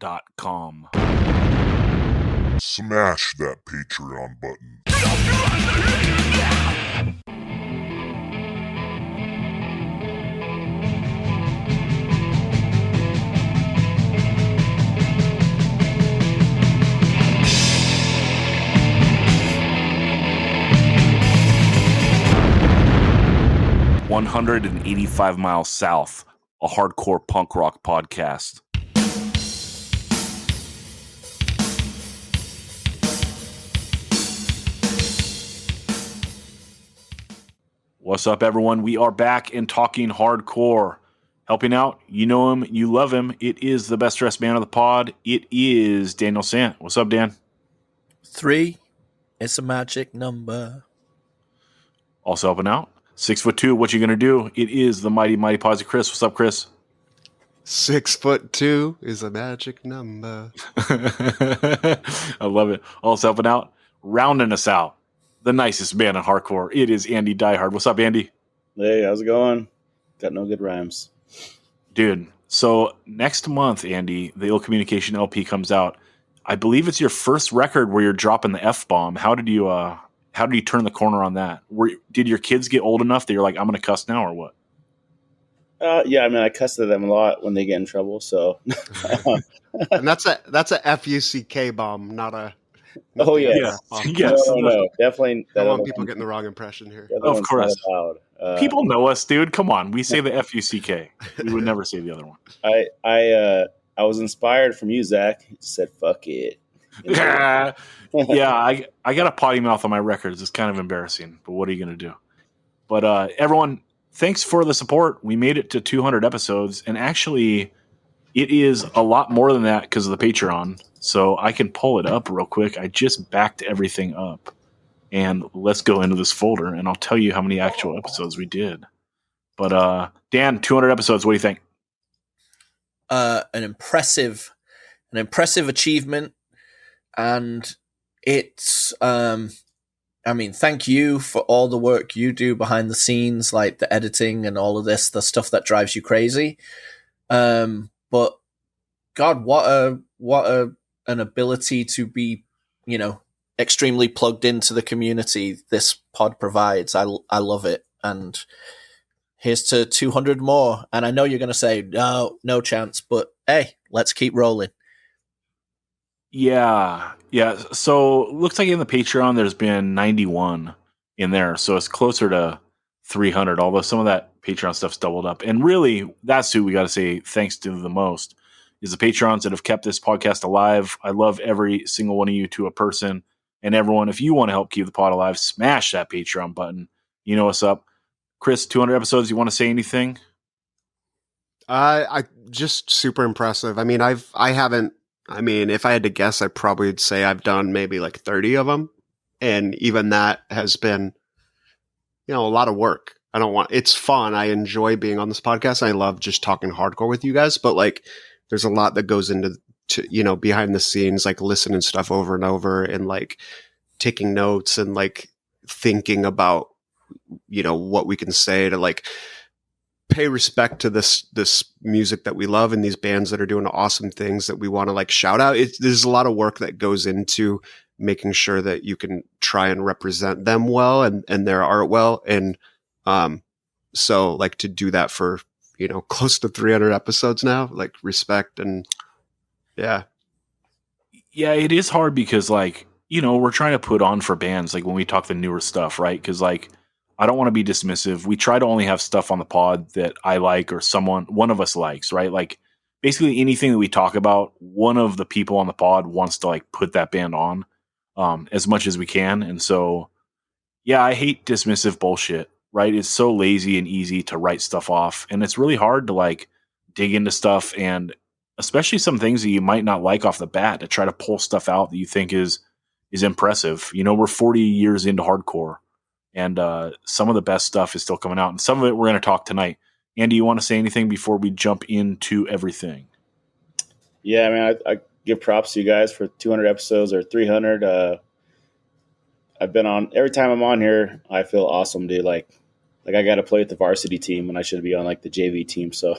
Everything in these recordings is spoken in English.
Entrapment.com. Smash that Patreon button. 185 miles south, a hardcore punk rock podcast. What's up, everyone? We are back and talking hardcore. Helping out, you know him, you love him. It is the best dressed man of the pod. It is Daniel Sant. What's up, Dan? 3, it's a magic number. Also helping out, 6'2", what you gonna do? It is the mighty Posy Chris. What's up, Chris? 6'2" is a magic number. I love it. Also helping out, rounding us out, the nicest man in hardcore. It is Andy Diehard. What's up, Andy? Hey, how's it going? Got no good rhymes. Dude, so next month, Andy, the Ill Communication LP comes out. I believe it's your first record where you're dropping the F-bomb. How did you turn the corner on that? Did your kids get old enough that you're like, I'm going to cuss now, or what? Yeah, I mean, I cuss at them a lot when they get in trouble, so. And that's a FUCK bomb, not a. Oh, yes. Yes. No, definitely. I don't want people getting the wrong impression here. Of course. People know us, dude. Come on. We say the FUCK. We would never say the other one. I was inspired from you, Zach. You said, fuck it. Yeah, I got a potty mouth on my records. It's kind of embarrassing, but what are you going to do? But everyone, thanks for the support. We made it to 200 episodes, and actually, it is a lot more than that because of the Patreon. So I can pull it up real quick. I just backed everything up, and let's go into this folder, and I'll tell you how many actual episodes we did. But Dan, 200 episodes. What do you think? An impressive achievement. And it's, I mean, thank you for all the work you do behind the scenes, like the editing and all of this, the stuff that drives you crazy. But God, what an ability to be, extremely plugged into the community this pod provides. I love it. And here's to 200 more. And I know you're going to say, no chance, but hey, let's keep rolling. Yeah. So it looks like in the Patreon, there's been 91 in there. So it's closer to 300, although some of that Patreon stuff's doubled up. And really, that's who we got to say thanks to the most, is the Patrons that have kept this podcast alive. I love every single one of you to a person. And everyone, if you want to help keep the pod alive, smash that Patreon button. You know what's up. Chris, 200 episodes, you want to say anything? I just super impressive. I mean, if I had to guess, I probably would say I've done maybe like 30 of them. And even that has been, a lot of work. It's fun. I enjoy being on this podcast. I love just talking hardcore with you guys, but like, there's a lot that goes into, behind the scenes, like listening stuff over and over and like taking notes and like thinking about, what we can say to like pay respect to this music that we love and these bands that are doing awesome things that we want to like shout out. There's a lot of work that goes into making sure that you can try and represent them well and their art well. And, so like to do that for, close to 300 episodes now, like respect and yeah. Yeah, it is hard because like, we're trying to put on for bands, like when we talk the newer stuff, right? Cause like, I don't want to be dismissive. We try to only have stuff on the pod that I like or one of us likes, right? Like basically anything that we talk about, one of the people on the pod wants to like put that band on as much as we can. And so, yeah, I hate dismissive bullshit, right? It's so lazy and easy to write stuff off. And it's really hard to like dig into stuff and especially some things that you might not like off the bat to try to pull stuff out that you think is impressive. We're 40 years into hardcore. And some of the best stuff is still coming out. And some of it we're going to talk tonight. Andy, you want to say anything before we jump into everything? Yeah, I mean, I give props to you guys for 200 episodes or 300. I've been on, every time I'm on here, I feel awesome, dude. Like I got to play with the varsity team when I should be on like the JV team. So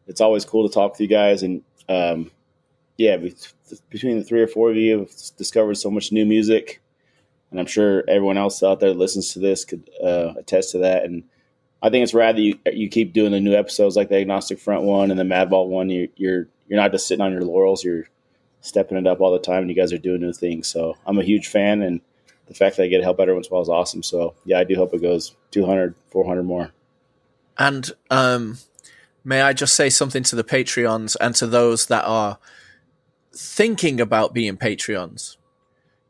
it's always cool to talk with you guys. And yeah, between the three or four of you have discovered so much new music, and I'm sure everyone else out there that listens to this could attest to that. And I think it's rad that you keep doing the new episodes like the Agnostic Front one and the Madball one. You're not just sitting on your laurels. You're stepping it up all the time, and you guys are doing new things. So I'm a huge fan, and the fact that I get help every once in a while is awesome. So yeah, I do hope it goes 200, 400 more. And may I just say something to the Patreons and to those that are thinking about being Patreons?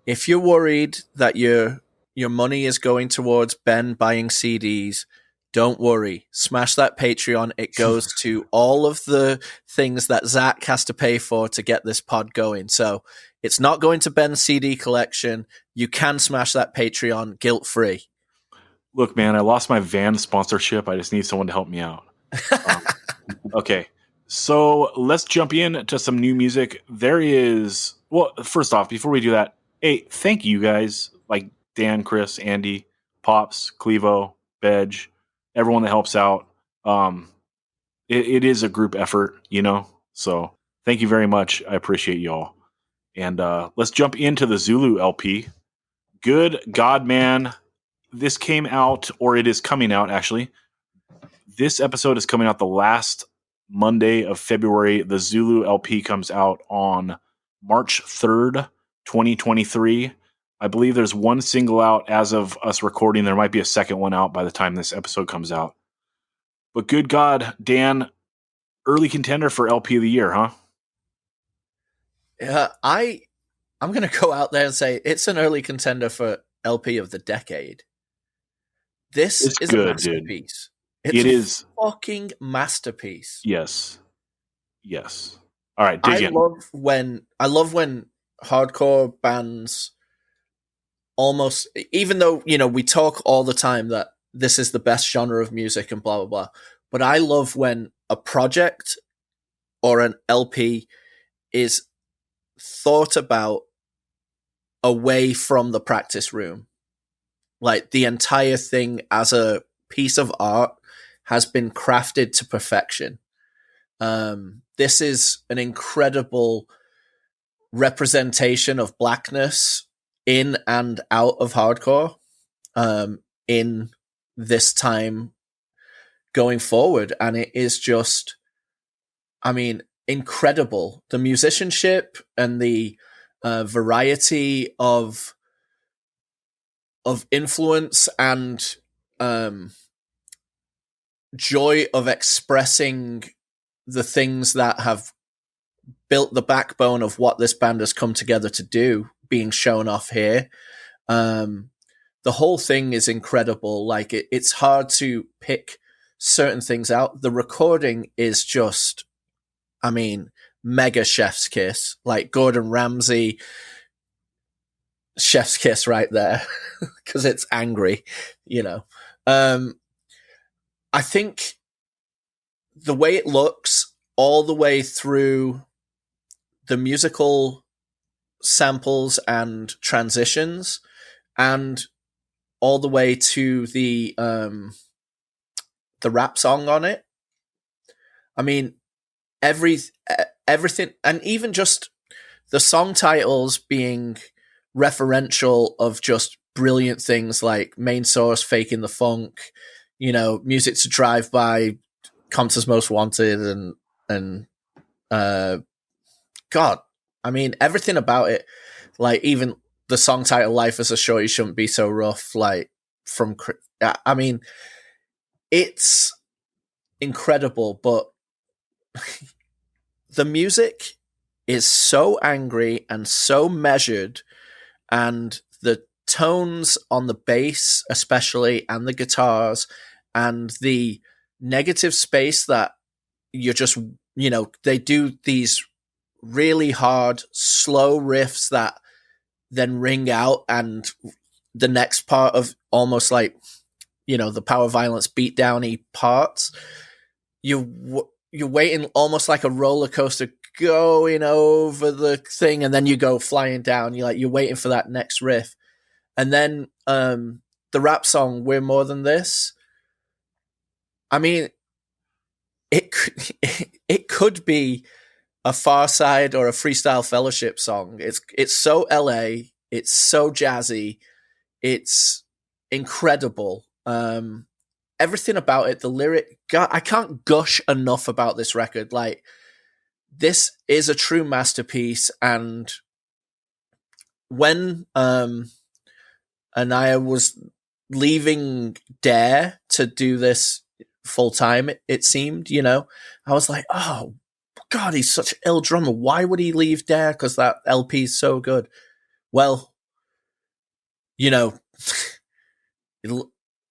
If you're worried that your money is going towards Ben buying CDs, don't worry. Smash that Patreon. It goes to all of the things that Zach has to pay for to get this pod going. So it's not going to Ben's CD collection. You can smash that Patreon guilt-free. Look, man, I lost my van sponsorship. I just need someone to help me out. Okay, so let's jump in to some new music. There is, well, first off, before we do that, hey, thank you guys, like Dan, Chris, Andy, Pops, Clevo, Bedge, everyone that helps out. It is a group effort, you know, so thank you very much. I appreciate y'all. And let's jump into the Zulu LP. Good God, man. This came out, or it is coming out, actually. This episode is coming out the last Monday of February. The Zulu LP comes out on March 3rd, 2023. I believe there's one single out as of us recording. There might be a second one out by the time this episode comes out. But good God, Dan, early contender for LP of the year, huh? I'm going to go out there and say it's an early contender for LP of the decade. This is good, a masterpiece. Dude. It's it is a fucking masterpiece. Yes. All right, dig in. I love when hardcore bands almost, even though, you know, we talk all the time that this is the best genre of music and blah, blah, blah. But I love when a project or an LP is thought about away from the practice room. Like the entire thing as a piece of art has been crafted to perfection. This is an incredible representation of blackness in and out of hardcore in this time going forward. And it is just, I mean, incredible. The musicianship and the variety of influence and joy of expressing the things that have built the backbone of what this band has come together to do being shown off here. The whole thing is incredible. Like it's hard to pick certain things out. The recording is just, I mean, mega chef's kiss, like Gordon Ramsay chef's kiss right there because it's angry, you know. I think the way it looks all the way through the musical samples and transitions and all the way to the rap song on it. I mean, everything, and even just the song titles being referential of just brilliant things like Main Source, Faking the Funk, you know, Music to Drive By, Compton's Most Wanted, and God, I mean, everything about it, like even the song title Life as a Shorty Shouldn't Be So Rough, like from, I mean, it's incredible, but the music is so angry and so measured, and the tones on the bass especially and the guitars and the negative space that you're just, you know, they do these really hard slow riffs that then ring out, and the next part of almost like, you know, the power violence beatdowny parts, you're waiting almost like a roller coaster going over the thing, and then you go flying down. You're waiting for that next riff. And then the rap song We're More Than This, I mean, it could be a Far Side or a Freestyle Fellowship song. It's so LA, it's so jazzy, it's incredible. Everything about it, the lyric, God, I can't gush enough about this record. Like, this is a true masterpiece. And when Anaya was leaving Dare to do this full time, it seemed, I was like, oh God, he's such an ill drummer. Why would he leave Dare? Because that LP is so good. Well,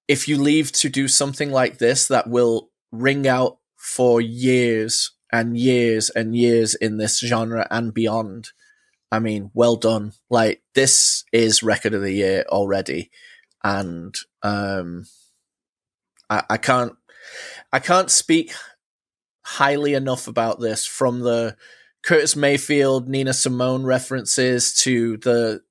if you leave to do something like this that will ring out for years and years and years in this genre and beyond, I mean, well done. Like, this is record of the year already. And I can't speak highly enough about this, from the Curtis Mayfield, Nina Simone references to the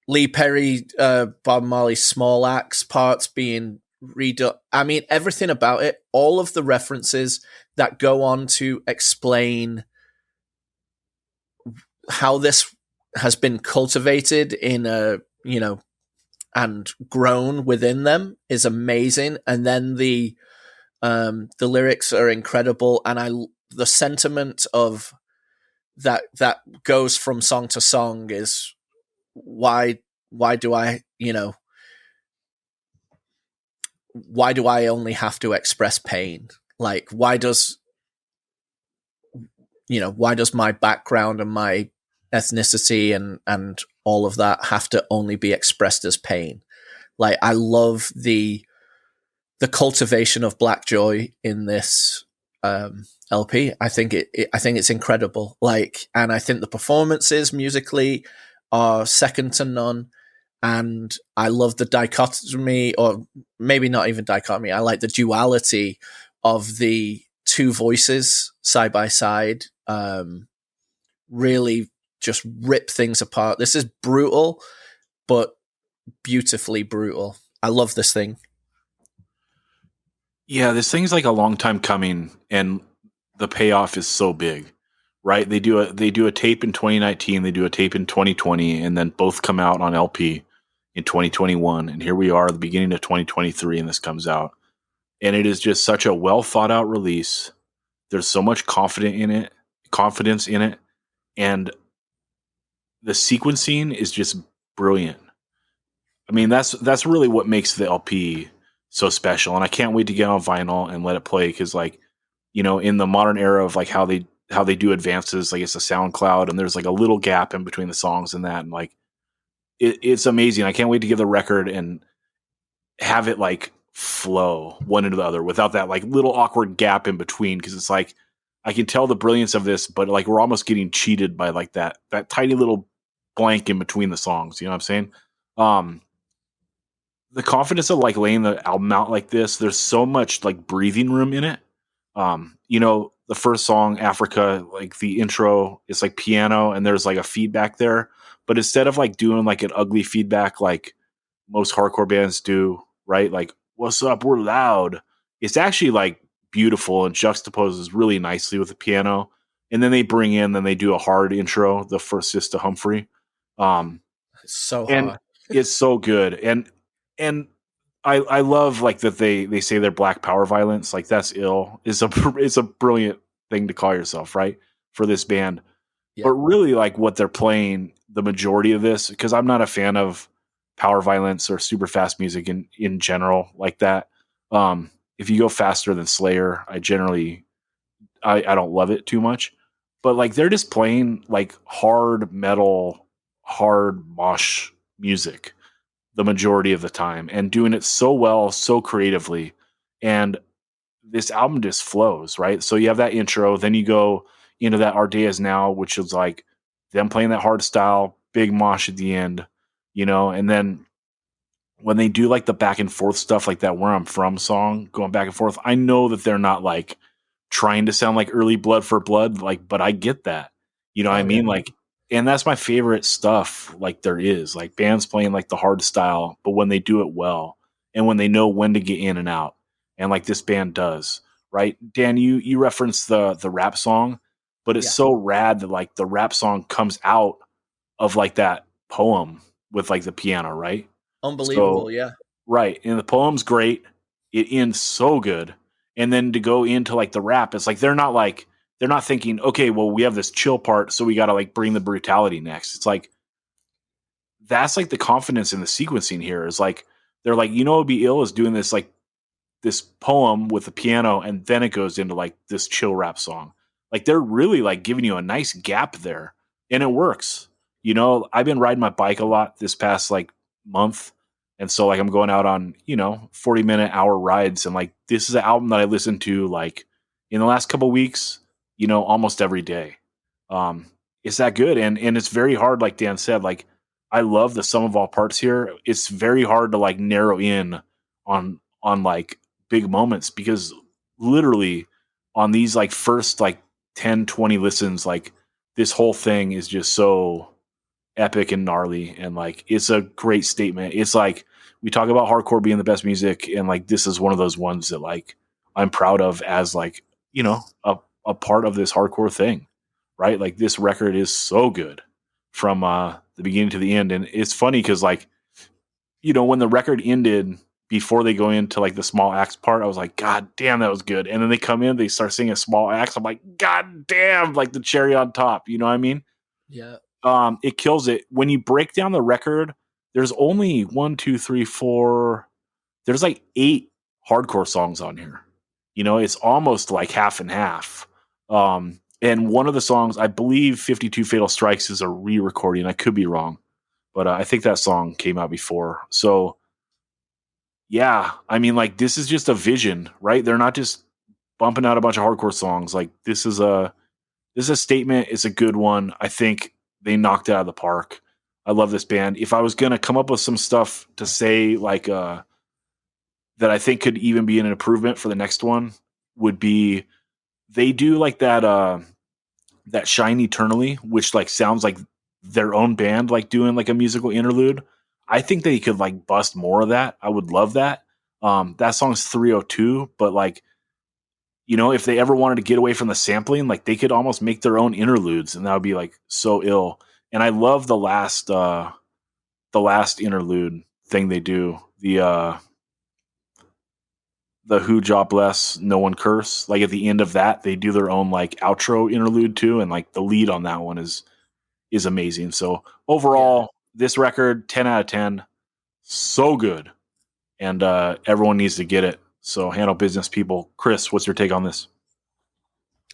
Lee Perry, Bob Marley Small Axe parts being redone. I mean, everything about it, all of the references that go on to explain how this has been cultivated in and grown within them is amazing. And then the lyrics are incredible, and the sentiment of that goes from song to song is why do I only have to express pain? Like, why does my background and my ethnicity and all of that have to only be expressed as pain? Like, I love the cultivation of Black joy in this LP. I think it's incredible. Like, and I think the performances musically are second to none. And I love the dichotomy, or maybe not even dichotomy. I like the duality of the two voices side by side. Really just rip things apart. This is brutal, but beautifully brutal. I love this thing. Yeah, this thing's like a long time coming, and the payoff is so big, right? They do a tape in 2019, they do a tape in 2020, and then both come out on LP in 2021. And here we are at the beginning of 2023, and this comes out. And it is just such a well thought out release. There's so much confidence in it, and the sequencing is just brilliant. I mean, that's really what makes the LP so special. And I can't wait to get on vinyl and let it play, because, like, in the modern era of like how they do advances, like it's a SoundCloud and there's like a little gap in between the songs and that, and like it's amazing. I can't wait to get the record and have it like flow one into the other without that like little awkward gap in between, because it's like I can tell the brilliance of this, but like we're almost getting cheated by like that tiny little blank in between the songs. You know what I'm saying? The confidence of like laying the album out like this, there's so much like breathing room in it. The first song, Africa, like the intro is like piano and there's like a feedback there, but instead of like doing like an ugly feedback like most hardcore bands do, right? Like, what's up, we're loud. It's actually like beautiful and juxtaposes really nicely with the piano. And then they do a hard intro, the first Sister Humphrey. It's so hard. It's so good. And I love like that they say they're Black power violence. Like, that's ill. It's a brilliant thing to call yourself, right? For this band. Yeah. But really like what they're playing the majority of this, because I'm not a fan of power violence or super fast music in general like that. If you go faster than Slayer, I don't love it too much. But like they're just playing like hard metal, hard mosh music the majority of the time, and doing it so well, so creatively. And this album just flows, right? So you have that intro, then you go into that Our Day Is Now, which is like them playing that hard style, big mosh at the end, and then when they do like the back and forth stuff, like that Where I'm From song going back and forth, I know that they're not like trying to sound like early Blood for Blood, like, but I get that, what I mean? Like, and that's my favorite stuff. Like, there is like bands playing like the hard style, but when they do it well and when they know when to get in and out, and like this band does, right? Dan, you referenced the rap song, but it's Yeah. so rad that like the rap song comes out of like that poem with like the piano, right? Unbelievable, So yeah. right, and the poem's great. It ends so good, and then to go into like the rap, it's like they're not thinking, okay, well we have this chill part, so we got to like bring the brutality next. It's like that's like the confidence in the sequencing here is like they're like, it'd be ill is doing this like this poem with the piano, and then it goes into like this chill rap song. Like they're really like giving you a nice gap there, and it works. I've been riding my bike a lot this past like month, and so like I'm going out on 40-minute hour rides, and like this is an album that I listened to like in the last couple weeks, almost every day. It's that good, and it's very hard, like Dan said. Like I love the sum of all parts here. It's very hard to like narrow in on like big moments, because literally on these like first like 10-20 listens, like this whole thing is just so epic and gnarly, and like it's a great statement. It's like we talk about hardcore being the best music, and like this is one of those ones that like I'm proud of as like a part of this hardcore thing, right? Like this record is so good from the beginning to the end. And it's funny because like when the record ended, before they go into like the small acts part, I was like, God damn, that was good. And then they come in, they start singing small acts. I'm like, God damn, like the cherry on top. You know what I mean? Yeah. It kills it. When you break down the record, there's only 1, 2, 3, 4. There's like 8 hardcore songs on here. It's almost like half and half. And one of the songs, I believe 52 Fatal Strikes is a re-recording. I could be wrong, but I think that song came out before. So yeah, I mean, like this is just a vision, right? They're not just bumping out a bunch of hardcore songs. Like this is a statement. It's a good one. I think they knocked it out of the park. I love this band. If I was gonna come up with some stuff to say, like that I think could even be an improvement for the next one, would be they do like that Shine Eternally, which like sounds like their own band like doing like a musical interlude. I think they could like bust more of that. I would love that. That song's 302, but like if they ever wanted to get away from the sampling, like they could almost make their own interludes, and that would be like so ill. And I love the last interlude thing they do. The Who Job Bless, No One Curse. Like at the end of that, they do their own like outro interlude too, and like the lead on that one is amazing. So overall, this record 10 out of 10, so good, and everyone needs to get it. So handle business, people. Chris, what's your take on this?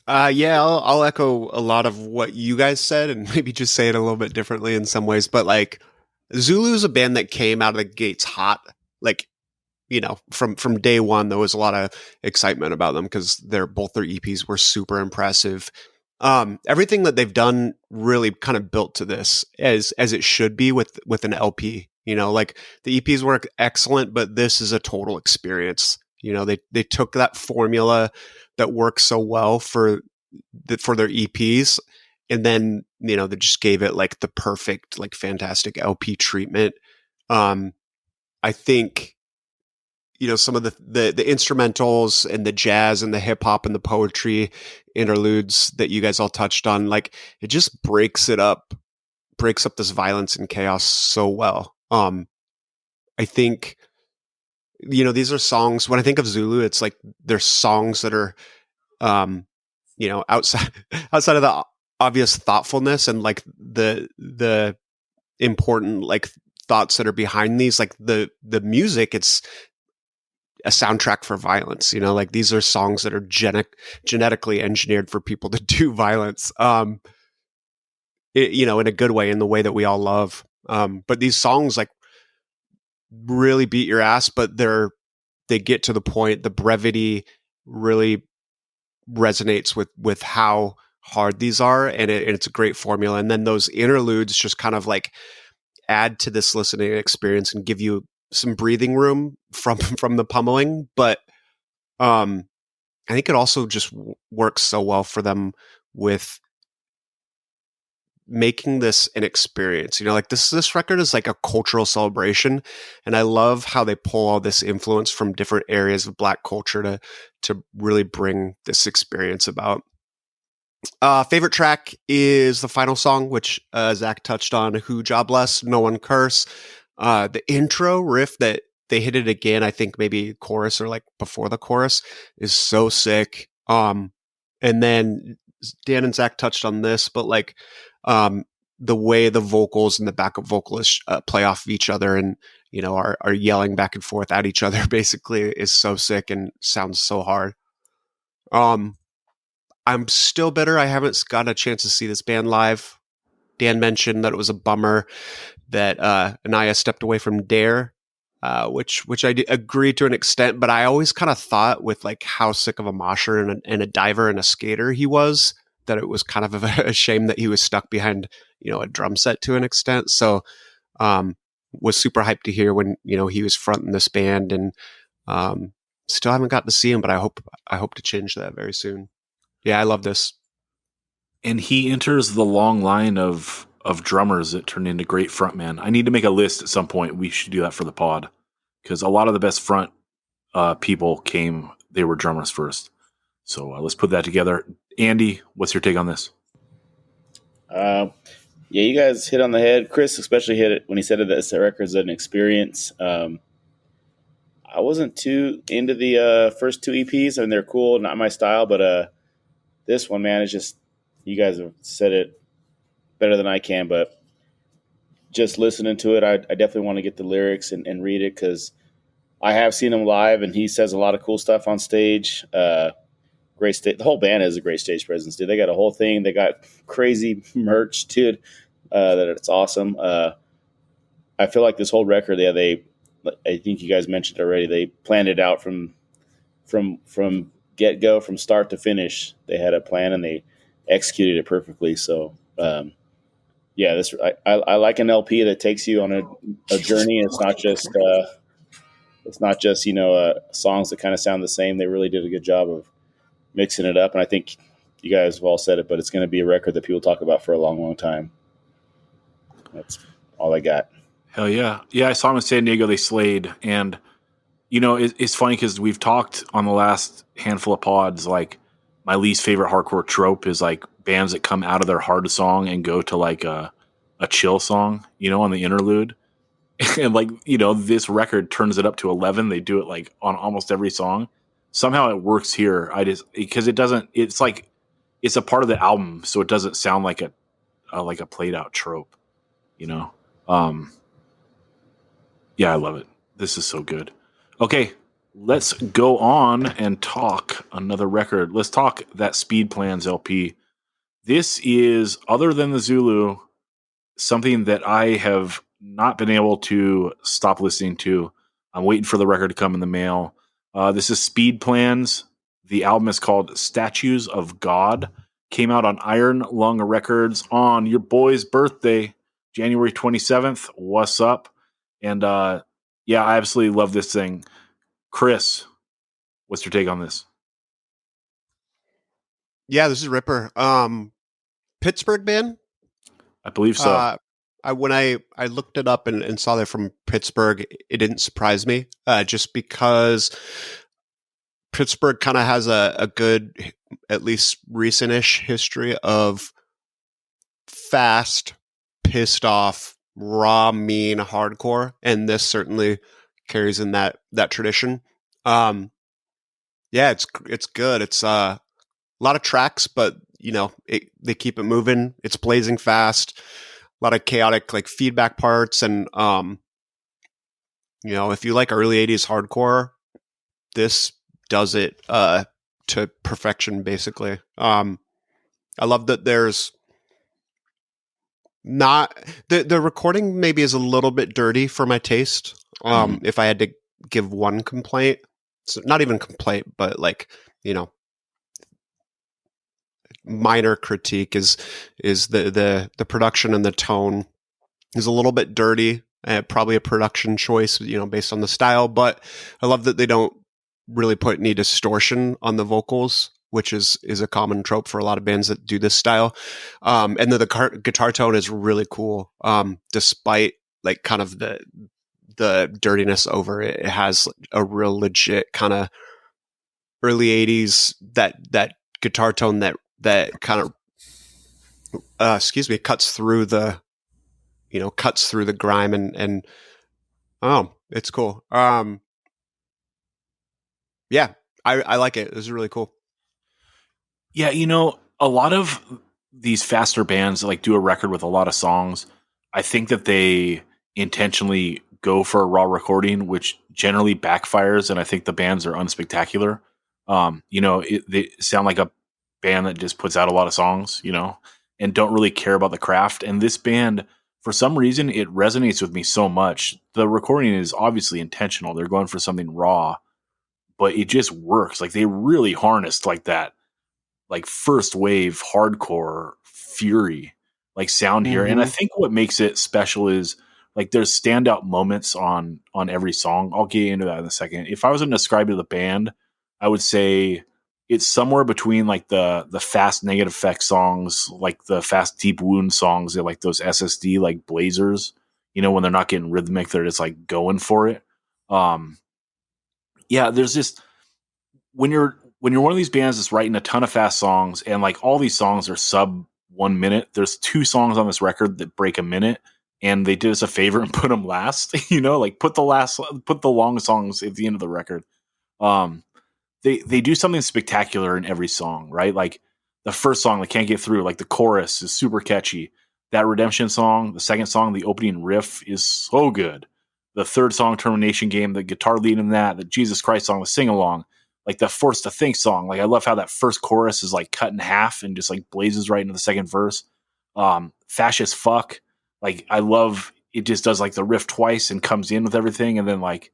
Yeah, I'll echo a lot of what you guys said, and maybe just say it a little bit differently in some ways. But like, Zulu is a band that came out of the gates hot. Like, from day one, there was a lot of excitement about them because both their EPs were super impressive. Everything that they've done really kind of built to this as it should be with an LP. Like the EPs were excellent, but this is a total experience. They took that formula that works so well for their EPs, and then they just gave it like the perfect, like fantastic LP treatment. I think some of the instrumentals and the jazz and the hip hop and the poetry interludes that you guys all touched on, like it just breaks up this violence and chaos so well. I think these are songs. When I think of Zulu, it's like they're songs that are outside of the obvious thoughtfulness and like the important like thoughts that are behind these, like the music. It's a soundtrack for violence. Like these are songs that are genetically engineered for people to do violence. In a good way, in the way that we all love. But these songs like really beat your ass, but they get to the point. The brevity really resonates with how hard these are, and it's a great formula. And then those interludes just kind of like add to this listening experience and give you some breathing room from the pummeling. But I think it also just works so well for them with making this an experience. You know, like this record is like a cultural celebration, and I love how they pull all this influence from different areas of Black culture to really bring this experience about. Favorite track is the final song, which Zach touched on, Who Jobless, No One Curse. The intro riff that they hit it again, I think maybe chorus or like before the chorus, is so sick. And then Dan and Zach touched on this, but like the way the vocals and the backup vocalists play off of each other and, you know, are yelling back and forth at each other basically is so sick and sounds so hard. I'm still bitter I haven't gotten a chance to see this band live. Dan mentioned that it was a bummer that Anaya stepped away from Dare, which I agree to an extent, but I always kind of thought with like how sick of a mosher and a diver and a skater he was, that it was kind of a shame that he was stuck behind, you know, a drum set to an extent. So was super hyped to hear when, you know, he was fronting this band, and still haven't gotten to see him, but I hope to change that very soon. Yeah, I love this. And he enters the long line of drummers that turn into great frontmen. I need to make a list at some point. We should do that for the pod, because a lot of the best front people they were drummers first. So let's put that together. Andy, what's your take on this? Yeah, you guys hit on the head. Chris especially hit it when he said that this record is an experience. I wasn't too into the first two EPs. I mean, they're cool, not my style, but this one, man, is just, you guys have said it better than I can, but just listening to it, I definitely want to get the lyrics and read it, because I have seen him live, and he says a lot of cool stuff on stage. Great stage. The whole band has a great stage presence, dude. They got a whole thing. They got crazy merch, dude. That it's awesome. I feel like this whole record, I think you guys mentioned already, they planned it out from get-go, from start to finish. They had a plan and they executed it perfectly. So, yeah, I like an LP that takes you on a journey. It's not just you know songs that kind of sound the same. They really did a good job of mixing it up, and I think you guys have all said it, but it's going to be a record that people talk about for a long, long time. That's all I got. Hell yeah. Yeah, I saw them in San Diego. They slayed. And, you know, it's funny because we've talked on the last handful of pods, like, my least favorite hardcore trope is, like, bands that come out of their hard song and go to, like, a chill song, you know, on the interlude. And, like, you know, this record turns it up to 11. They do it, like, on almost every song. Somehow it works here. Because it's like, it's a part of the album, so it doesn't sound like a played out trope, you know? Yeah, I love it. This is so good. Okay, let's go on and talk another record. Let's talk that Speed Plans LP. This is, other than the Zulu, something that I have not been able to stop listening to. I'm waiting for the record to come in the mail. This is Speed Plans. The album is called Statues of God. Came out on Iron Lung Records on your boy's birthday, January 27th. What's up? And yeah, I absolutely love this thing. Chris, what's your take on this? Yeah, this is Ripper. Pittsburgh band? I believe so. When I looked it up and saw they're from Pittsburgh, it didn't surprise me, just because Pittsburgh kind of has a good, at least recent-ish history of fast, pissed off, raw, mean hardcore, and this certainly carries in that tradition. Yeah, it's good. It's a lot of tracks, but you know, they keep it moving. It's blazing fast. A lot of chaotic like feedback parts, and you know, if you like early 80s hardcore, this does it to perfection basically. I love that there's not the recording maybe is a little bit dirty for my taste. If I had to give one complaint, so not even complaint, but like, you know, minor critique is the production and the tone is a little bit dirty. Probably a production choice, you know, based on the style, but I love that they don't really put any distortion on the vocals. which is a common trope for a lot of bands that do this style. And then the guitar tone is really cool. Despite like kind of the dirtiness over it, it has a real legit kind of early 80s that guitar tone that kind of cuts through the grime and oh, it's cool. Yeah, I like it. It was really cool. Yeah, you know, a lot of these faster bands that like do a record with a lot of songs, I think that they intentionally go for a raw recording, which generally backfires, and I think the bands are unspectacular. You know, they sound like a band that just puts out a lot of songs, you know, and don't really care about the craft. And this band, for some reason, it resonates with me so much. The recording is obviously intentional. They're going for something raw, but it just works. Like they really harnessed like that, like first wave hardcore fury, like sound here. And I think what makes it special is like there's standout moments on every song. I'll get into that in a second. If I was to describe it to the band, I would say it's somewhere between like the fast negative effects songs, like the fast deep wound songs, like those SSD like blazers, you know, when they're not getting rhythmic, they're just like going for it. Yeah, there's just when you're one of these bands that's writing a ton of fast songs and like all these songs are sub 1 minute, there's 2 songs on this record that break a minute, and they did us a favor and put them last, you know, like put the long songs at the end of the record. They do something spectacular in every song, right? Like the first song, they can't get through, like the chorus is super catchy. That Redemption song, the second song, the opening riff is so good. The third song, Termination Game, the guitar lead in that, the Jesus Christ song, the sing along, like the Forced to Think song. Like I love how that first chorus is like cut in half and just like blazes right into the second verse. Fascist Fuck. Like I love it, just does like the riff twice and comes in with everything. And then like,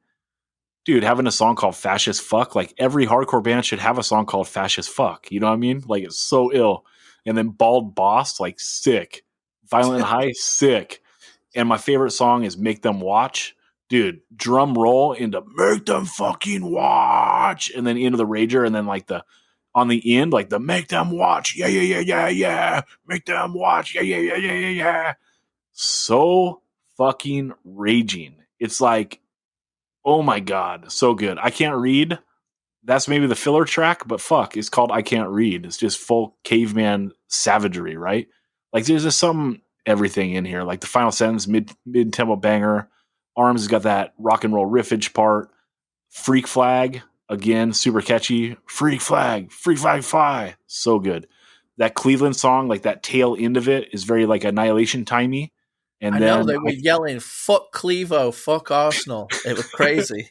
dude, having a song called Fascist Fuck, like every hardcore band should have a song called Fascist Fuck. You know what I mean? Like it's so ill. And then Bald Boss, like sick. Violent High, sick. And my favorite song is Make Them Watch. Dude, drum roll into Make Them Fucking Watch. And then into the Rager. And then like on the end, like the Make Them Watch. Yeah, yeah, yeah, yeah, yeah. Make Them Watch. Yeah, yeah, yeah, yeah, yeah, yeah. So fucking raging. It's like, oh my God, so good. I Can't Read. That's maybe the filler track, but fuck, it's called I Can't Read. It's just full caveman savagery, right? Like there's just everything in here. Like the final sentence, mid tempo banger. Arms has got that rock and roll riffage part. Freak Flag, again, super catchy. Freak Flag, fly. So good. That Cleveland song, like that tail end of it is very like Annihilation timey. And I then know they were yelling, fuck Clevo, fuck Arsenal. It was crazy.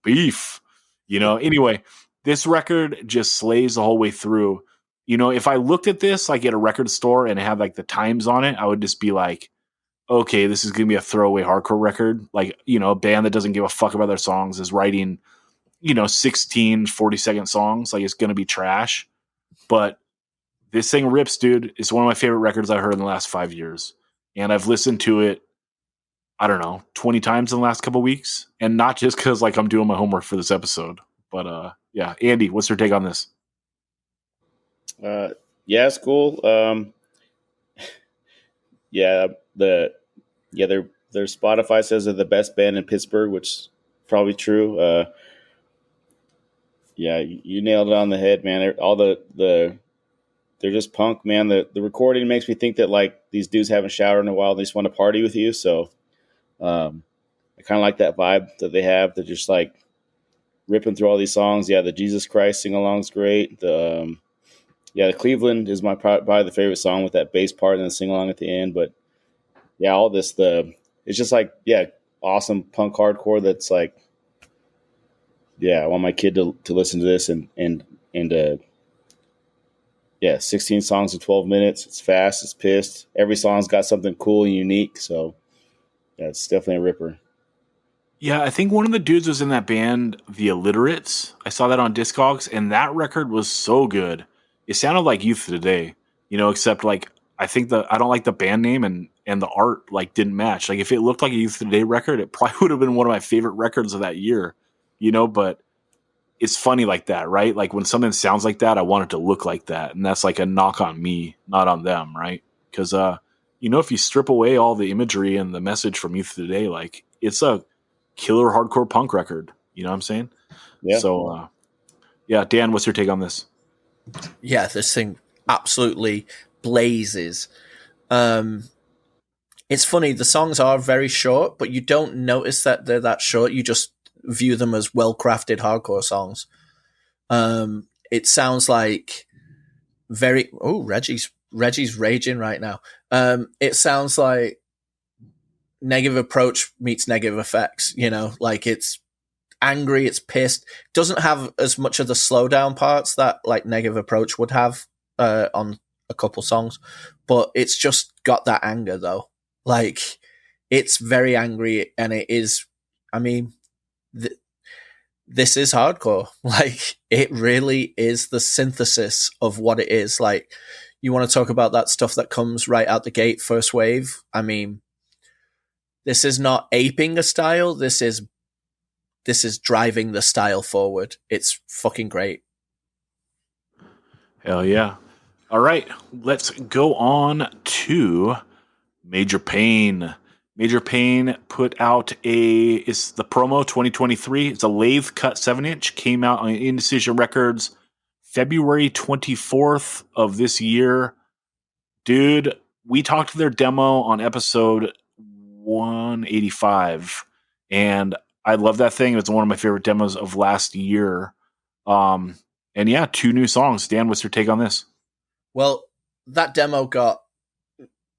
Beef. You know, anyway, this record just slays the whole way through. You know, if I looked at this like at a record store and it had like the times on it, I would just be like, okay, this is going to be a throwaway hardcore record. Like, you know, a band that doesn't give a fuck about their songs is writing, you know, 16 40-second songs. Like it's going to be trash. But this thing rips, dude. It's one of my favorite records I heard in the last 5 years. And I've listened to it, I don't know, 20 times in the last couple of weeks. And not just because like I'm doing my homework for this episode. But yeah, Andy, what's your take on this? Yeah, it's cool. Yeah, their Spotify says they're the best band in Pittsburgh, which is probably true. Yeah, you nailed it on the head, man. They're just punk, man. The recording makes me think that like these dudes haven't showered in a while. They just want to party with you. So I kind of like that vibe that they have. They're just like ripping through all these songs. Yeah, the Jesus Christ sing along's great. The Cleveland is probably the favorite song with that bass part and the sing along at the end. But yeah, all this it's just like awesome punk hardcore. That's like I want my kid to listen to this and 16 songs in 12 minutes. It's fast. It's pissed. Every song's got something cool and unique. So, yeah, it's definitely a ripper. Yeah, I think one of the dudes was in that band, The Illiterates. I saw that on Discogs, and that record was so good. It sounded like Youth Today, you know, except like I think I don't like the band name and the art like didn't match. Like if it looked like a Youth Today record, it probably would have been one of my favorite records of that year, you know. But it's funny like that, right? Like when something sounds like that, I want it to look like that. And that's like a knock on me, not on them, right? Because, if you strip away all the imagery and the message from Youth of Today, like it's a killer hardcore punk record. You know what I'm saying? Yeah. So, Dan, what's your take on this? Yeah, this thing absolutely blazes. It's funny, the songs are very short, but you don't notice that they're that short. You just view them as well-crafted hardcore songs. It sounds like very... Oh, Reggie's raging right now. It sounds like Negative Approach meets Negative Effects, like it's angry, it's pissed. Doesn't have as much of the slowdown parts that like Negative Approach would have on a couple songs, but it's just got that anger though. Like it's very angry, and it is. I mean, this is hardcore. Like it really is the synthesis of what it is. Like you want to talk about that stuff that comes right out the gate, first wave. I mean, this is not aping a style. This is driving the style forward. It's fucking great. Hell yeah. All right, let's go on to Major Pain. Major Pain put out it's the promo 2023. It's a lathe cut 7-inch. Came out on Indecision Records February 24th of this year. Dude, we talked to their demo on episode 185, and I love that thing. It's one of my favorite demos of last year. And yeah, 2 new songs. Dan, what's your take on this? Well, that demo got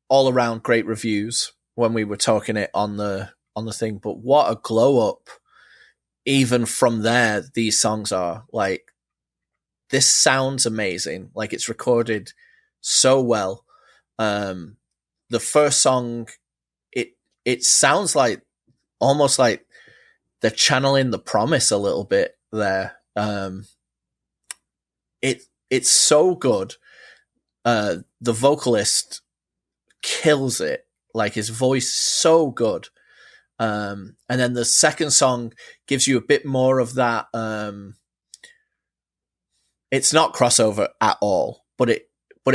all around great reviews when we were talking it on the thing, but what a glow up even from there these songs are. Like this sounds amazing. Like it's recorded so well. The first song, it sounds like almost like they're channeling The Promise a little bit there. It's so good. The vocalist kills it. Like his voice is so good. And then the second song gives you a bit more of that. It's not crossover at all, but it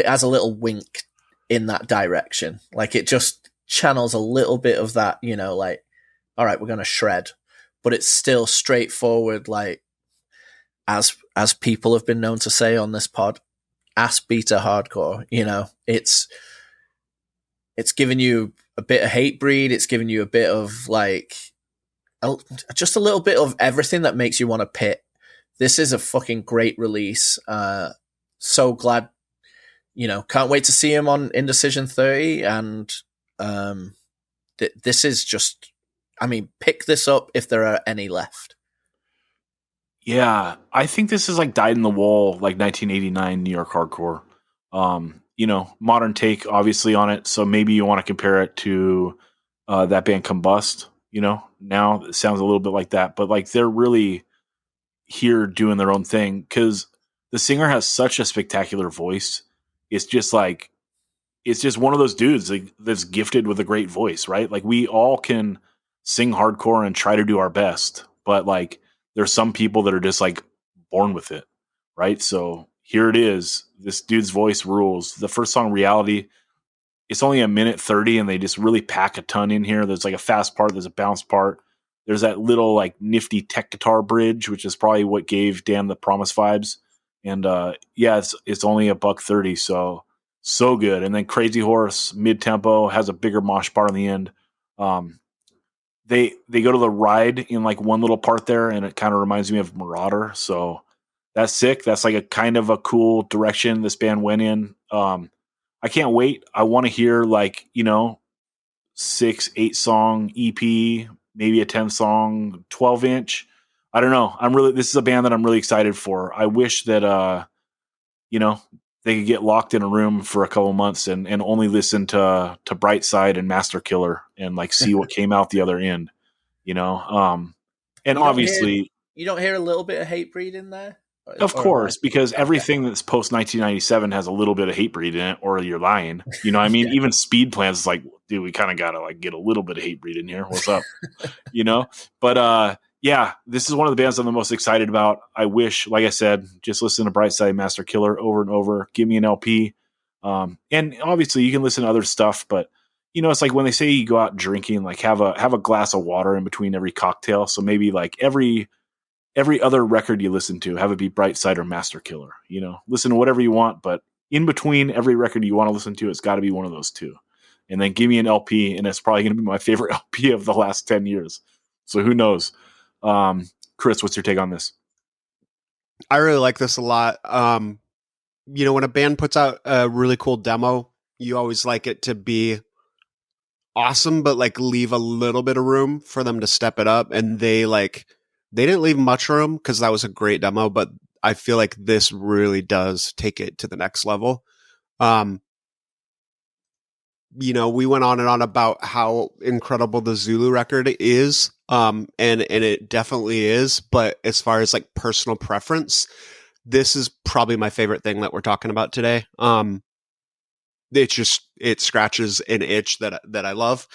has a little wink in that direction. Like it just channels a little bit of that, like, all right, we're going to shred, but it's still straightforward. Like as people have been known to say on this pod, ass beater hardcore, it's giving you a bit of Hatebreed. It's giving you a bit of like, just a little bit of everything that makes you want to pit. This is a fucking great release. So glad, can't wait to see him on Indecision 30. And this is just, pick this up if there are any left. Yeah, I think this is like dyed in the wool, like 1989 New York hardcore. Modern take obviously on it. So maybe you want to compare it to that band Combust. Now it sounds a little bit like that, but like they're really here doing their own thing because the singer has such a spectacular voice. It's just one of those dudes that's gifted with a great voice, right? Like we all can sing hardcore and try to do our best, but like there's some people that are just like born with it, right? So here it is. This dude's voice rules. The first song, Reality, it's only 1:30 and they just really pack a ton in here. There's like a fast part. There's a bounce part. There's that little like nifty tech guitar bridge, which is probably what gave Dan the Promise vibes. And it's only $1:30. So good. And then Crazy Horse, mid-tempo, has a bigger mosh part on the end. They go to the ride in like one little part there, and it kind of reminds me of Marauder. So that's sick. That's like a kind of a cool direction this band went in. I can't wait. I want to hear 6-8 song EP, maybe a 10 song 12-inch. I don't know. This is a band that I'm really excited for. I wish that they could get locked in a room for a couple months and only listen to Brightside and Master Killer and like see what came out the other end, and obviously you don't hear a little bit of Hatebreed in there. Of course, because everything that's post 1997 has a little bit of Hatebreed in it, or you're lying. Even Speed Plans is like, dude, we kind of gotta like get a little bit of Hatebreed in here. What's up? But yeah, this is one of the bands I'm the most excited about. I wish, like I said, just listen to Brightside Master Killer over and over. Give me an LP. And obviously you can listen to other stuff, but it's like when they say you go out drinking, like have a glass of water in between every cocktail. So maybe like every other record you listen to, have it be Brightside or Master Killer. Listen to whatever you want, but in between every record you want to listen to, it's got to be one of those two. And then give me an LP, and it's probably going to be my favorite LP of the last 10 years. So who knows? Chris, what's your take on this? I really like this a lot. When a band puts out a really cool demo, you always like it to be awesome, but like leave a little bit of room for them to step it up. And they didn't leave much room because that was a great demo, but I feel like this really does take it to the next level. We went on and on about how incredible the Zulu record is. And it definitely is. But as far as like personal preference, this is probably my favorite thing that we're talking about today. It scratches an itch that I love.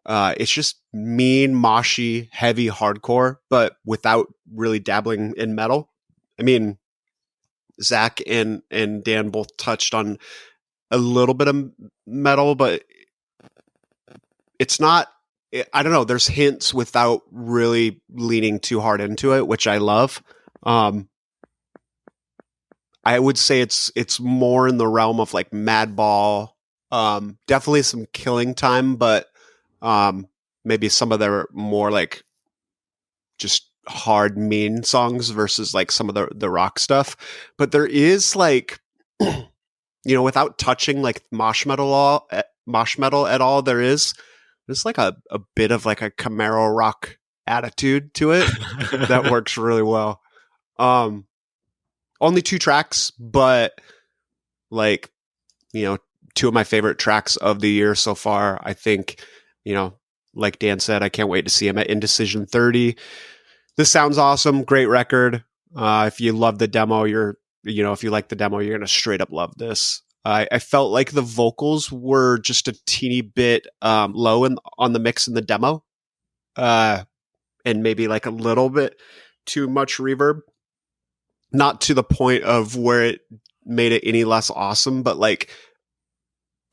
It's just mean, moshy, heavy hardcore, but without really dabbling in metal. I mean, Zach and Dan both touched on a little bit of metal, but it's not, I don't know, there's hints without really leaning too hard into it, which I love. I would say it's more in the realm of like Madball, definitely some Killing Time, but maybe some of their more like just hard, mean songs versus like some of the rock stuff. But there is like, without touching like mosh metal at all, there's like a bit of like a Camaro rock attitude to it that works really well. Only 2 tracks, but like, two of my favorite tracks of the year so far. I think, like Dan said, I can't wait to see him at Indecision 30. This sounds awesome. Great record. If you love the demo, if you like the demo, you're going to straight up love this. I felt like the vocals were just a teeny bit low on the mix in the demo. And maybe like a little bit too much reverb. Not to the point of where it made it any less awesome, but like,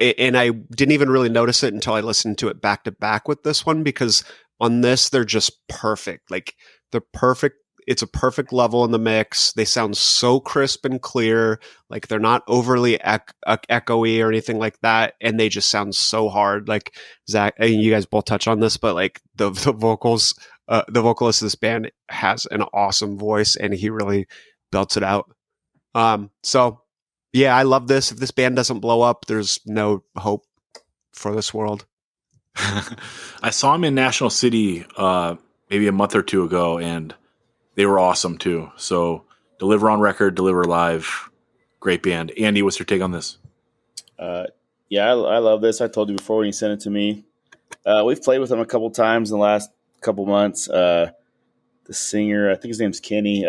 and I didn't even really notice it until I listened to it back to back with this one, because on this, they're just perfect. Like they're perfect. It's a perfect level in the mix. They sound so crisp and clear. Like they're not overly echoey or anything like that. And they just sound so hard. Like Zach, you guys both touch on this, but like the vocals, the vocalist of this band has an awesome voice, and he really belts it out. So yeah, I love this. If this band doesn't blow up, there's no hope for this world. I saw him in National City maybe a month or two ago, and they were awesome too. So deliver on record, deliver live. Great band. Andy, what's your take on this? Yeah, I love this. I told you before when you sent it to me. We've played with him a couple times in the last couple months. The singer, I think his name's Kenny.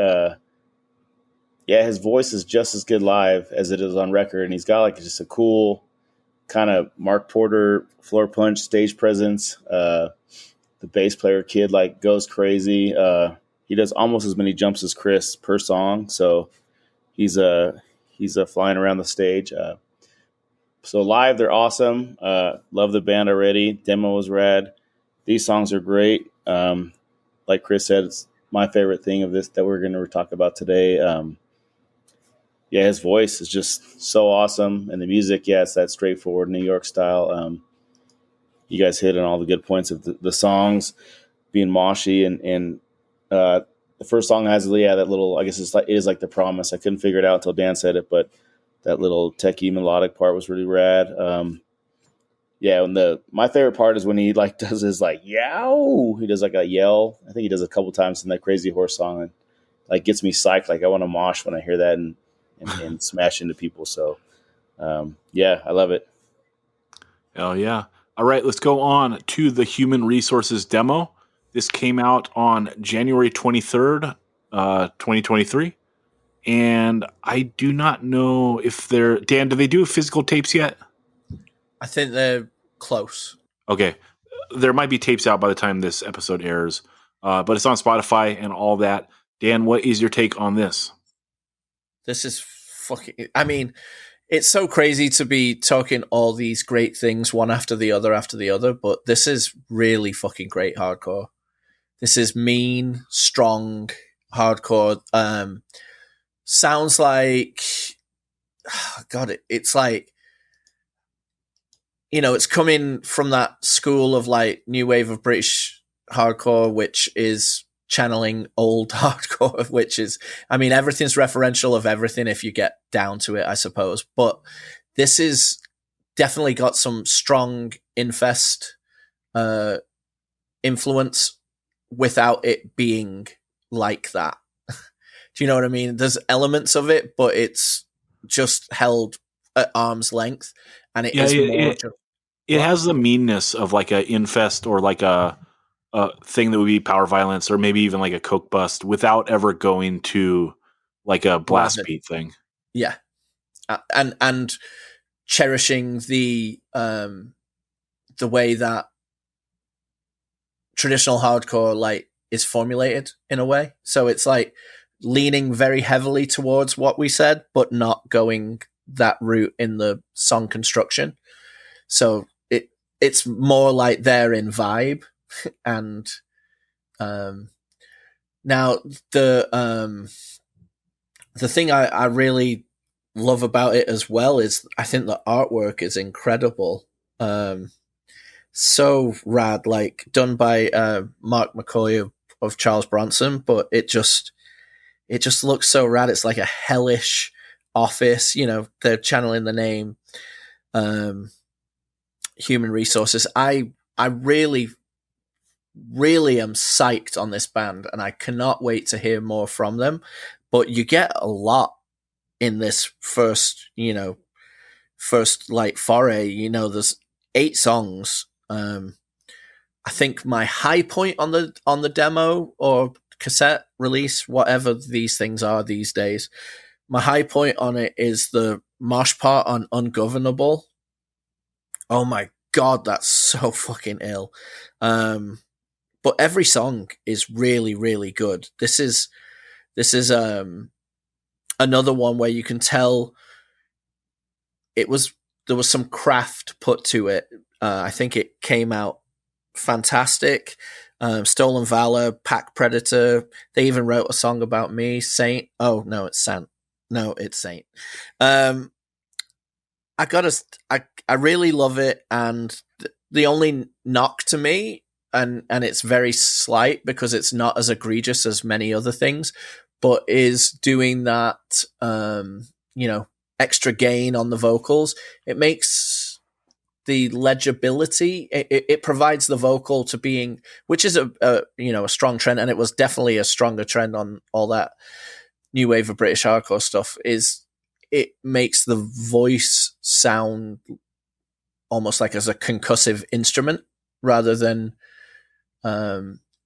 Yeah, his voice is just as good live as it is on record, and he's got like just a cool kind of Mark Porter floor punch stage presence. The bass player kid like goes crazy. He does almost as many jumps as Chris per song, so he's flying around the stage. So live, they're awesome. Love the band already. Demo was rad. These songs are great. Like Chris said, it's my favorite thing of this that we're going to talk about today. Yeah, his voice is just so awesome. And the music, yeah, it's that straightforward New York style. You guys hit on all the good points of the songs being moshy. And the first song has, that little, I guess it is like The Promise. I couldn't figure it out until Dan said it, but that little techie melodic part was really rad. Yeah, and my favorite part is when he like does his like yow. He does like a yell. I think he does a couple times in that Crazy Horse song, and like gets me psyched. Like I want to mosh when I hear that and smash into people. So yeah, I love it. Hell yeah. All right, let's go on to the Human Resources demo. This came out on January 23rd, 2023. And I do not know if Dan, do they do physical tapes yet? I think they're close. Okay. There might be tapes out by the time this episode airs. but it's on Spotify and all that. Dan, what is your take on this? This is fucking. I mean, it's so crazy to be talking all these great things one after the other, but this is really fucking great hardcore. This is mean, strong hardcore. Sounds like, God, it's like, it's coming from that school of like new wave of British hardcore, which is channeling old hardcore, which is, I mean, everything's referential of everything if you get down to it, I suppose. But this is definitely got some strong infest influence without it being like that. Do you know what I mean? There's elements of it, but it's just held at arm's length, and it is more. It has the meanness of like a infest or like a thing that would be power violence, or maybe even like a coke bust, without ever going to like a blast beat thing. Yeah, and cherishing the way that traditional hardcore like is formulated in a way. So it's like leaning very heavily towards what we said, but not going that route in the song construction. So it's more like they're in vibe. And now the thing I really love about it as well is I think the artwork is incredible. So rad, like done by Mark McCoy of Charles Bronson, but it just looks so rad. It's like a hellish office, they're channeling the name Human Resources. I really am psyched on this band, and I cannot wait to hear more from them. But you get a lot in this first like foray. There's 8 songs. I think my high point on the demo or cassette release, whatever these things are these days, my high point on it is the mosh part on Ungovernable. Oh my God, that's so fucking ill. But every song is really, really good. This is another one where you can tell there was some craft put to it. I think it came out fantastic. Stolen Valor, Pack Predator. They even wrote a song about me. Saint. Oh no, it's Sant. No, it's Saint. I really love it, and the only knock to me, and it's very slight because it's not as egregious as many other things, but is doing that extra gain on the vocals. It makes the legibility, it provides the vocal to being, which is a strong trend, and it was definitely a stronger trend on all that new wave of British hardcore stuff, is it makes the voice sound almost like as a concussive instrument rather than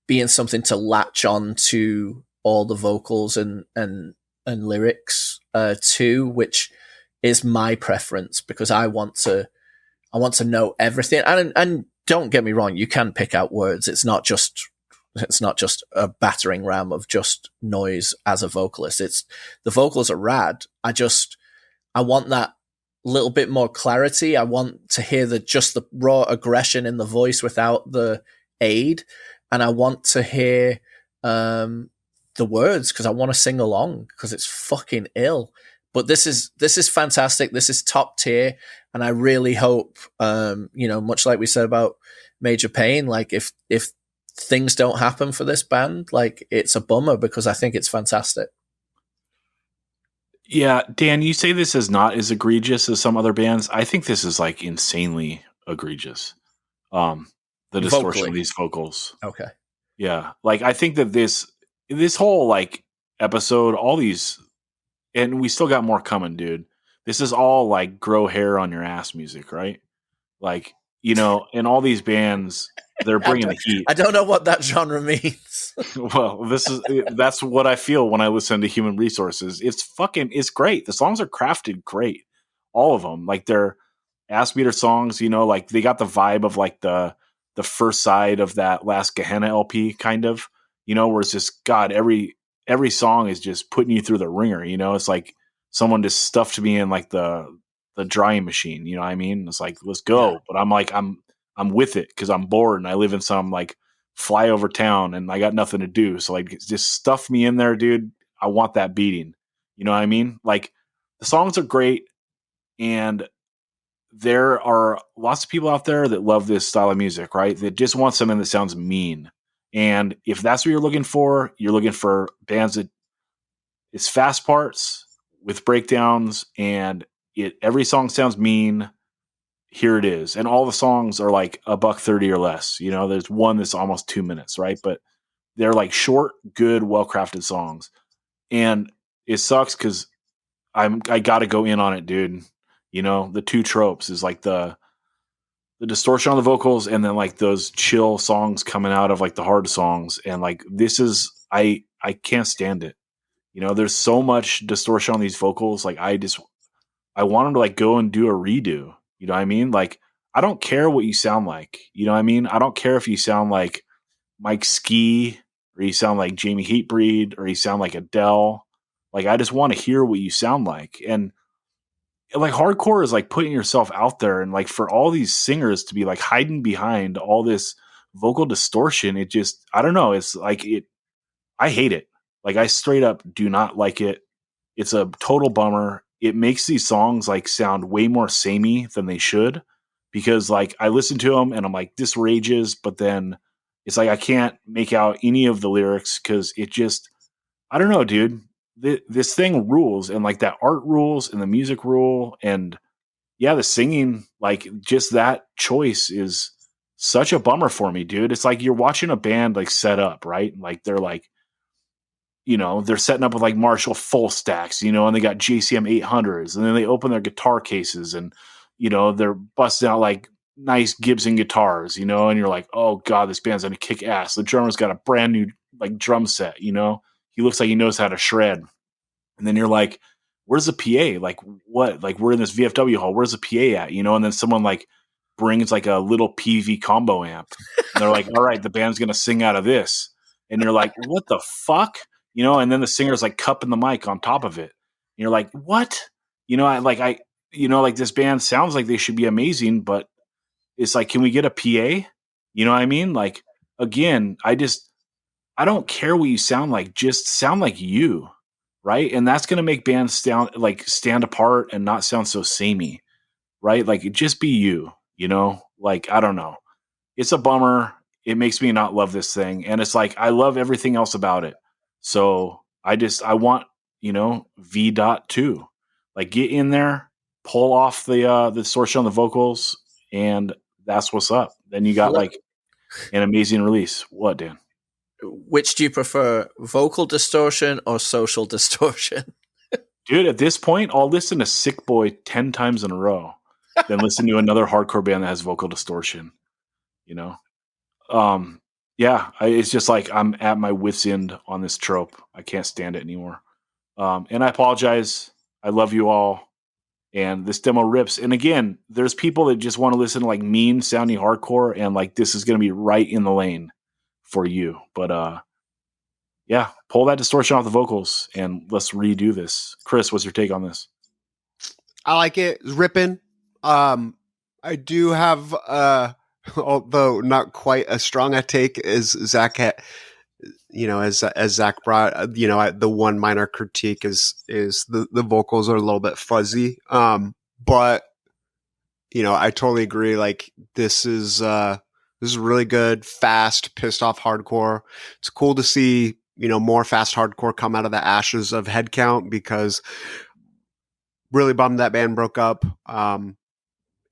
being something to latch on to all the vocals and lyrics to, which is my preference, because I want to know everything. And don't get me wrong, you can pick out words. It's not just a battering ram of just noise as a vocalist. It's the vocals are rad. I want that little bit more clarity. I want to hear the raw aggression in the voice without the aid. And I want to hear the words because I want to sing along because it's fucking ill. But this is fantastic. This is top tier. And I really hope, much like we said about Major Pain, like if things don't happen for this band, like it's a bummer because I think it's fantastic. Yeah, Dan, you say this is not as egregious as some other bands. I think this is like insanely egregious. The distortion of these vocals. Okay. Yeah. Like I think that this whole like episode, all these, and we still got more coming, dude. This is all like grow hair on your ass music, right? Like, in all these bands, they're bringing the heat. I don't know what that genre means. Well, that's what I feel when I listen to Human Resources. It's great. The songs are crafted great. All of them. Like they're ass beater songs, like they got the vibe of like the first side of that last Gehenna LP kind of. where it's just God, every song is just putting you through the ringer, it's like someone just stuffed me in like the drying machine, you know what I mean? It's like, let's go. Yeah. But I'm like, I'm with it because I'm bored and I live in some like flyover town and I got nothing to do. So like just stuff me in there, dude. I want that beating. You know what I mean? Like the songs are great and there are lots of people out there that love this style of music, right? That just want something that sounds mean. And if that's what you're looking for bands that it's fast parts with breakdowns and every song sounds mean. Here it is. And all the songs are like $1.30 or less. There's one that's almost 2 minutes, right? But they're like short, good, well-crafted songs. And it sucks because I got to go in on it, dude. The two tropes is like the distortion on the vocals and then like those chill songs coming out of like the hard songs. And like this is I can't stand it. There's so much distortion on these vocals. Like I want them to like go and do a redo. You know what I mean? Like I don't care what you sound like. You know what I mean? I don't care if you sound like Mike Ski or you sound like Jamie Hatebreed or you sound like Adele. Like I just want to hear what you sound like. And like hardcore is like putting yourself out there and like for all these singers to be like hiding behind all this vocal distortion, it just I don't know. It's like I hate it. Like I straight up do not like it. It's a total bummer. It makes these songs like sound way more samey than they should because like I listen to them and I'm like this rages, but then it's like I can't make out any of the lyrics because it just I don't know, dude. This thing rules and like that art rules and the music rule and yeah, the singing, like just that choice is such a bummer for me, dude. It's like you're watching a band like set up, right? Like they're like, they're setting up with like Marshall full stacks, and they got JCM 800s and then they open their guitar cases and, they're busting out like nice Gibson guitars, and you're like, oh God, this band's going to kick ass. The drummer's got a brand new like drum set, he looks like he knows how to shred. And then you're like, where's the PA? Like what? Like we're in this VFW hall. Where's the PA at? And then someone like brings like a little PV combo amp. And they're like, all right, the band's going to sing out of this. And you're like, what the fuck? And then the singer's like cupping the mic on top of it. And you're like, what? Like this band sounds like they should be amazing, but it's like, can we get a PA? You know what I mean? Like, again, I don't care what you sound like. Just sound like you. Right. And that's going to make bands stand apart and not sound so samey. Right. Like just be you, like, I don't know. It's a bummer. It makes me not love this thing. And it's like, I love everything else about it. So I want, V.2, like get in there, pull off the distortion on the vocals. And that's what's up. Then you got like an amazing release. What, Dan? Which do you prefer, vocal distortion or social distortion? Dude, at this point, I'll listen to Sick Boy 10 times in a row, then listen to another hardcore band that has vocal distortion. It's just like I'm at my wit's end on this trope. I can't stand it anymore. And I apologize. I love you all. And this demo rips. And again, there's people that just want to listen to like mean sounding hardcore, and like this is going to be right in the lane for you. But pull that distortion off the vocals and let's redo this. Chris, what's your take on this? I like it. It's ripping. I do have although not quite as strong a take as Zach had, as Zach brought, the one minor critique is the vocals are a little bit fuzzy. But I totally agree. Like this is really good, fast, pissed off hardcore. It's cool to see, more fast hardcore come out of the ashes of Headcount, because really bummed that band broke up.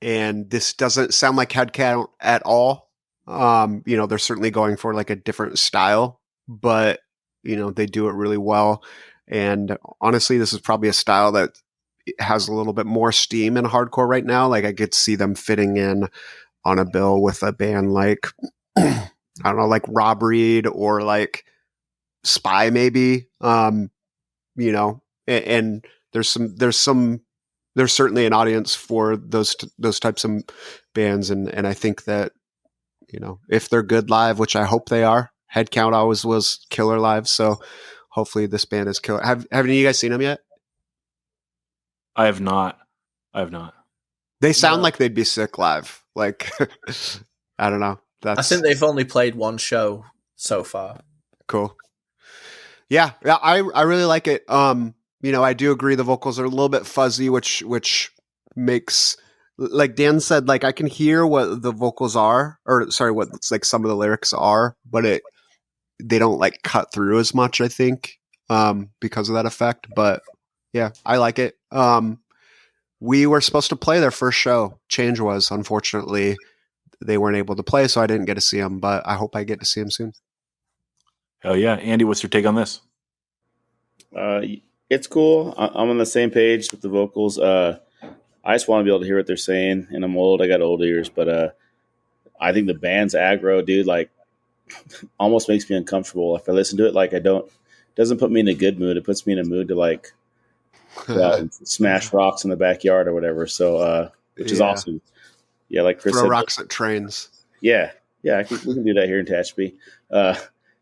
And this doesn't sound like Headcount at all. They're certainly going for like a different style, but they do it really well. And honestly, this is probably a style that has a little bit more steam in hardcore right now. Like I could see them fitting in on a bill with a band like, I don't know, like Rob Reed or like Spy maybe. And there's certainly an audience for those types of bands. And I think that, if they're good live, which I hope they are, head count always was killer live. So hopefully this band is killer. Have any of you guys seen them yet? I have not. They sound No. like they'd be sick live. Like, I don't know. I That's think they've only played one show so far. cool. Yeah, I really like it. I do agree the vocals are a little bit fuzzy, which makes, like Dan said, like I can hear what the vocals are, or sorry, what it's like some of the lyrics are, but they don't like cut through as much, I think, because of that effect. But yeah, I like it. We were supposed to play their first show. Change was, unfortunately, they weren't able to play, so I didn't get to see them, but I hope I get to see them soon. Hell yeah. Andy, what's your take on this? It's cool. I'm on the same page with the vocals. I just want to be able to hear what they're saying, and I'm old. I got old ears, but I think the band's aggro, dude, like almost makes me uncomfortable. If I listen to it, like it doesn't put me in a good mood. It puts me in a mood to like smash rocks in the backyard or whatever. So, which is awesome. Yeah, like Chris Throw said, rocks at trains. Yeah, we can do that here in Tehachapi.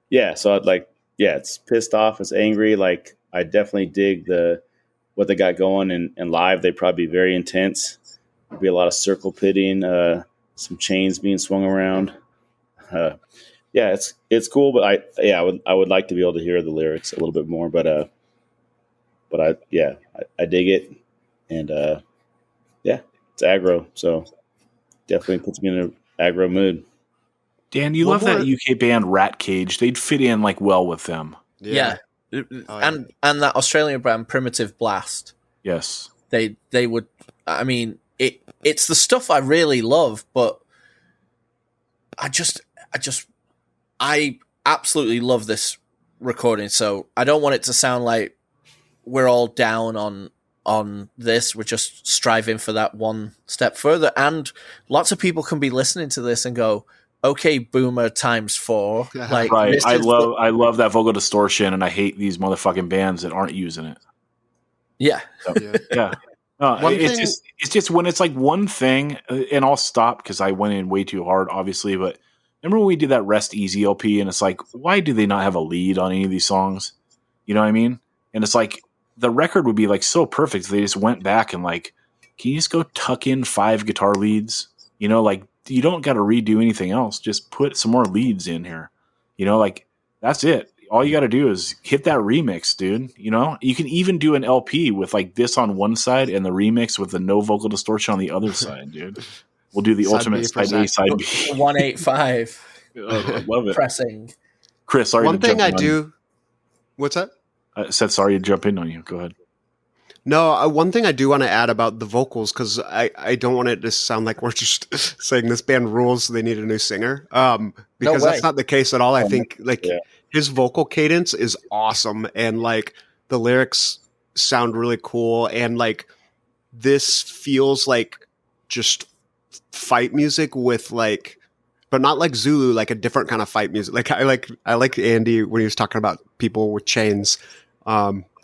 Yeah, so I'd like, it's pissed off, it's angry. Like I definitely dig what they got going, and live they'd probably be very intense. There'd be a lot of circle pitting, some chains being swung around. It's cool, but I would like to be able to hear the lyrics a little bit more, but I dig it, and it's aggro, so definitely puts me in an aggro mood. Dan, you love that UK band Rat Cage. They'd fit in like well with them. Yeah. And that Australian band Primitive Blast. Yes. They would, I mean, it's the stuff I really love, but I absolutely love this recording, so I don't want it to sound like we're all down on this. We're just striving for that one step further, and lots of people can be listening to this and go, okay, boomer times 4. Like, right. I love that vocal distortion, and I hate these motherfucking bands that aren't using it. Yeah. So, yeah. It's just when it's like one thing, and I'll stop because I went in way too hard, obviously, but remember when we did that Rest Easy LP, and it's like, why do they not have a lead on any of these songs? You know what I mean? And it's like, the record would be like so perfect if they just went back and like, can you just go tuck in 5 guitar leads? You know, like, you don't got to redo anything else. Just put some more leads in here. You know, like, that's it. All you got to do is hit that remix, dude. You know, you can even do an LP with like this on one side and the remix with the no vocal distortion on the other side, dude. We'll do the ultimate side A, side B. 185. I love it. Pressing. Chris, sorry. One thing I do. What's that? I said sorry to jump in on you. Go ahead. No, one thing I do want to add about the vocals, because I don't want it to sound like we're just saying this band rules, so they need a new singer. Because that's not the case at all. I think like his vocal cadence is awesome, and like the lyrics sound really cool, and like this feels like just fight music with like, but not like Zulu, like a different kind of fight music. Like I like Andy when he was talking about people with chains.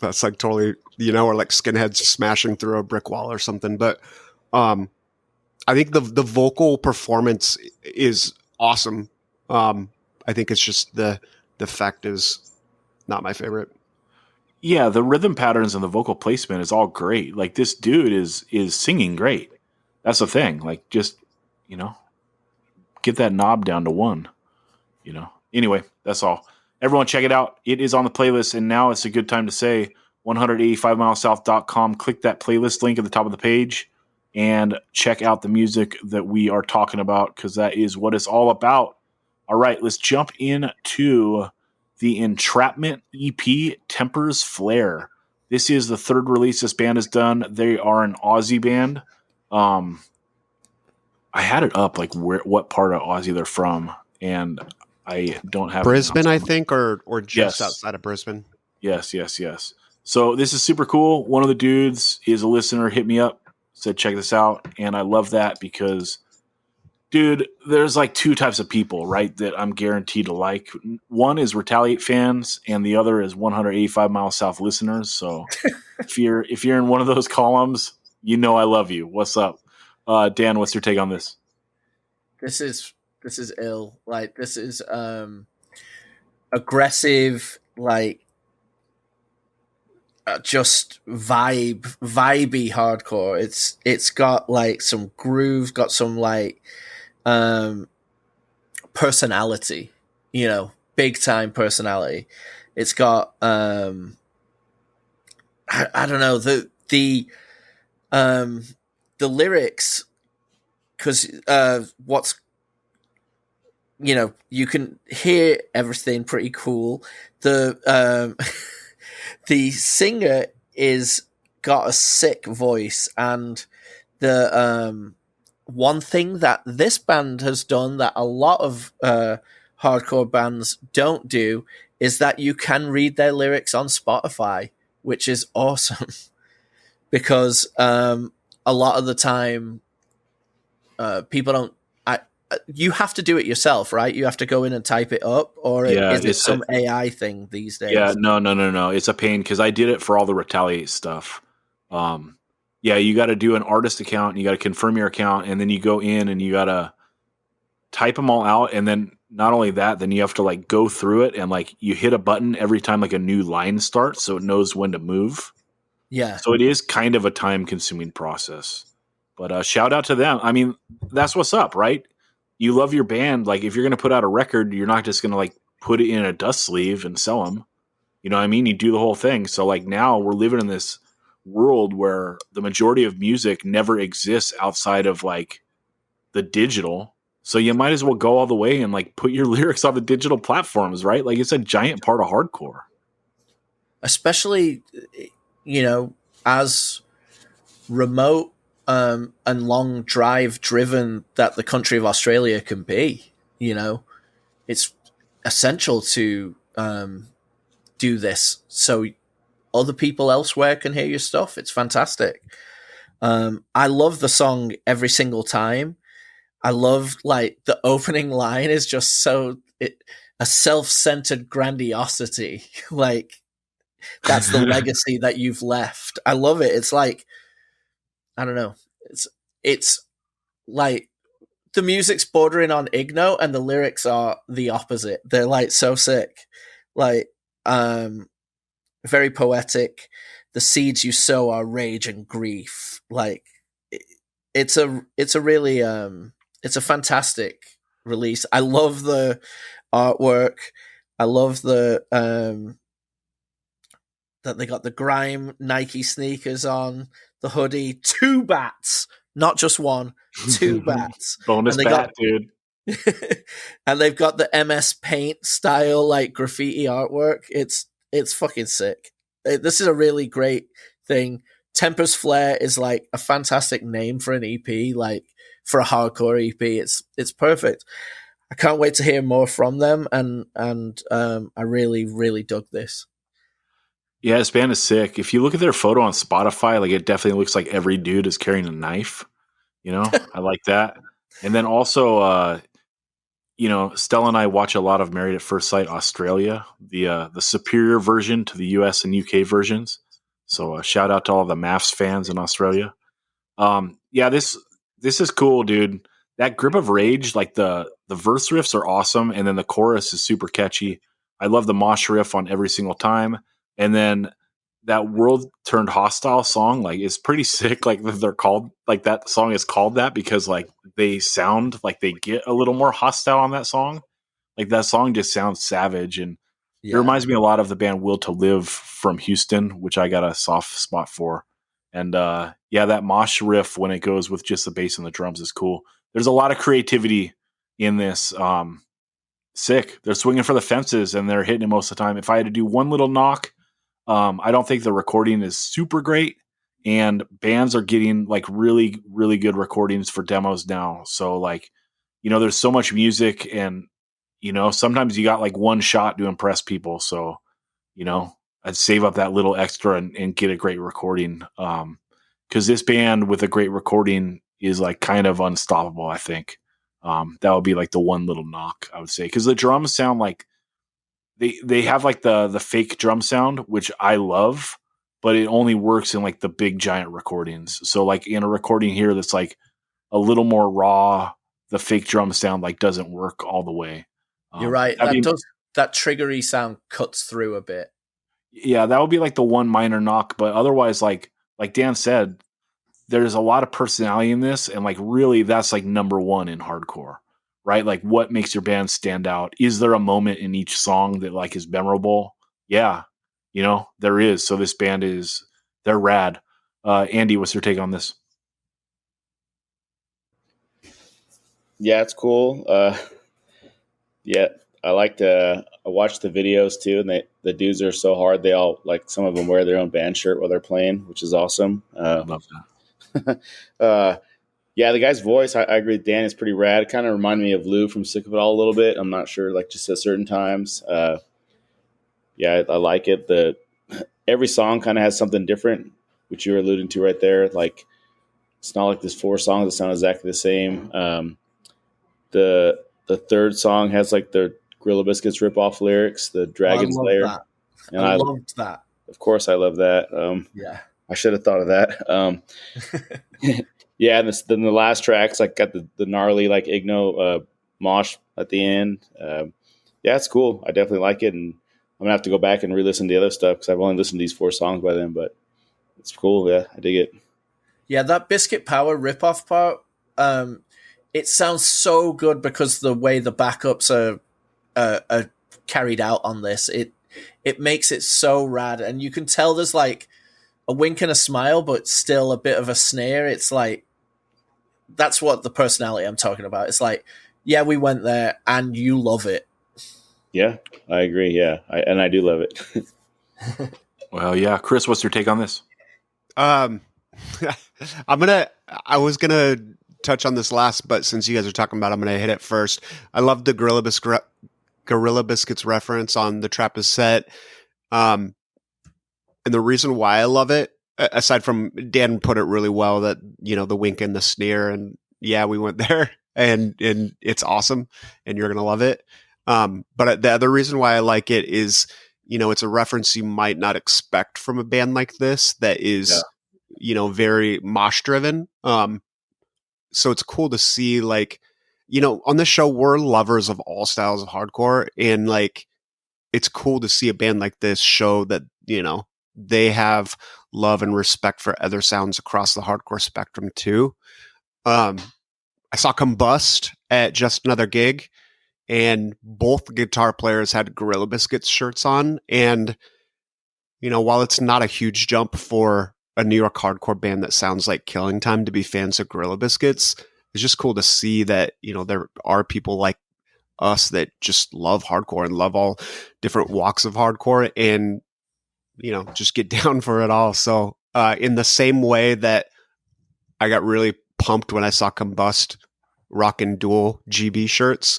That's like totally, or like skinheads smashing through a brick wall or something. But I think the vocal performance is awesome. I think it's just the effect is not my favorite. Yeah, the rhythm patterns and the vocal placement is all great. Like, this dude is singing great. That's the thing. Like, just, get that knob down to 1. Anyway, that's all. Everyone check it out. It is on the playlist, and now it's a good time to say 185milessouth.com. Click that playlist link at the top of the page and check out the music that we are talking about, because that is what it's all about. All right, let's jump into the Entrapment EP, Temper's Flare. This is the 3rd release this band has done. They are an Aussie band. I had it up, like what part of Aussie they're from, and I don't have Brisbane, I think, or just Yes. outside of Brisbane. Yes. So this is super cool. One of the dudes is a listener, hit me up, said check this out, and I love that because, dude, there's like 2 types of people, right, that I'm guaranteed to like. One is Retaliate fans, and the other is 185 Miles South listeners. So if you're in one of those columns, I love you. What's up? Dan, what's your take on this? This is ill. Like, this is aggressive, like just vibey hardcore. It's got like some groove, got some like personality, big time personality. It's got I don't know, the lyrics, because what's you can hear everything pretty cool. The the singer is got a sick voice, and the one thing that this band has done that a lot of hardcore bands don't do is that you can read their lyrics on Spotify, which is awesome. Because a lot of the time people don't. You have to do it yourself, right? You have to go in and type it up, or is it some AI thing these days? Yeah, no. It's a pain because I did it for all the Retaliate stuff. Yeah, you got to do an artist account, and you got to confirm your account, and then you go in and you got to type them all out, and then not only that, then you have to like go through it and like you hit a button every time like a new line starts, so it knows when to move. Yeah. So it is kind of a time-consuming process. But shout out to them. I mean, that's what's up, right? You love your band. Like, if you're going to put out a record, you're not just going to, like, put it in a dust sleeve and sell them. You know what I mean? You do the whole thing. So, like, now we're living in this world where the majority of music never exists outside of, like, the digital. So you might as well go all the way and, like, put your lyrics on the digital platforms, right? Like, it's a giant part of hardcore. Especially, as remote and long drive driven that the country of Australia can be, it's essential to do this so other people elsewhere can hear your stuff. It's fantastic. I love the song every single time. I love like the opening line is just a self-centered grandiosity. Like that's the legacy that you've left. I love it. It's like, I don't know. It's like the music's bordering on Igno and the lyrics are the opposite. They're like so sick. Like very poetic. The seeds you sow are rage and grief. Like it's a really it's a fantastic release. I love the artwork. I love the that they got the grime Nike sneakers on, the hoodie, 2 bats, not just one, 2 bats. Bonus bat, dude. And they've got the MS Paint style like graffiti artwork. It's fucking sick. This is a really great thing. Tempest Flare is like a fantastic name for an EP, like for a hardcore EP. It's perfect. I can't wait to hear more from them, and I really, really dug this. Yeah, this band is sick. If you look at their photo on Spotify, like it definitely looks like every dude is carrying a knife. I like that. And then also, Stella and I watch a lot of Married at First Sight Australia, the superior version to the US and UK versions. So shout out to all the MAFS fans in Australia. Yeah, this is cool, dude. That Grip of Rage, like the verse riffs are awesome, and then the chorus is super catchy. I love the mosh riff on every single time. And then that World Turned Hostile song, like, is pretty sick. Like, they're called, like, that song is called that because, like, they sound like they get a little more hostile on that song. Like, that song just sounds savage. And it reminds me a lot of the band Will to Live from Houston, which I got a soft spot for. And, yeah, that mosh riff when it goes with just the bass and the drums is cool. There's a lot of creativity in this. Sick. They're swinging for the fences and they're hitting it most of the time. If I had to do one little knock, I don't think the recording is super great, and bands are getting like really, really good recordings for demos now. So like, there's so much music, and sometimes you got like one shot to impress people. So, I'd save up that little extra and get a great recording. Cause this band with a great recording is like kind of unstoppable, I think. That would be like the one little knock I would say. Cause the drums sound like, They have like the fake drum sound, which I love, but it only works in like the big giant recordings. So like in a recording here that's like a little more raw, the fake drum sound like doesn't work all the way. You're right. that triggery sound cuts through a bit. Yeah, that would be like the one minor knock, but otherwise, like Dan said, there's a lot of personality in this, and like really, that's like number one in hardcore, right? Like, what makes your band stand out? Is there a moment in each song that like is memorable? Yeah, there is. So this band they're rad. Andy, what's your take on this? Yeah, it's cool. Yeah, I watch the videos too, and the dudes are so hard. They all like, some of them wear their own band shirt while they're playing, which is awesome. Love that. Yeah, the guy's voice, I agree with Dan, is pretty rad. It kind of reminded me of Lou from Sick of It All a little bit. I'm not sure, like just at certain times. Yeah, I like it. Every song kind of has something different, which you were alluding to right there. Like, it's not like there's 4 songs that sound exactly the same. The third song has like the Gorilla Biscuits rip-off lyrics, the Dragon Slayer. That. And I loved that. Of course, I love that. Yeah. I should have thought of that. Yeah, and then the last track's like got the gnarly like Igno mosh at the end. Yeah, it's cool. I definitely like it, and I'm gonna have to go back and re-listen to the other stuff because I've only listened to these 4 songs by them. But it's cool. Yeah, I dig it. Yeah, that Biscuit Power ripoff part. It sounds so good because the way the backups are carried out on this. It makes it so rad, and you can tell there's like a wink and a smile, but still a bit of a sneer. It's like, that's what the personality I'm talking about. It's like, yeah, we went there and you love it. Yeah, I agree. Yeah, I do love it. Well, yeah. Chris, what's your take on this? I was gonna touch on this last, but since you guys are talking about it, I'm gonna hit it first. I love the Gorilla Biscuits reference on the Trappist set. And the reason why I love it, aside from Dan put it really well, that, the wink and the sneer, and yeah, we went there, and it's awesome, and you're going to love it. But the other reason why I like it is, it's a reference you might not expect from a band like this that is, very mosh driven. So it's cool to see, like, on this show, we're lovers of all styles of hardcore, and like, it's cool to see a band like this show that, they have love and respect for other sounds across the hardcore spectrum too. I saw Combust at Just Another Gig, and both guitar players had Gorilla Biscuits shirts on. And, while it's not a huge jump for a New York hardcore band that sounds like Killing Time to be fans of Gorilla Biscuits, it's just cool to see that, there are people like us that just love hardcore and love all different walks of hardcore, and just get down for it all. So in the same way that I got really pumped when I saw Combust rocking dual GB shirts,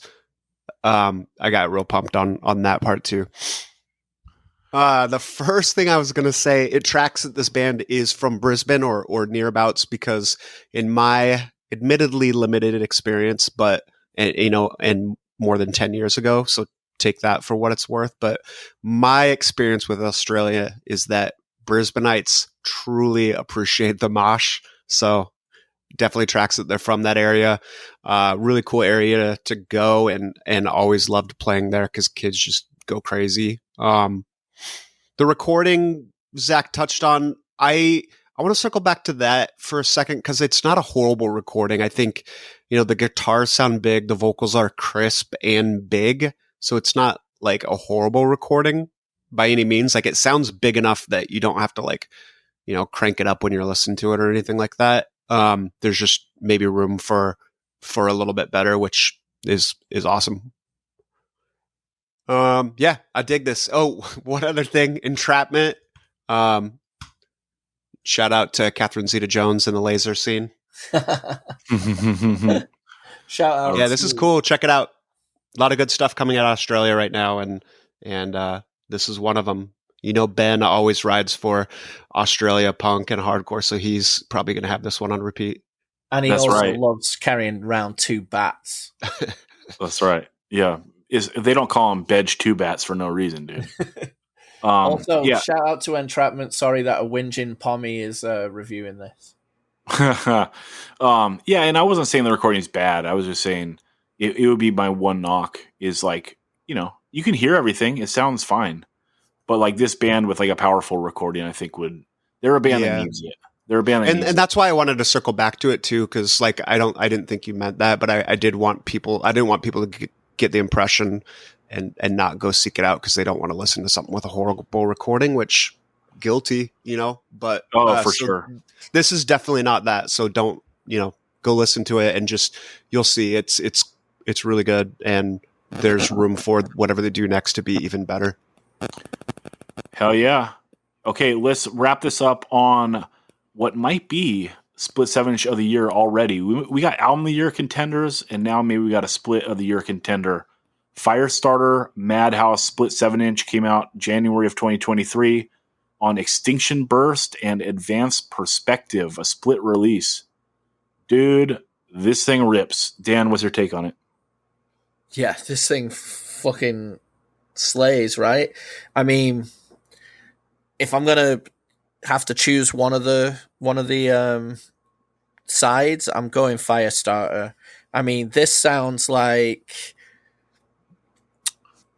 I got real pumped on that part too. The first thing I was going to say, it tracks that this band is from Brisbane or nearabouts, because in my admittedly limited experience, but and more than 10 years ago, so take that for what it's worth. But my experience with Australia is that Brisbaneites truly appreciate the mosh. So definitely tracks that they're from that area. Really cool area to go, and always loved playing there because kids just go crazy. The recording Zach touched on, I want to circle back to that for a second, because it's not a horrible recording. I think, the guitars sound big, the vocals are crisp and big. So it's not like a horrible recording by any means. Like, it sounds big enough that you don't have to like, crank it up when you're listening to it or anything like that. There's just maybe room for a little bit better, which is awesome. Yeah, I dig this. Oh, one other thing, Entrapment. Shout out to Catherine Zeta-Jones in the laser scene. Shout out. Yeah, this is cool. Check it out. A lot of good stuff coming out of Australia right now, and this is one of them. Ben always rides for Australia punk and hardcore, so he's probably going to have this one on repeat. And he That's also right. loves carrying around 2 bats. That's right. Yeah. They don't call them Bedge 2 bats for no reason, dude. Also, yeah. shout out to Entrapment. Sorry that a whinging Pommy is reviewing this. Yeah, and I wasn't saying the recording is bad. I was just saying it would be my one knock is like, you can hear everything. It sounds fine. But like this band with like a powerful recording, I think they're a band that needs it. They're a band that needs and that's why I wanted to circle back to it too, because like I didn't think you meant that, but I didn't want people to get the impression and not go seek it out because they don't want to listen to something with a horrible recording, which guilty, but for sure. This is definitely not that. So don't, go listen to it and just, you'll see it's really good. And there's room for whatever they do next to be even better. Hell yeah. Okay. Let's wrap this up on what might be split 7-inch of the year already. We got album of the year contenders, and now maybe we got a split of the year contender. Firestarter Madhouse split 7-inch came out January of 2023 on Extinction Burst and Advanced Perspective, a split release. Dude, this thing rips. Dan, what's your take on it? Yeah, this thing fucking slays, right? I mean, if I'm gonna have to choose one of the sides, I'm going Firestarter. I mean, this sounds like,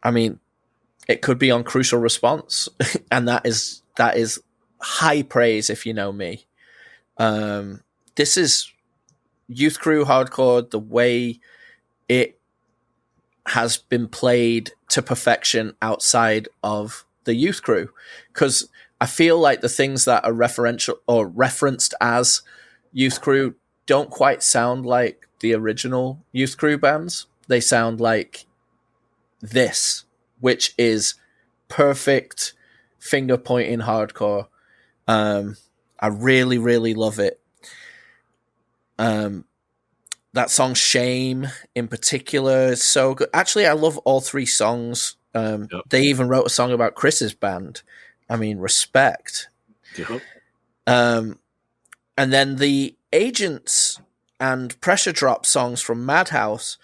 it could be on Crucial Response, and that is high praise if you know me. This is Youth Crew hardcore the way it has been played to perfection outside of the Youth Crew, because I feel like the things that are referential or referenced as Youth Crew don't quite sound like the original Youth Crew bands. They sound like this, which is perfect finger pointing hardcore. I really, really love it. That song Shame in particular is so good. Actually, I love all three songs. They even wrote a song about Chris's band. I mean, respect. Yep. And then the Agents and Pressure Drop songs from Madhouse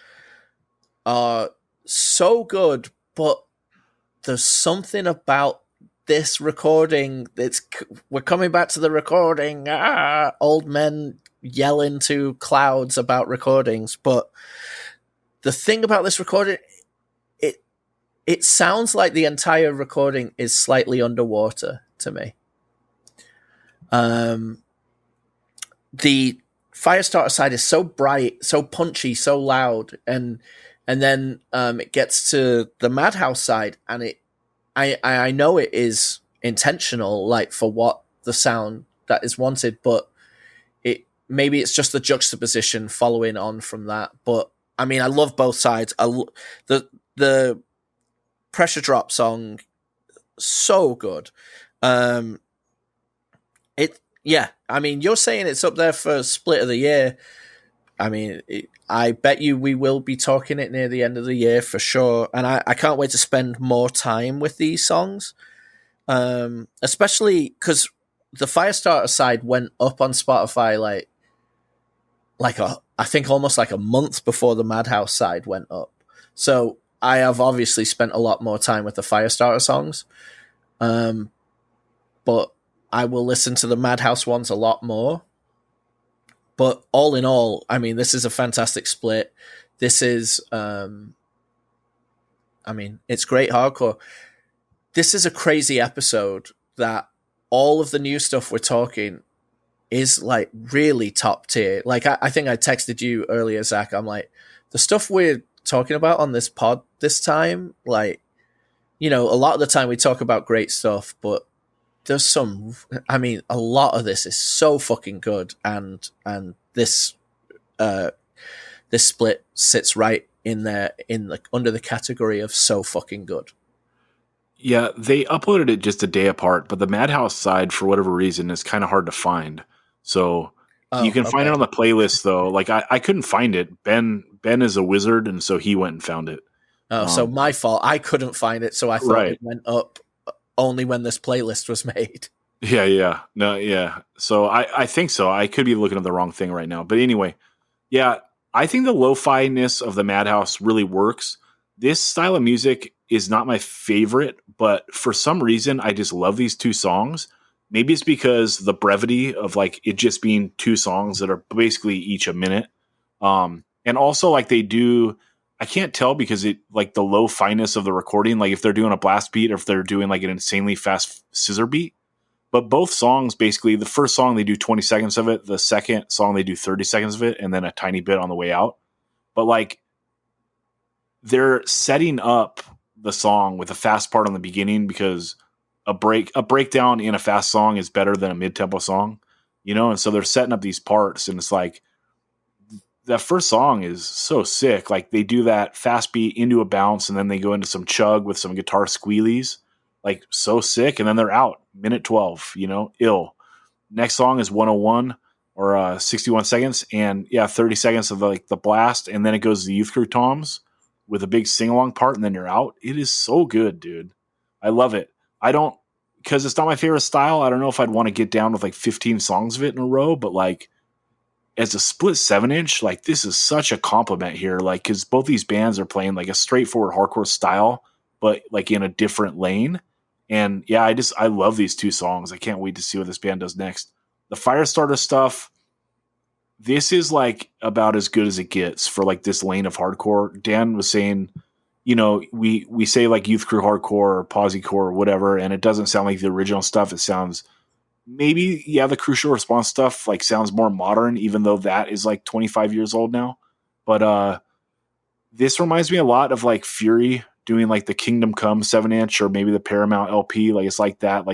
are so good, but there's something about this recording. We're coming back to the recording. Old men yell into clouds about recordings, but the thing about this recording, it sounds like the entire recording is slightly underwater to me. The Firestarter side is so bright, so punchy, so loud, and then it gets to the Madhouse side, and I know it is intentional, like for what the sound that is wanted, but maybe it's just the juxtaposition following on from that. But I mean, I love both sides. The Pressure Drop song, so good. I mean, you're saying it's up there for split of the year. I mean, I bet you we will be talking it near the end of the year for sure. And I can't wait to spend more time with these songs. Especially because the Firestarter side went up on Spotify I think almost like a month before the Madhouse side went up. So I have obviously spent a lot more time with the Firestarter songs. But I will listen to the Madhouse ones a lot more. But all in all, I mean, this is a fantastic split. This is, it's great hardcore. This is a crazy episode that all of the new stuff we're talking is like really top tier. Like I think I texted you earlier, Zach. I'm like, the stuff we're talking about on this pod this time, like, a lot of the time we talk about great stuff, but there's a lot of this is so fucking good, and this split sits right in there under the category of so fucking good. Yeah, they uploaded it just a day apart, but the Madhouse side, for whatever reason, is kind of hard to find. So you can find it on the playlist, though. Like I couldn't find it. Ben is a wizard, and so he went and found it. Oh, so my fault. I couldn't find it, so I thought it went up only when this playlist was made. Yeah. No, yeah. So I think so. I could be looking at the wrong thing right now. But anyway, yeah, I think the lo-fi-ness of the Madhouse really works. This style of music is not my favorite, but for some reason, I just love these two songs. Maybe it's because the brevity of like it just being two songs that are basically each a minute. And also like they do I can't tell because it like the low fineness of the recording, like if they're doing a blast beat or if they're doing like an insanely fast scissor beat. But both songs, basically, the first song they do 20 seconds of it, the second song they do 30 seconds of it, and then a tiny bit on the way out. But like they're setting up the song with a fast part on the beginning because a breakdown in a fast song is better than a mid-tempo song, you know? And so they're setting up these parts, and it's like that first song is so sick. Like they do that fast beat into a bounce, and then they go into some chug with some guitar squealies, like so sick. And then they're out, minute 12, you know, ill. Next song is 101 or 61 seconds, and 30 seconds of like the blast, and then it goes to the Youth Crew toms with a big sing-along part, and then you're out. It is so good, dude. I love it. I don't, because it's not my favorite style, I don't know if I'd want to get down with like 15 songs of it in a row, but like as a split 7-inch, like this is such a compliment here, like because both these bands are playing like a straightforward hardcore style, but like in a different lane. And yeah, I love these two songs. I can't wait to see what this band does next. The Firestarter stuff, this is like about as good as it gets for like this lane of hardcore. Dan was saying, you know, we say like Youth Crew hardcore or Possecore or whatever, and it doesn't sound like the original stuff. It sounds maybe, the Crucial Response stuff like sounds more modern, even though that is like 25 years old now. But this reminds me a lot of like Fury doing like the Kingdom Come 7-inch or maybe the Paramount LP. Like it's like that,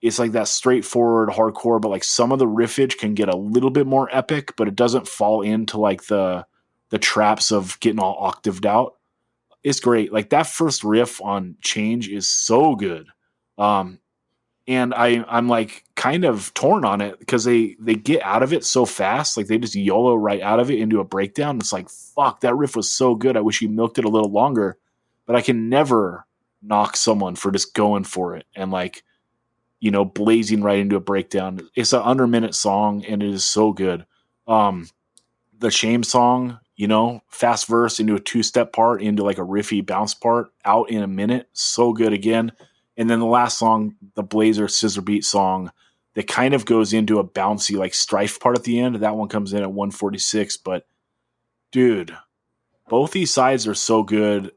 it's like that straightforward hardcore, but like some of the riffage can get a little bit more epic, but it doesn't fall into like the traps of getting all octaved out. It's great. Like that first riff on Change is so good. And I'm like kind of torn on it because they get out of it so fast. Like they just YOLO right out of it into a breakdown. It's like, fuck, that riff was so good. I wish you milked it a little longer, but I can never knock someone for just going for it and like, you know, blazing right into a breakdown. It's an under-minute song and it is so good. The Shame song, you know, fast verse into a 2-step part into like a riffy bounce part out in a minute. So good again. And then the last song, the Blazer scissor beat song, that kind of goes into a bouncy like strife part at the end. That one comes in at 146. But dude, both these sides are so good.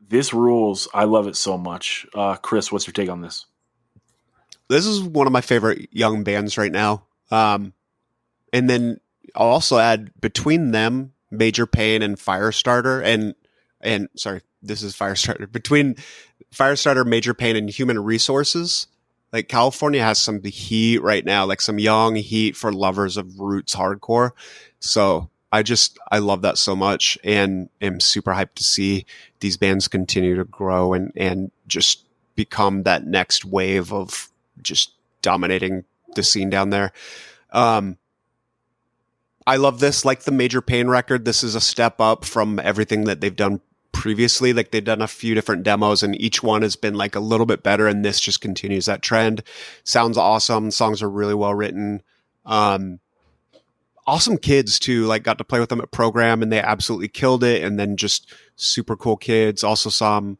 This rules. I love it so much. Chris, what's your take on this? This is one of my favorite young bands right now. And then I'll also add between them, Major Pain and Firestarter, and sorry, this is Firestarter. Between Firestarter, Major Pain, and Human Resources, like California has some heat right now, like some young heat for lovers of roots hardcore. So I love that so much, and am super hyped to see these bands continue to grow and just become that next wave of just dominating the scene down there. I love this, like the Major Pain record. This is a step up from everything that they've done previously. Like they've done a few different demos and each one has been like a little bit better. And this just continues that trend. Sounds awesome. Songs are really well written. Awesome kids too, like got to play with them at Program and they absolutely killed it. And then just super cool kids. Also saw them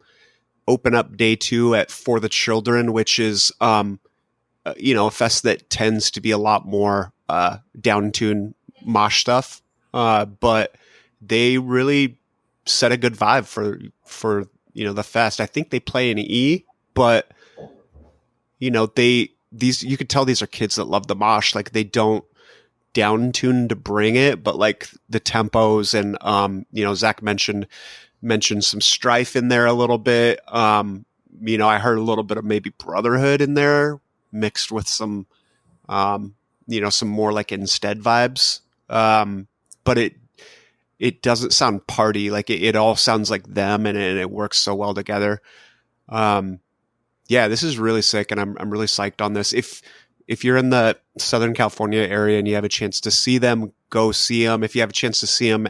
open up day 2 at For the Children, which is, a fest that tends to be a lot more down-tuned mosh stuff. But they really set a good vibe for the fest. I think they play in E, but you could tell these are kids that love the mosh. Like they don't down tune to bring it, but like the tempos and Zach mentioned some strife in there a little bit. I heard a little bit of maybe Brotherhood in there mixed with some some more like Instead vibes. But it doesn't sound party. Like it all sounds like them and it works so well together. This is really sick and I'm really psyched on this. If you're in the Southern California area and you have a chance to see them, go see them. If you have a chance to see them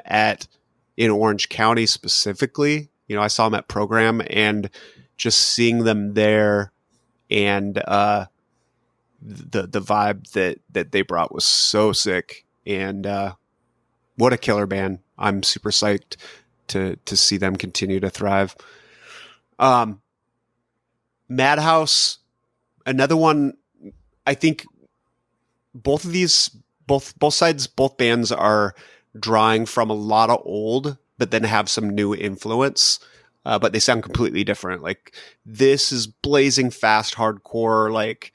in Orange County specifically, I saw them at Program and just seeing them there and, the vibe that they brought was so sick and, what a killer band. I'm super psyched to see them continue to thrive. Madhouse, another one. I think both of these, both sides, both bands are drawing from a lot of old but then have some new influence. But they sound completely different. Like this is blazing fast hardcore, like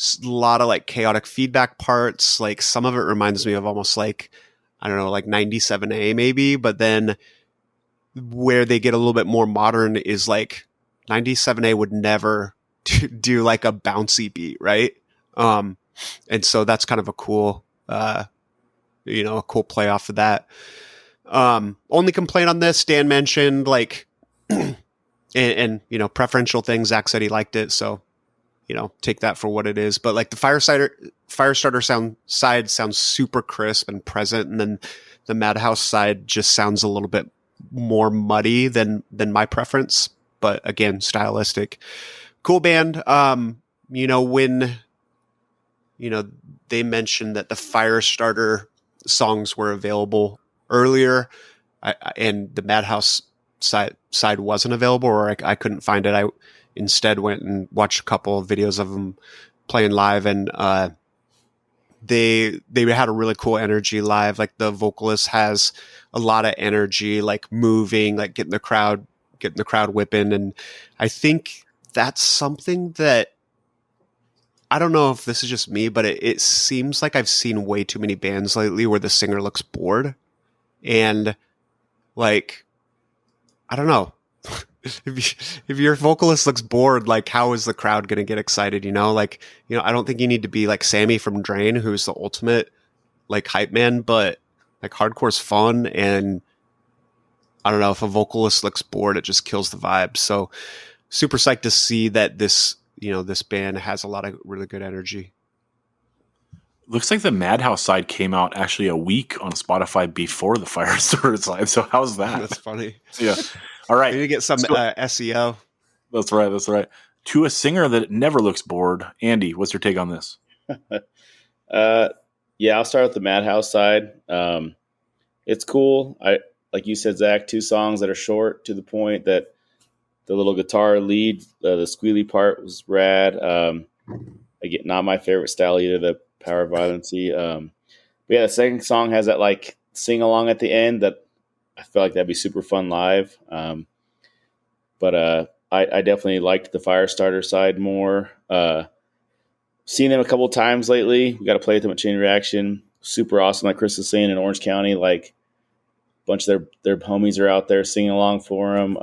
a lot of like chaotic feedback parts. Like some of it reminds me of almost like, I don't know, like 97A maybe, but then where they get a little bit more modern is like 97A would never do like a bouncy beat, right? And so that's kind of a cool, a cool play off of that. Only complaint on this, Dan mentioned like, and preferential things. Zach said he liked it, so take that for what it is. But like the Firestarter side sounds super crisp and present, and then the Madhouse side just sounds a little bit more muddy than my preference. But again, stylistic, cool band. When they mentioned that the Firestarter songs were available earlier, and the Madhouse side wasn't available, or I couldn't find it. I instead went and watched a couple of videos of them playing live, and they had a really cool energy live. Like the vocalist has a lot of energy, like moving, like getting the crowd whipping. And I think that's something that, I don't know if this is just me, but it seems like I've seen way too many bands lately where the singer looks bored. And like, I don't know. If your vocalist looks bored, like how is the crowd going to get excited? I don't think you need to be like Sammy from Drain, who's the ultimate like hype man, but like hardcore's fun. And I don't know, if a vocalist looks bored, it just kills the vibe. So super psyched to see that this band has a lot of really good energy. Looks like the Madhouse side came out actually a week on Spotify before the Firestarter side. So how's that? That's funny. Yeah. All right. Maybe get some SEO. That's right. To a singer that never looks bored, Andy, what's your take on this? Yeah, I'll start with the Madhouse side. It's cool. Like you said, Zach, 2 songs that are short, to the point, that the little guitar lead, the squealy part was rad. Again, not my favorite style either, the power violency. But yeah, the second song has that like sing along at the end that I feel like that'd be super fun live. But I definitely liked the Firestarter side more. Seen them a couple times lately. We got to play with them at Chain Reaction. Super awesome. Like Chris was saying, in Orange County, like a bunch of their homies are out there singing along for them.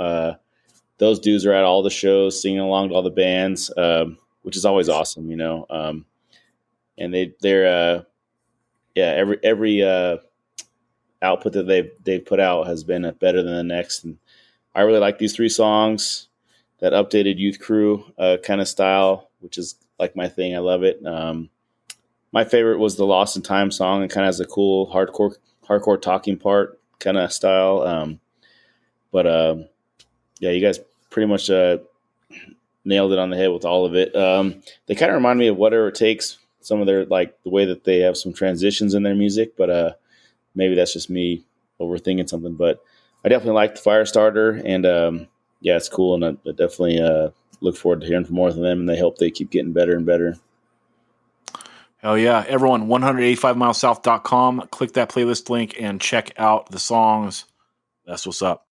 Those dudes are at all the shows singing along to all the bands, which is always awesome, and they're every output that they've put out has been better than the next. And I really like these 3 songs, that updated youth crew kind of style, which is like my thing. I love it. My favorite was the Lost in Time song. It kind of has a cool hardcore talking part kind of style. Yeah, you guys pretty much nailed it on the head with all of it. They kind of remind me of Whatever It Takes. Some of their, like, the way that they have some transitions in their music, but maybe that's just me overthinking something. But I definitely like the Firestarter, and yeah, it's cool, and I definitely look forward to hearing from more from them, and they hope they keep getting better and better. Hell yeah. Everyone, 185milessouth.com. Click that playlist link and check out the songs. That's what's up.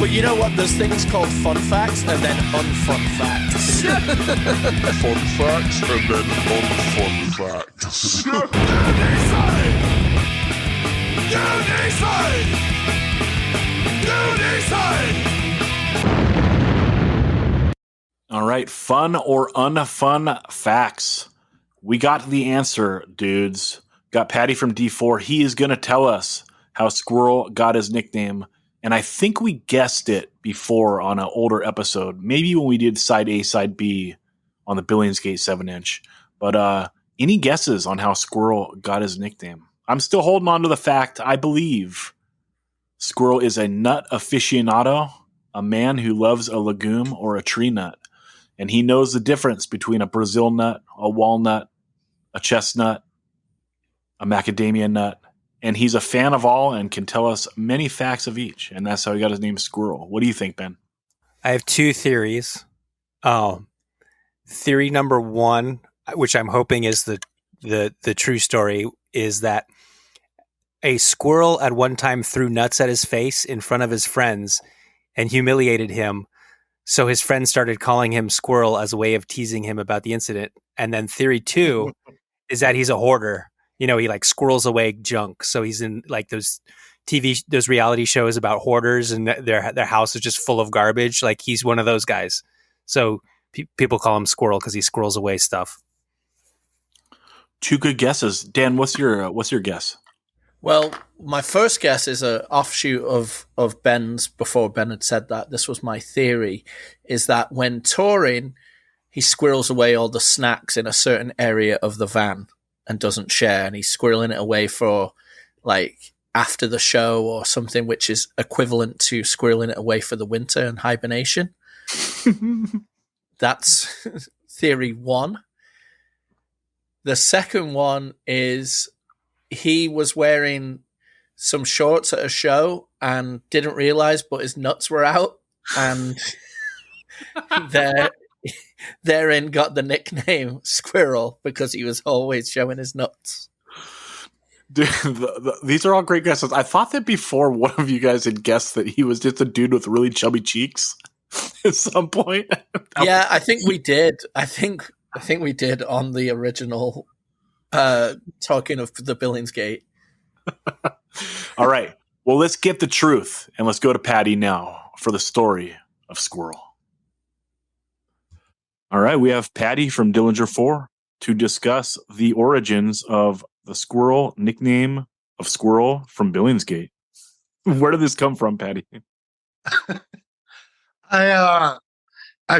But you know what? There's things called fun facts and then unfun facts. Fun facts and then unfun facts. All right, fun or unfun facts. We got the answer, dudes. Got Patty from D4. He is going to tell us how Squirrel got his nickname. And I think we guessed it before on an older episode, maybe when we did side A, side B on the Billingsgate 7-inch. But any guesses on how Squirrel got his nickname? I'm still holding on to the fact I believe Squirrel is a nut aficionado, a man who loves a legume or a tree nut. And he knows the difference between a Brazil nut, a walnut, a chestnut, a macadamia nut. And he's a fan of all and can tell us many facts of each. And that's how he got his name, Squirrel. What do you think, Ben? I have 2 theories. Theory number 1, which I'm hoping is the true story, is that a squirrel at one time threw nuts at his face in front of his friends and humiliated him. So his friends started calling him Squirrel as a way of teasing him about the incident. And then theory 2 is that he's a hoarder. He like squirrels away junk. So he's in like those reality shows about hoarders, and their house is just full of garbage. Like he's one of those guys. So people call him Squirrel because he squirrels away stuff. 2 good guesses. Dan, what's your guess? Well, my first guess is an offshoot of Ben's. Before Ben had said that, this was my theory, is that when touring, he squirrels away all the snacks in a certain area of the van and doesn't share, and he's squirreling it away for like after the show or something, which is equivalent to squirreling it away for the winter and hibernation. That's theory 1. The second one is he was wearing some shorts at a show and didn't realize, but his nuts were out, and therein got the nickname Squirrel because he was always showing his nuts. Dude, these are all great guesses. I thought that before one of you guys had guessed that he was just a dude with really chubby cheeks at some point. Yeah, I think we did. I think we did on the original talking of the Billingsgate. All right. Well, let's get the truth, and let's go to Patty now for the story of Squirrel. All right, we have Patty from Dillinger 4 to discuss the origins of the Squirrel nickname of Squirrel from Billingsgate. Where did this come from, Patty? I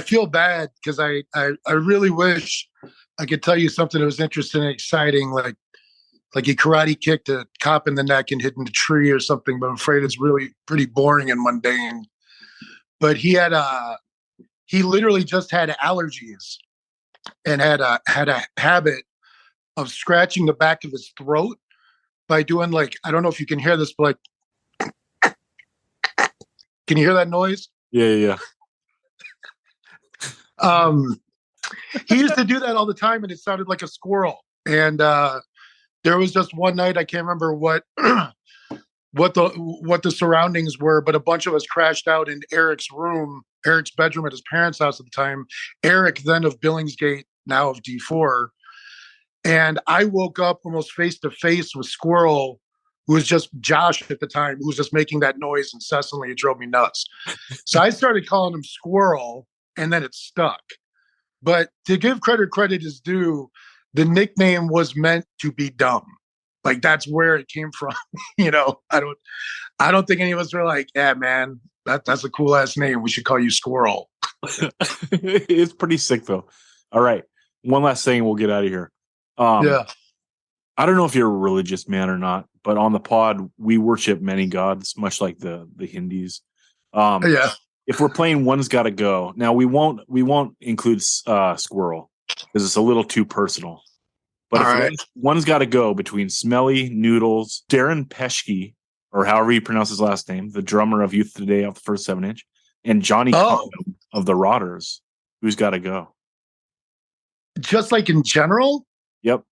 feel bad because I really wish I could tell you something that was interesting and exciting, like he karate kicked a cop in the neck and hit in a tree or something, but I'm afraid it's really pretty boring and mundane. But he literally just had allergies and had a habit of scratching the back of his throat by doing, like, I don't know if you can hear this, but like, can you hear that noise? Yeah. He used to do that all the time, and it sounded like a squirrel. And there was just one night, I can't remember what the surroundings were, but a bunch of us crashed out in Eric's bedroom at his parents' house at the time. Eric, then of Billingsgate, now of D4. And I woke up almost face to face with Squirrel, who was just Josh at the time, who was just making that noise incessantly. It drove me nuts. So I started calling him Squirrel, and then it stuck. But to give credit is due, the nickname was meant to be dumb. Like, that's where it came from. I don't think any of us were like, yeah, man, that's a cool ass name. We should call you Squirrel. It's pretty sick, though. All right. One last thing, we'll get out of here. Yeah. I don't know if you're a religious man or not, but on the pod, we worship many gods, much like the Hindus. Yeah. If we're playing One's Gotta Go, now we won't include Squirrel because it's a little too personal. But All if right. one's got to go between Smelly, Noodles, Darren Peschke, or however you pronounce his last name, the drummer of Youth Today off the first 7-inch, and Johnny Condom of the Rotters, who's got to go? Just like in general? Yep.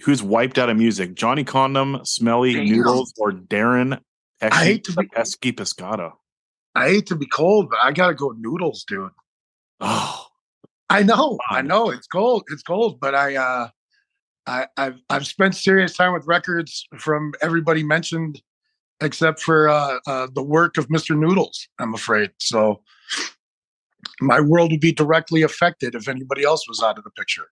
Who's wiped out of music? Johnny Condom, Smelly, Noodles, or Darren Pesky Pescado? I hate to be cold, but I gotta go Noodles, dude. Oh, I know. It's cold. It's cold, but I've spent serious time with records from everybody mentioned, except for the work of Mr. Noodles, I'm afraid. So my world would be directly affected if anybody else was out of the picture.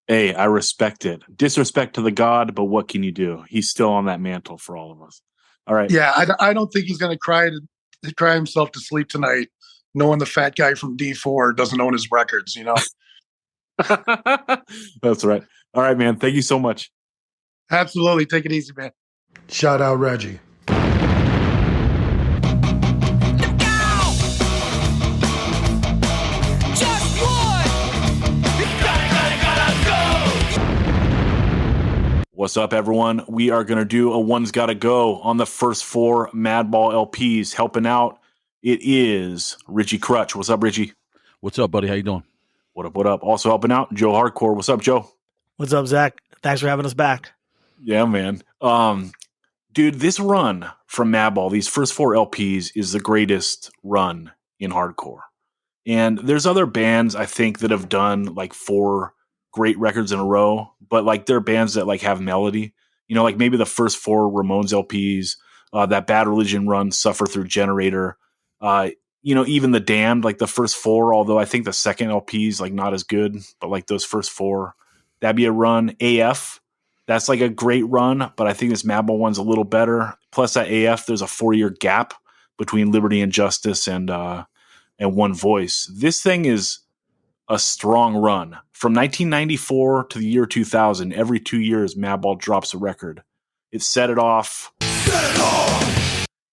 Hey, I respect it. Disrespect to the god, but what can you do? He's still on that mantle for all of us. All right. Yeah, I don't think he's going to cry himself to sleep tonight, knowing the fat guy from D4 doesn't own his records, That's right. All right, man. Thank you so much. Absolutely. Take it easy, man. Shout out Reggie. What's up, everyone? We are going to do a One's Gotta Go on the first 4 Madball LPs. Helping out, it is Richie Crutch. What's up, Richie? What's up, buddy? How you doing? What up? Also helping out, Joe Hardcore. What's up, Joe? What's up, Zach? Thanks for having us back. Yeah, man. Dude, this run from Madball, these first 4 LPs, is the greatest run in hardcore. And there's other bands I think that have done like 4 great records in a row, but like they're bands that like have melody. You know, like maybe the first 4 Ramones LPs, that Bad Religion run, Suffer Through Generator. You know, even the Damned, like the first 4, although I think the second LP is like not as good, but like those first 4, that'd be a run. AF, that's like a great run, but I think this Madball one's a little better. Plus that AF, there's a 4-year gap between Liberty and Justice and One Voice. This thing is a strong run. From 1994 to the year 2000, every 2 years, Madball drops a record. It set it off.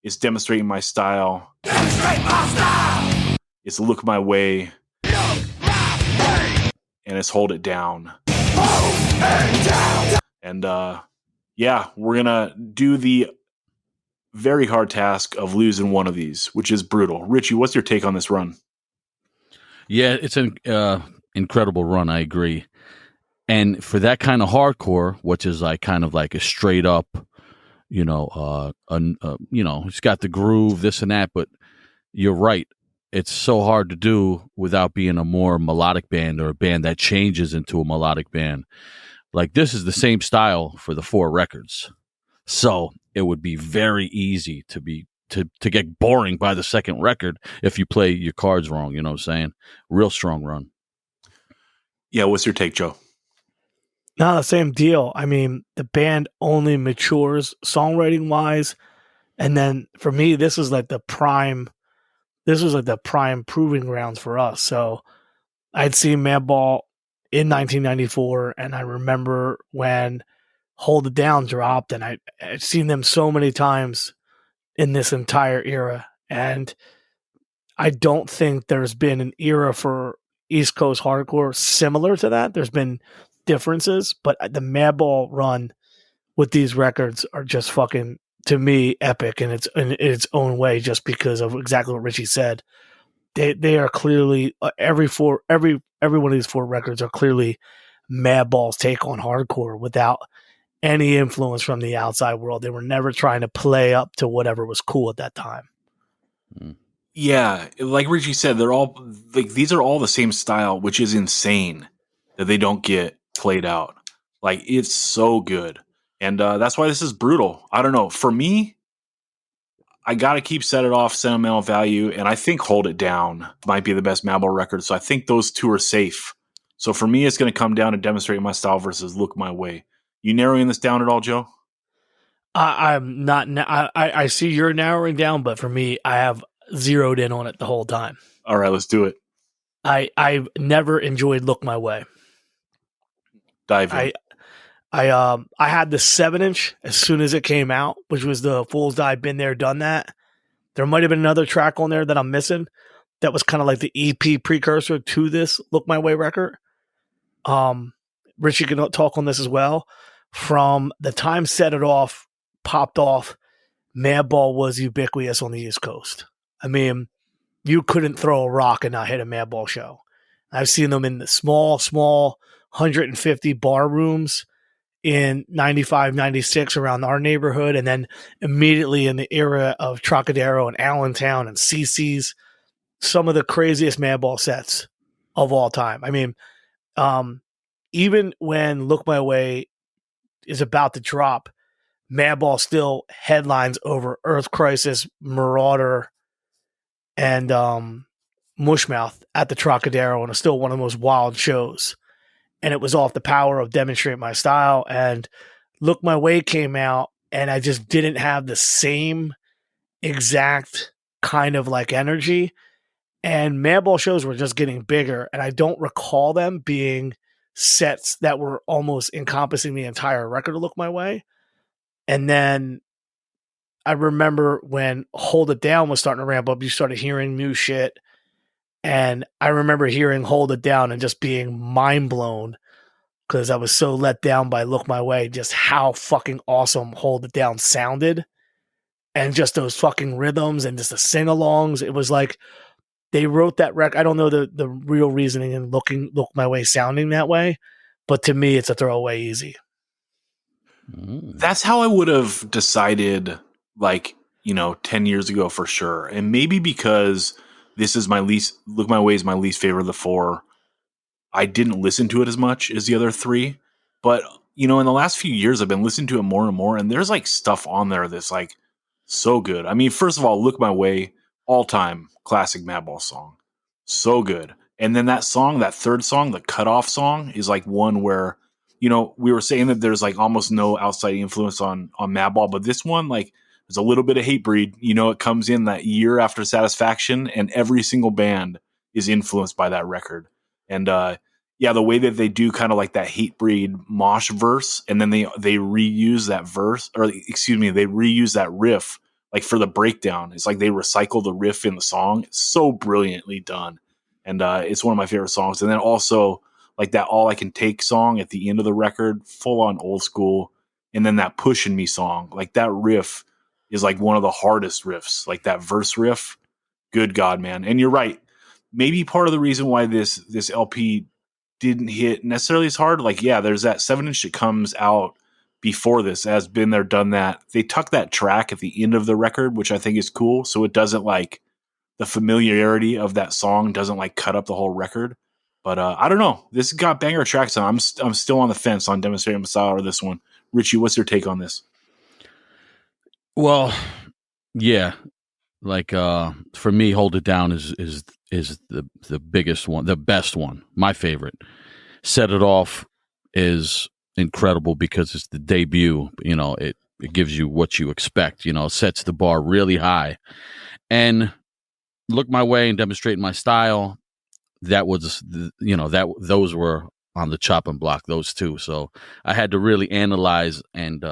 It's Demonstrating My Style. It's Look My Way. And it's Hold It Down. And yeah, we're going to do the very hard task of losing one of these, which is brutal. Richie, what's your take on this run? Yeah, it's an incredible run. I agree. And for that kind of hardcore, which is like kind of like a straight up, you know, it's got the groove, this and that. But you're right. It's so hard to do without being a more melodic band or a band that changes into a melodic band. Like this is the same style for the 4 records. So it would be very easy to get boring by the second record if you play your cards wrong. You know what I'm saying? Real strong run. Yeah, what's your take, Joe? No, the same deal. I mean, the band only matures songwriting wise, and then for me, this was like the prime proving grounds for us. So I'd seen Madball in 1994, and I remember when Hold It Down dropped, and I'd seen them so many times in this entire era, and I don't think there's been an era for East Coast hardcore similar to that. There's been differences, but the Madball run with these records are just fucking, to me, epic in its own way, just because of exactly what Richie said. They are clearly every one of these 4 records are clearly Madball's take on hardcore without any influence from the outside world. They were never trying to play up to whatever was cool at that time. Yeah, like Richie said, they're all like these are all the same style, which is insane that they don't get played out. Like it's so good, and that's why this is brutal. I don't know. For me, I gotta keep Set It Off, Sentimental Value, and I think Hold It Down might be the best Madball record. So I think those 2 are safe. So for me, it's going to come down to Demonstrating My Style versus Look My Way. You narrowing this down at all, Joe? I'm not. I see you're narrowing down, but for me, I have zeroed in on it the whole time. All right, let's do it. I've never enjoyed Look My Way. Dive in. I had the 7-inch as soon as it came out, which was the Fool's Die, Been There, Done That. There might have been another track on there that I'm missing that was kind of like the EP precursor to this Look My Way record. Richie can talk on this as well. From the time Set It Off popped off, Madball was ubiquitous on the East Coast. I mean, you couldn't throw a rock and not hit a Madball show. I've seen them in the small 150 bar rooms in 95, 96 around our neighborhood, and then immediately in the era of Trocadero and Allentown and CC's, some of the craziest Madball sets of all time. I mean, even when Look My Way is about to drop, Madball still headlines over Earth Crisis, Marauder, and Mushmouth at the Trocadero, and it's still one of the most wild shows. And it was off the power of Demonstrate My Style. And Look My Way came out, and I just didn't have the same exact kind of like energy. And Madball shows were just getting bigger, and I don't recall them being sets that were almost encompassing the entire record of Look My Way. And then I remember when Hold It Down was starting to ramp up, you started hearing new shit. And I remember hearing Hold It Down and just being mind blown because I was so let down by Look My Way, just how fucking awesome Hold It Down sounded. And just those fucking rhythms and just the sing-alongs. It was like they wrote that record. I don't know the real reasoning in Look My Way sounding that way, but to me, it's a throwaway easy. That's how I would have decided, like, 10 years ago for sure. And maybe because this is Look My Way is my least favorite of the four, I didn't listen to it as much as the other three. But, in the last few years, I've been listening to it more and more. And there's like stuff on there that's like so good. I mean, first of all, Look My Way, all time classic Madball song. So good. And then that third song, the cutoff song, is like one where, we were saying that there's like almost no outside influence on Madball, but this one, like, there's a little bit of Hatebreed. It comes in that year after Satisfaction, and every single band is influenced by that record. And the way that they do kind of like that Hatebreed mosh verse, and then they reuse that verse, or excuse me, they reuse that riff like for the breakdown. It's like they recycle the riff in the song. It's so brilliantly done, and it's one of my favorite songs. And then also like that All I Can Take song at the end of the record, full on old school. And then that Pushin' Me song, like that riff is like one of the hardest riffs, like that verse riff. Good God, man. And you're right. Maybe part of the reason why this LP didn't hit necessarily as hard, like, yeah, there's that 7-inch that comes out before this, has been there, done that. They tuck that track at the end of the record, which I think is cool. So it doesn't like the familiarity of that song doesn't like cut up the whole record. But I don't know. This got banger tracks on. I'm still on the fence on Demonstrating My Style or this one. Richie, what's your take on this? Well, yeah, like for me, Hold It Down is the biggest one, the best one, my favorite. Set It Off is incredible because it's the debut. It gives you what you expect. Sets the bar really high. And Look My Way and Demonstrating My Style, that was those were on the chopping block, those two. So I had to really analyze and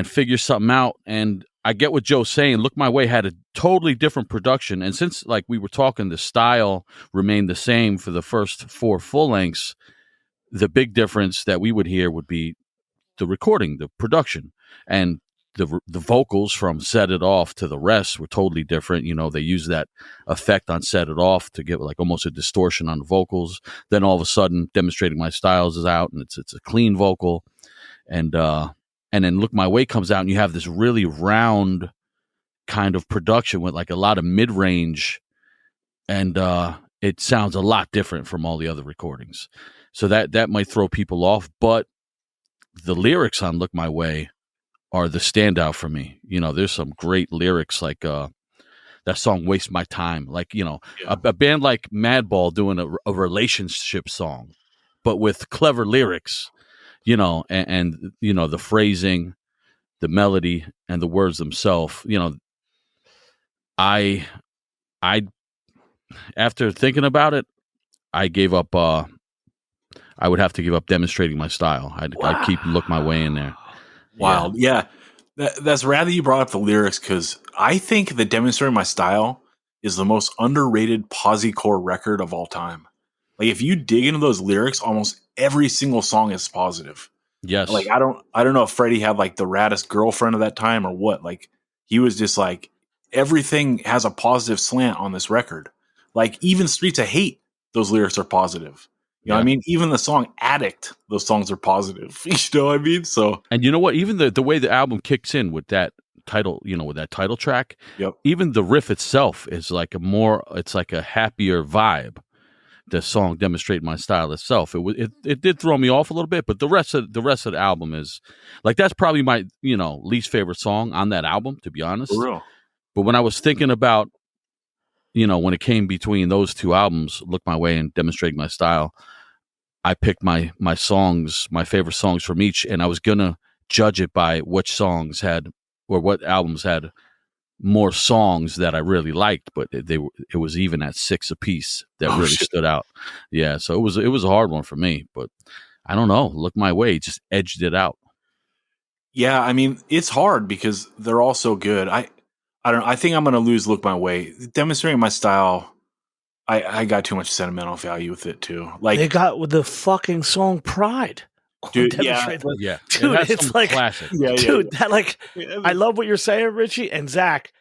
figure something out. And I get what Joe's saying. Look My Way had a totally different production. And since, like we were talking, the style remained the same for the first 4 full lengths, the big difference that we would hear would be the recording, the production. And the vocals from Set It Off to the rest were totally different. They use that effect on Set It Off to get like almost a distortion on the vocals. Then all of a sudden, Demonstrating My Styles is out, and it's a clean vocal. And then Look My Way comes out, and you have this really round kind of production with like a lot of mid-range, and it sounds a lot different from all the other recordings. So that might throw people off, but the lyrics on Look My Way are the standout for me. There's some great lyrics, like that song "Waste My Time." Like, a band like Madball doing a relationship song, but with clever lyrics. And the phrasing, the melody, and the words themselves. I after thinking about it, I gave up. I would have to give up Demonstrating My Style. I'd keep Look My Way in there. Wow. Yeah. That's rad that you brought up the lyrics, because I think that Demonstrating My Style is the most underrated posi-core record of all time. Like, if you dig into those lyrics, almost every single song is positive. Yes. Like, I don't know if Freddie had like the raddest girlfriend of that time or what. Like, he was just like, everything has a positive slant on this record. Like, even Streets of Hate, those lyrics are positive. You know what I mean? Even the song Addict, those songs are positive. You know what I mean? So, and you know what? Even the way the album kicks in with that title, with that title track, even the riff itself is like it's like a happier vibe. The song Demonstrating My Style itself, it did throw me off a little bit, but the rest of the album is like, that's probably my least favorite song on that album, to be honest. For real. But when I was thinking about when it came between those two albums, Look My Way and Demonstrating My Style, I picked my favorite songs from each, and I was gonna judge it by which songs had, or what albums had more songs that I really liked, but it was even at 6 apiece that really stood out. Yeah, so it was a hard one for me, but I don't know. Look My Way just edged it out. Yeah, I mean, it's hard because they're all so good. I don't know. I think I'm going to lose Look My Way. Demonstrating My Style, I got too much sentimental value with it too. Like, they got with the fucking song Pride. Dude, Dude, it's like classic. Dude, that like, I love what you're saying, Richie and Zach.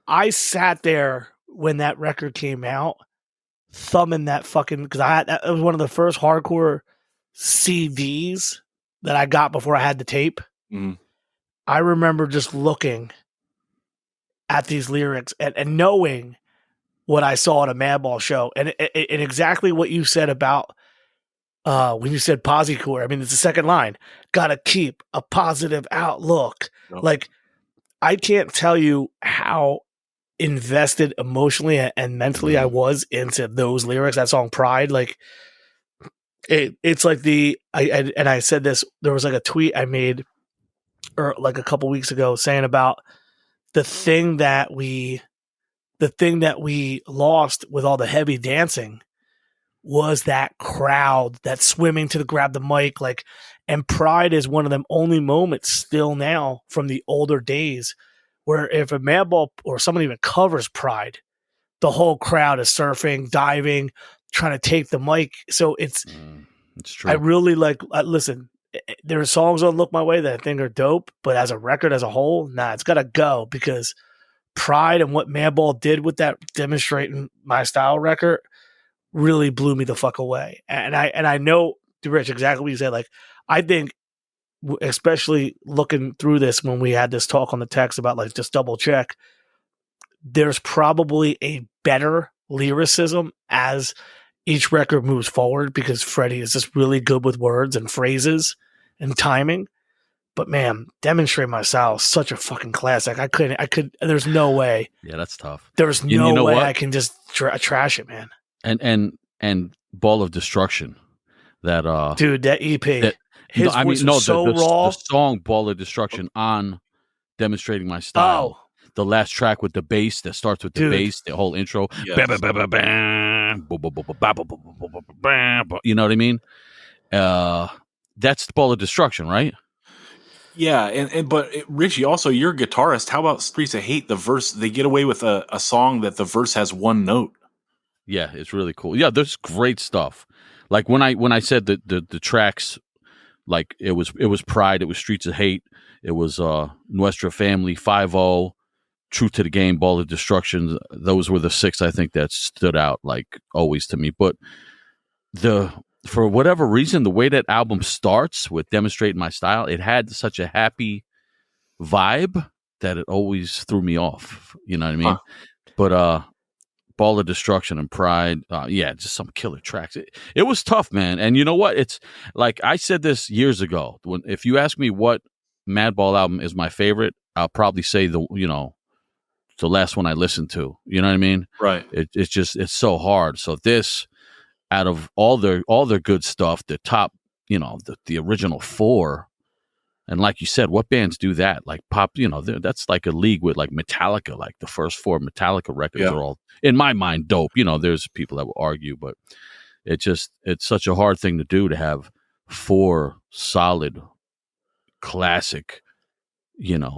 I sat there when that record came out, thumbing that fucking, because that was one of the first hardcore CDs that I got before I had the tape, I remember just looking at these lyrics and knowing what I saw at a Madball show, and exactly what you said about when you said Posicore. I mean, it's the second line. Gotta keep a positive outlook. Yep. Like, I can't tell you how invested emotionally and mentally I was into those lyrics. That song Pride, like it's like I said this, there was like a tweet I made or like a couple weeks ago saying about the thing that we lost with all the heavy dancing was that crowd, that swimming to grab the mic, like, and Pride is one of them only moments still now from the older days where if a Madball or someone even covers Pride, the whole crowd is surfing, diving, trying to take the mic. So it's true. I really listen, there are songs on Look My Way that I think are dope, but as a record as a whole, it's got to go because Pride and what Mandel did with that Demonstrating My Style record really blew me the fuck away. And I know, Rich, exactly what you said. Like, I think, especially looking through this when we had this talk on the text about like just double check, there's probably a better lyricism as each record moves forward because Freddie is just really good with words and phrases and timing. But man, Demonstrate My Style is such a fucking classic. There's no way. Yeah, that's tough. There's no way I can just trash it, man. And Ball of Destruction, that dude, that EP. His voice was so raw. The song Ball of Destruction on Demonstrating My Style. The last track with the bass that starts with the bass, the whole intro. Yes. You know what I mean? That's Ball of Destruction, right? Yeah, but Richie, also you're a guitarist. How about Streets of Hate? The verse, they get away with a song that the verse has one note. Yeah, it's really cool. Yeah, there's great stuff. Like when I said that the tracks, like it was Pride, it was Streets of Hate, it was Nuestra Family, 5-0, True to the Game, Ball of Destruction. Those were the 6 I think that stood out like always to me. But for whatever reason, the way that album starts with Demonstrating My Style, it had such a happy vibe that it always threw me off. You know what I mean? But Ball of Destruction and Pride, just some killer tracks. It was tough, man. And you know what? It's like I said this years ago. If you ask me what Madball album is my favorite, I'll probably say the last one I listened to. You know what I mean? Right. It's so hard. So this, out of all their good stuff, the top, the original 4. And like you said, what bands do that? Like pop, that's like a league with like Metallica. Like the first 4 Metallica records are all, in my mind, dope. There's people that will argue, but it's such a hard thing to do to have 4 solid, classic,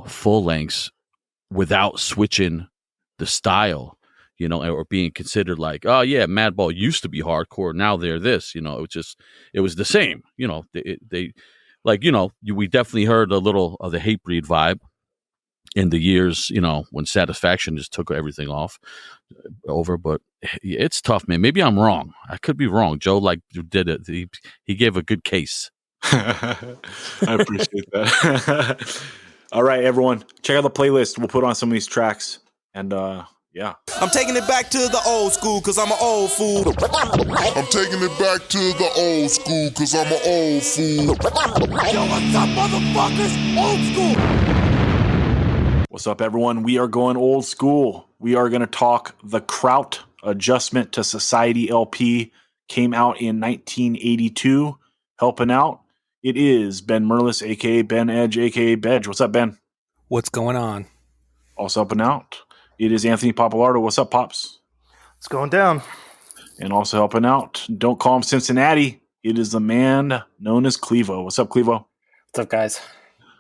full lengths without switching the style, or being considered like, oh yeah, Madball used to be hardcore, now they're this. It was the same. They like, we definitely heard a little of the Hatebreed vibe in the years, when Satisfaction just took everything over. But it's tough, man. Maybe I'm wrong. I could be wrong. Joe did it. He gave a good case. I appreciate that. All right, everyone, check out the playlist. We'll put on some of these tracks, and yeah. I'm taking it back to the old school because I'm an old fool. I'm taking it back to the old school because I'm an old fool. Yo, what's up, motherfuckers? Old school. What's up, everyone? We are going old school. We are going to talk the Kraut Adjustment to Society LP. Came out in 1982. Helping out, it is Ben Merlis, a.k.a. Ben Edge, a.k.a. Bedge. What's up, Ben? What's going on? Also helping out, it is Anthony Papalardo. What's up, Pops? It's going down. And also helping out, don't call him Cincinnati. It is the man known as Clevo. What's up, Clevo? What's up, guys?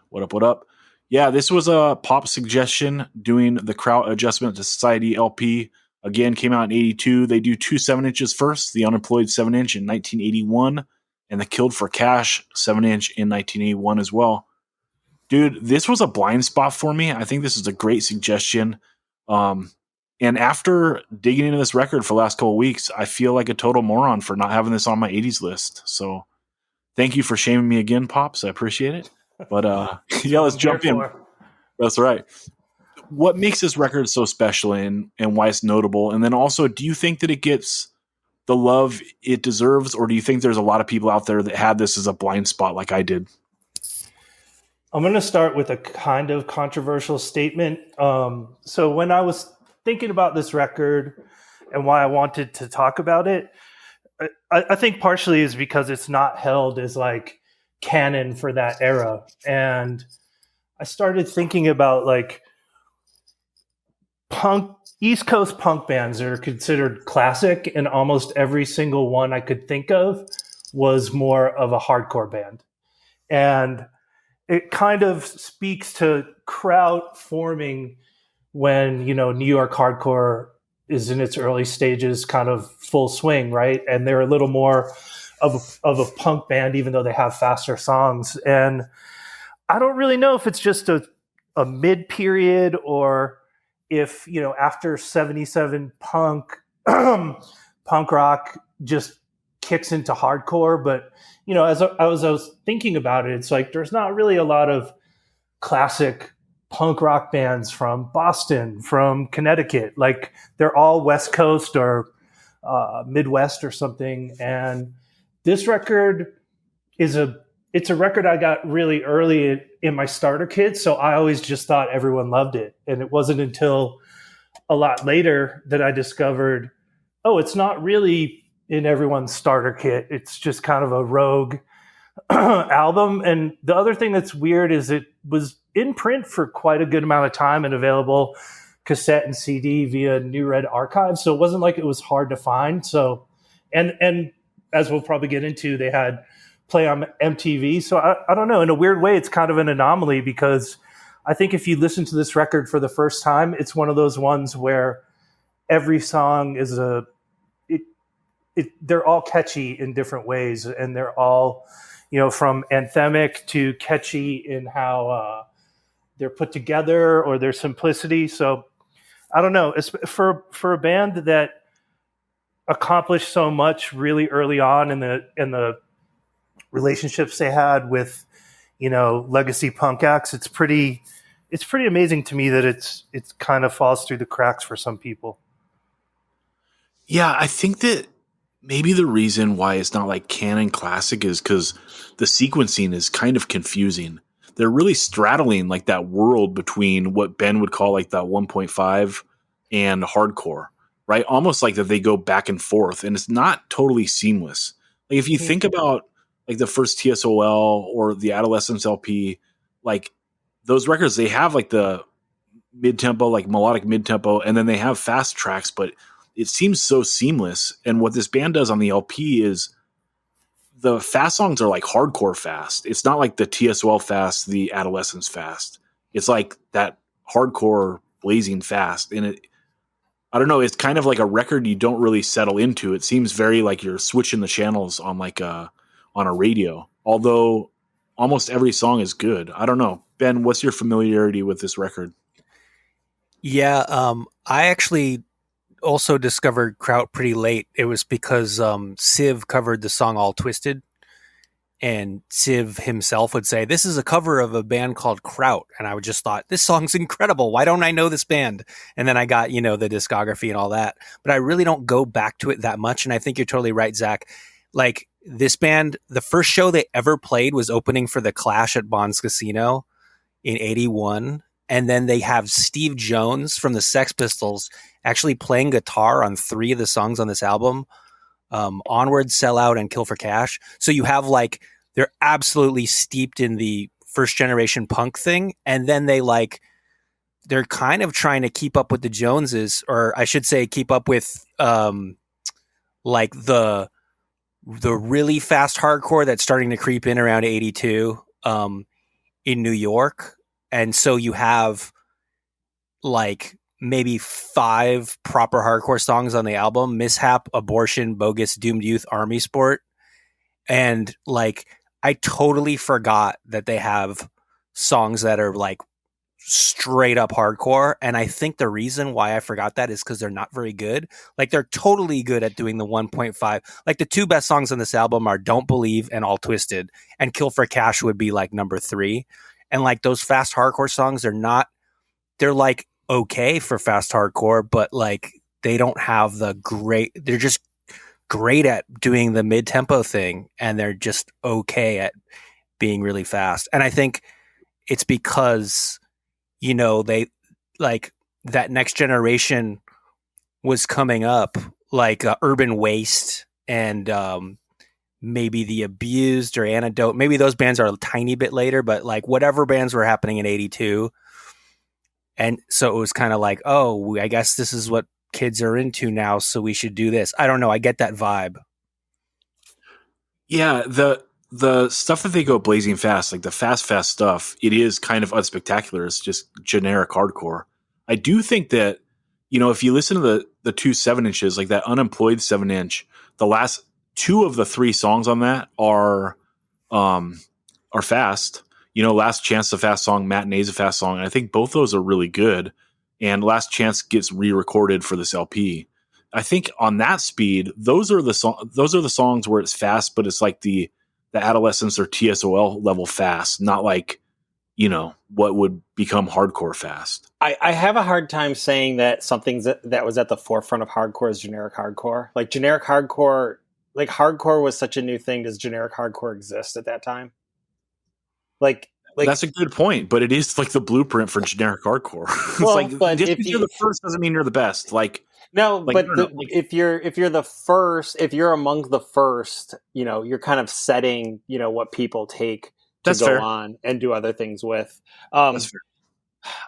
What up, what up? Yeah, this was a Pop suggestion doing the Kraut Adjustment to Society LP. Again, came out in 82. They do 2 7-inches first, the Unemployed 7-inch in 1981, and the Killed for Cash 7-inch in 1981 as well. Dude, this was a blind spot for me. I think this is a great suggestion. And after digging into this record for the last couple of weeks, I feel like a total moron for not having this on my 80s list. So Thank you for shaming me again, Pops. I appreciate it. But yeah, let's jump in. That's right. What makes this record so special and why it's notable? And then also, do you think that it gets the love it deserves, or do you think there's a lot of people out there that had this as a blind spot like I did? I'm going to start with a kind of controversial statement. So when I was thinking about this record and why I wanted to talk about it, I think partially is because it's not held as like canon for that era. And I started thinking about like East Coast punk bands that are considered classic, and almost every single one I could think of was more of a hardcore band. And it kind of speaks to Kraut forming when, New York hardcore is in its early stages, kind of full swing, right? And they're a little more of a punk band, even though they have faster songs. And I don't really know if it's just a mid period, or if, after 77 punk rock just kicks into hardcore. But, as I was thinking about it, it's like there's not really a lot of classic punk rock bands from Boston, from Connecticut. Like they're all West Coast or Midwest or something. And this record it's a record I got really early in my starter kit. So I always just thought everyone loved it. And it wasn't until a lot later that I discovered, oh, it's not really in everyone's starter kit. It's just kind of a rogue album. And the other thing that's weird is it was in print for quite a good amount of time and available cassette and CD via New Red Archives. So it wasn't like it was hard to find. So, and as we'll probably get into, they had play on MTV. So I don't know. In a weird way, it's kind of an anomaly, because I think if you listen to this record for the first time, it's one of those ones where every song is they're all catchy in different ways, and they're all, from anthemic to catchy in how they're put together or their simplicity. So I don't know. It's for a band that accomplished so much really early on in the relationships they had with, legacy punk acts. It's pretty amazing to me that it's kind of falls through the cracks for some people. Yeah, I think that maybe the reason why it's not like canon classic is because the sequencing is kind of confusing. They're really straddling like that world between what Ben would call like that 1.5 and hardcore, right? Almost like that they go back and forth, and it's not totally seamless. Like if you think about like the first TSOL or the Adolescence LP, like those records, they have like the mid-tempo, like melodic mid-tempo, and then they have fast tracks, but it seems so seamless. And what this band does on the LP is the fast songs are like hardcore fast. It's not like the TSOL fast, the Adolescence fast. It's like that hardcore blazing fast. And I don't know, it's kind of like a record you don't really settle into. It seems very like you're switching the channels on like on a radio, although almost every song is good. I don't know. Ben, what's your familiarity with this record? Yeah, I actually also discovered Kraut pretty late. It was because Civ covered the song All Twisted, and Civ himself would say, this is a cover of a band called Kraut. And I would just thought, this song's incredible. Why don't I know this band? And then I got, the discography and all that. But I really don't go back to it that much. And I think you're totally right, Zach. Like this band, the first show they ever played was opening for The Clash at Bond's Casino in 81. And then they have Steve Jones from the Sex Pistols actually playing guitar on 3 of the songs on this album. Onward, Sell Out, and Kill for Cash. So you have like, they're absolutely steeped in the first generation punk thing. And then they're kind of trying to keep up with the Joneses, or I should say keep up with like the really fast hardcore that's starting to creep in around 82 in New York. And so you have like maybe 5 proper hardcore songs on the album: Mishap, Abortion, Bogus, Doomed Youth, Army Sport. And like, I totally forgot that they have songs that are like straight up hardcore. And I think the reason why I forgot that is because they're not very good. Like, they're totally good at doing the 1.5. Like, the two best songs on this album are Don't Believe and All Twisted, and Kill for Cash would be like number 3. And like, those fast hardcore songs, they're like okay for fast hardcore, but like, they don't have they're just great at doing the mid-tempo thing, and they're just okay at being really fast. And I think it's because, they like that next generation was coming up, like Urban Waste and maybe The Abused or Antidote. Maybe those bands are a tiny bit later, but like whatever bands were happening in 82. And so it was kind of like, oh, I guess this is what kids are into now, so we should do this. I don't know. I get that vibe. Yeah, the stuff that they go blazing fast, like the fast stuff, it is kind of unspectacular. It's just generic hardcore. I do think that, if you listen to the 2 7-inches, like that Unemployed 7-inch, the last 2 of the 3 songs on that are fast. Last Chance, a fast song, Matinee's a fast song, and I think both those are really good. And Last Chance gets re-recorded for this LP. I think on that speed, those are the songs where it's fast, but it's like the Adolescence or TSOL level fast, not like, what would become hardcore fast. I have a hard time saying that something that was at the forefront of hardcore is generic hardcore. Like, generic hardcore, like hardcore was such a new thing. Does generic hardcore exist at that time? Like that's a good point, but it is like the blueprint for generic hardcore. Well, it's like, but just if because you're the first doesn't mean you're the best. Like, no, like, but if you're the first, if you're among the first, you're kind of setting, what people take to go fair. on and do other things with. That's fair.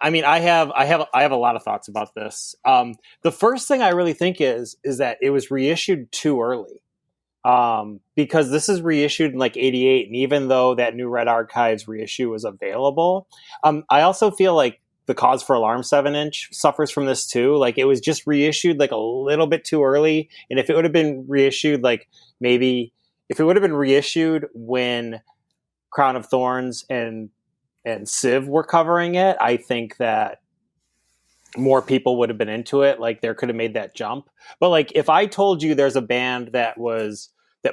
I mean, I have a lot of thoughts about this. The first thing I really think is that it was reissued too early. Because this is reissued in like 88, and even though that New Red Archives reissue was available, I also feel like the Cause for Alarm 7-inch suffers from this too. Like, it was just reissued like a little bit too early, and if it would have been reissued, like maybe if it would have been reissued when Crown of Thorns and Civ were covering it, I think that more people would have been into it. Like, there could have made that jump. But like, if I told you there's a band that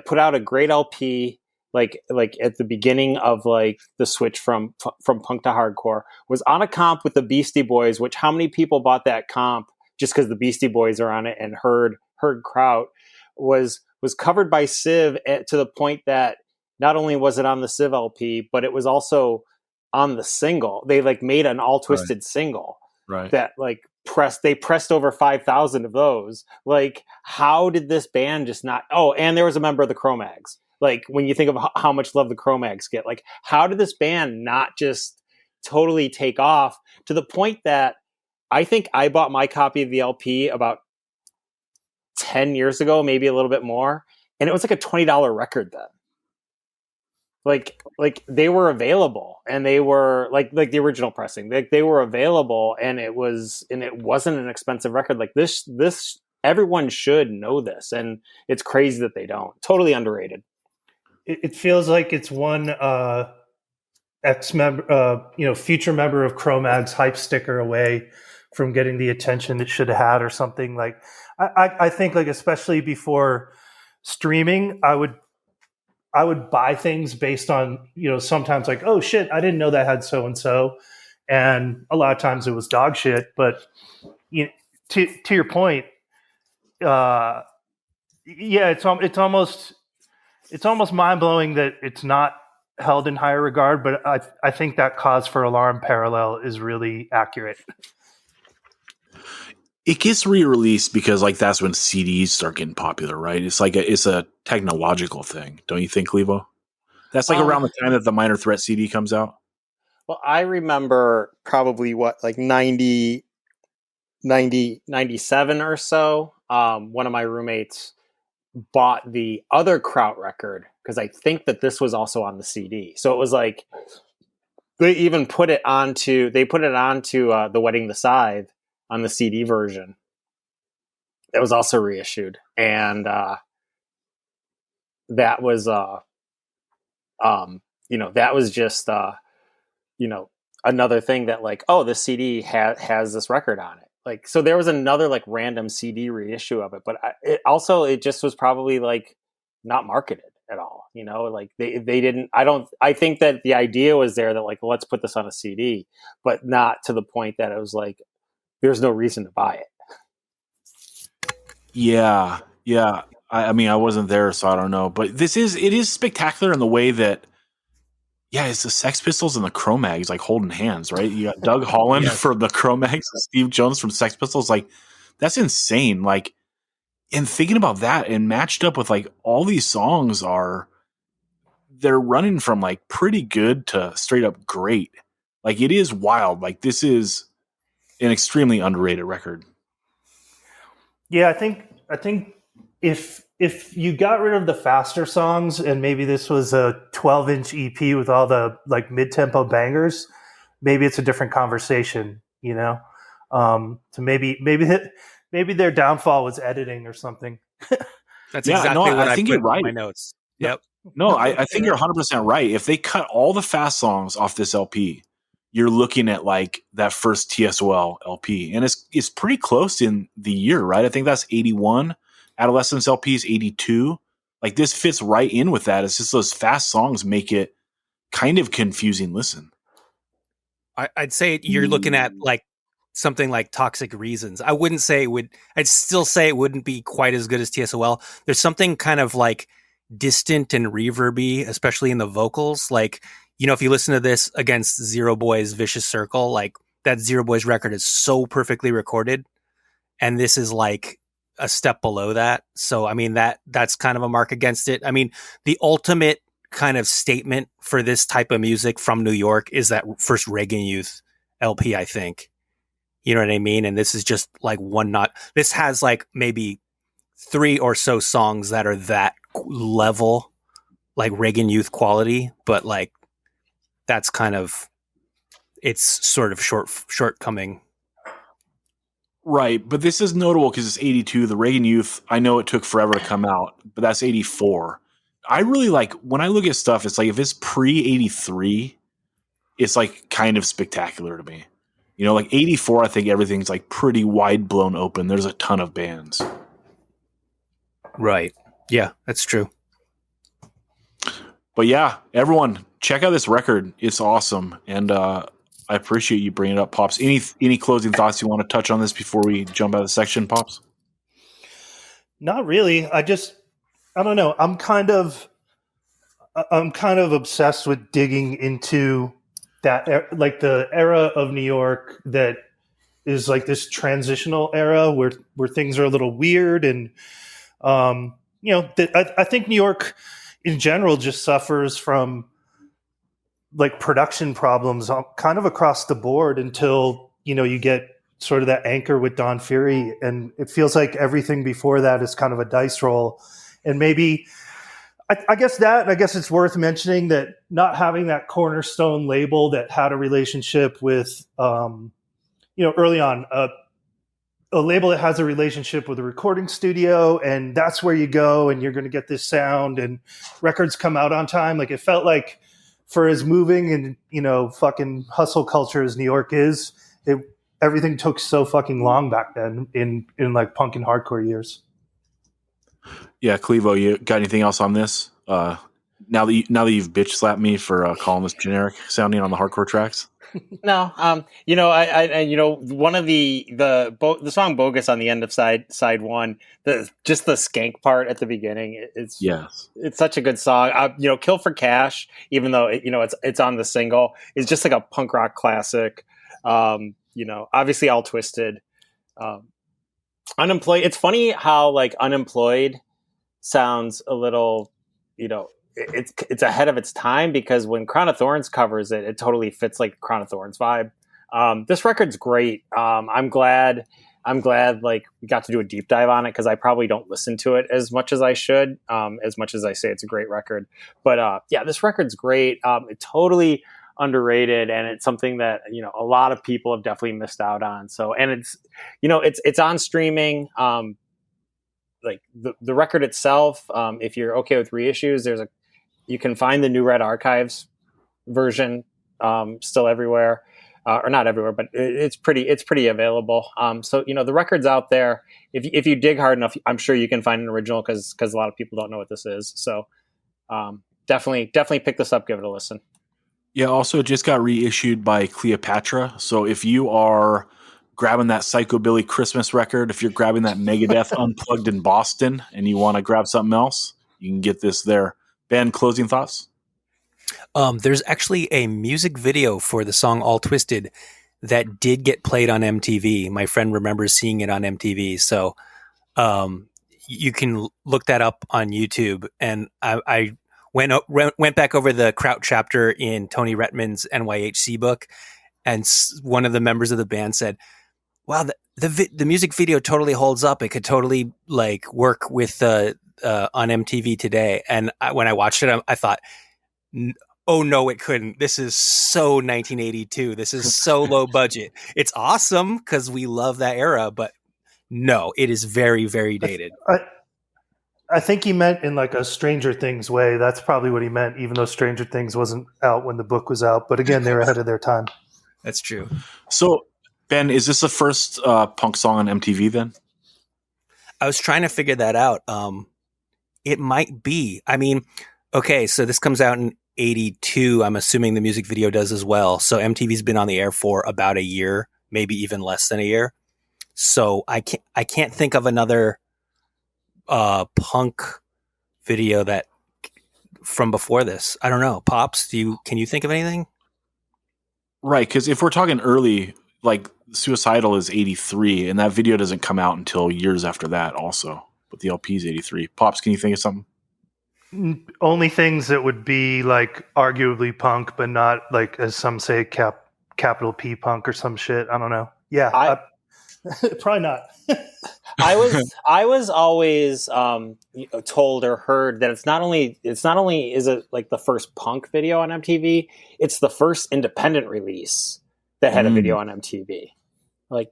put out a great LP, like at the beginning of like the switch from punk to hardcore, was on a comp with the Beastie Boys, which how many people bought that comp just because the Beastie Boys are on it, and heard Kraut, was covered by Civ to the point that not only was it on the Civ LP, but it was also on the single. They like made an All Twisted single. Right. That like pressed over 5,000 of those. Like, how did this band just not? Oh, and there was a member of the Cro-Mags. Like, when you think of how much love the Cro-Mags get, like, how did this band not just totally take off to the point that I think I bought my copy of the LP about 10 years ago, maybe a little bit more, and it was like a $20 record then. Like they were available, and they were like the original pressing. They were available, and it wasn't an expensive record. Like this, everyone should know this, and it's crazy that they don't. Totally underrated. It feels like it's one ex-member, future member of Cro-Mag's hype sticker away from getting the attention it should have had, or something. Like I think, like, especially before streaming, I would buy things based on, sometimes like, oh shit, I didn't know that had so-and-so. And a lot of times it was dog shit. But to your point, it's almost mind blowing that it's not held in higher regard. But I think that Cause for Alarm parallel is really accurate. It gets re-released because like that's when CDs start getting popular, right? It's like it's a technological thing, don't you think, Levo? That's like around the time that the Minor Threat CD comes out. Well, I remember probably 97 or so. One of my roommates bought the other Kraut record because I think that this was also on the CD. So it was like they put it onto the Wedding the Scythe on the CD version. It was also reissued, and that was that was just another thing that like, oh, this CD has this record on it. Like, so there was another like random CD reissue of it, but it just was probably like not marketed at all. You know, like they didn't. I think that the idea was there that like, let's put this on a CD, but not to the point that it was like there's no reason to buy it. Yeah. I mean, I wasn't there, so I don't know. But it is spectacular in the way that, yeah, it's the Sex Pistols and the Cro-Mags like holding hands, right? You got Doug Holland for the Cro-Mags and Steve Jones from Sex Pistols. Like, that's insane. Like, and thinking about that and matched up with like all these songs they're running from like pretty good to straight up great. Like, it is wild. Like, this is an extremely underrated record. Yeah, I think if you got rid of the faster songs and maybe this was a 12-inch EP with all the like mid-tempo bangers, maybe it's a different conversation, you know. So maybe their downfall was editing or something. That's exactly what I think you're right. In my notes. Yep. No, I think you're 100% right. If they cut all the fast songs off this LP, you're looking at like that first TSOL LP, and it's pretty close in the year, right? I think that's 81. Adolescence LP is 82. Like, this fits right in with that. It's just those fast songs make it kind of confusing listen. I'd say you're looking at like something like Toxic Reasons. I wouldn't say it would. I'd still say it wouldn't be quite as good as TSOL. There's something kind of like distant and reverby, especially in the vocals. Like, you know, if you listen to this against Zero Boy's Vicious Circle, like that Zero Boy's record is so perfectly recorded, and this is like a step below that. So, I mean, that's kind of a mark against it. I mean, the ultimate kind of statement for this type of music from New York is that first Reagan Youth LP, I think. You know what I mean? And this is just like this has like maybe 3 or so songs that are that level, like Reagan Youth quality, but like that's kind of its sort of shortcoming. Right, but this is notable because it's 82. The Reagan Youth, I know it took forever to come out, but that's 84. I really like, when I look at stuff, it's like if it's pre-83, it's like kind of spectacular to me. You know, like 84, I think everything's like pretty wide blown open. There's a ton of bands. Right. Yeah, that's true. But yeah, everyone, check out this record. It's awesome. And I appreciate you bringing it up, Pops. Any closing thoughts you want to touch on this before we jump out of the section, Pops? Not really. I don't know. I'm kind of obsessed with digging into that, like the era of New York that is like this transitional era where things are a little weird. And, you know, I think New York in general just suffers from like production problems kind of across the board until, you know, you get sort of that anchor with Don Fury. And it feels like everything before that is kind of a dice roll. And maybe, I guess it's worth mentioning that not having that cornerstone label that had a relationship with, you know, early on, a label that has a relationship with a recording studio, and that's where you go and you're going to get this sound and records come out on time. Like, it felt like, for as moving and, you know, fucking hustle culture as New York is, everything took so fucking long back then in like punk and hardcore years. Yeah, Clevo, you got anything else on this? Now that you've bitch slapped me for calling this generic sounding on the hardcore tracks. No, you know, I you know, one of the song "Bogus" on the end of side one, just the skank part at the beginning. It's such a good song. You know, "Kill for Cash," even though it's on the single, is just like a punk rock classic. You know, obviously All Twisted, Unemployed. It's funny how like Unemployed sounds a little, you know, it's ahead of its time, because when Crown of Thorns covers it, it totally fits like Crown of Thorns vibe. This record's great. I'm glad like we got to do a deep dive on it, because I probably don't listen to it as much as I should, as much as I say it's a great record. But yeah, this record's great. It's totally underrated, and it's something that, you know, a lot of people have definitely missed out on. So, and it's, you know, it's on streaming. Like the record itself, if you're okay with reissues, you can find the New Red Archives version still everywhere. or not everywhere, but it's pretty available. So the record's out there. If you dig hard enough, I'm sure you can find an original because a lot of people don't know what this is. So definitely pick this up, give it a listen. Yeah, also it just got reissued by Cleopatra. So if you are grabbing that Psychobilly Christmas record, if you're grabbing that Megadeth Unplugged in Boston and you want to grab something else, you can get this there. Ben, closing thoughts? There's actually a music video for the song All Twisted that did get played on MTV. My friend remembers seeing it on MTV. So you can look that up on YouTube. And I went back over the Kraut chapter in Tony Rettman's NYHC book. And one of the members of the band said, wow, the music video totally holds up. It could totally like work with on MTV today. And when I watched it, I thought, oh no, it couldn't. This is so 1982. This is so low budget. It's awesome because we love that era, but no, it is very, very dated. I think he meant in like a Stranger Things way. That's probably what he meant, even though Stranger Things wasn't out when the book was out. But again, they're ahead of their time. That's true. So, Ben, is this the first punk song on MTV then? I was trying to figure that out. It might be. I mean, okay, so this comes out in 82. I'm assuming the music video does as well. So MTV's been on the air for about a year, maybe even less than a year. So I can't think of another punk video that from before this. I don't know. Pops, can you think of anything? Right, because if we're talking early, like Suicidal is 83, and that video doesn't come out until years after that also. But the LP is 83. Pops, can you think of something? Only things that would be like arguably punk, but not like, as some say, capital P punk or some shit. I don't know. Yeah, probably not. I was always told or heard that it's not only is it like the first punk video on MTV, it's the first independent release that had a video on MTV. Like,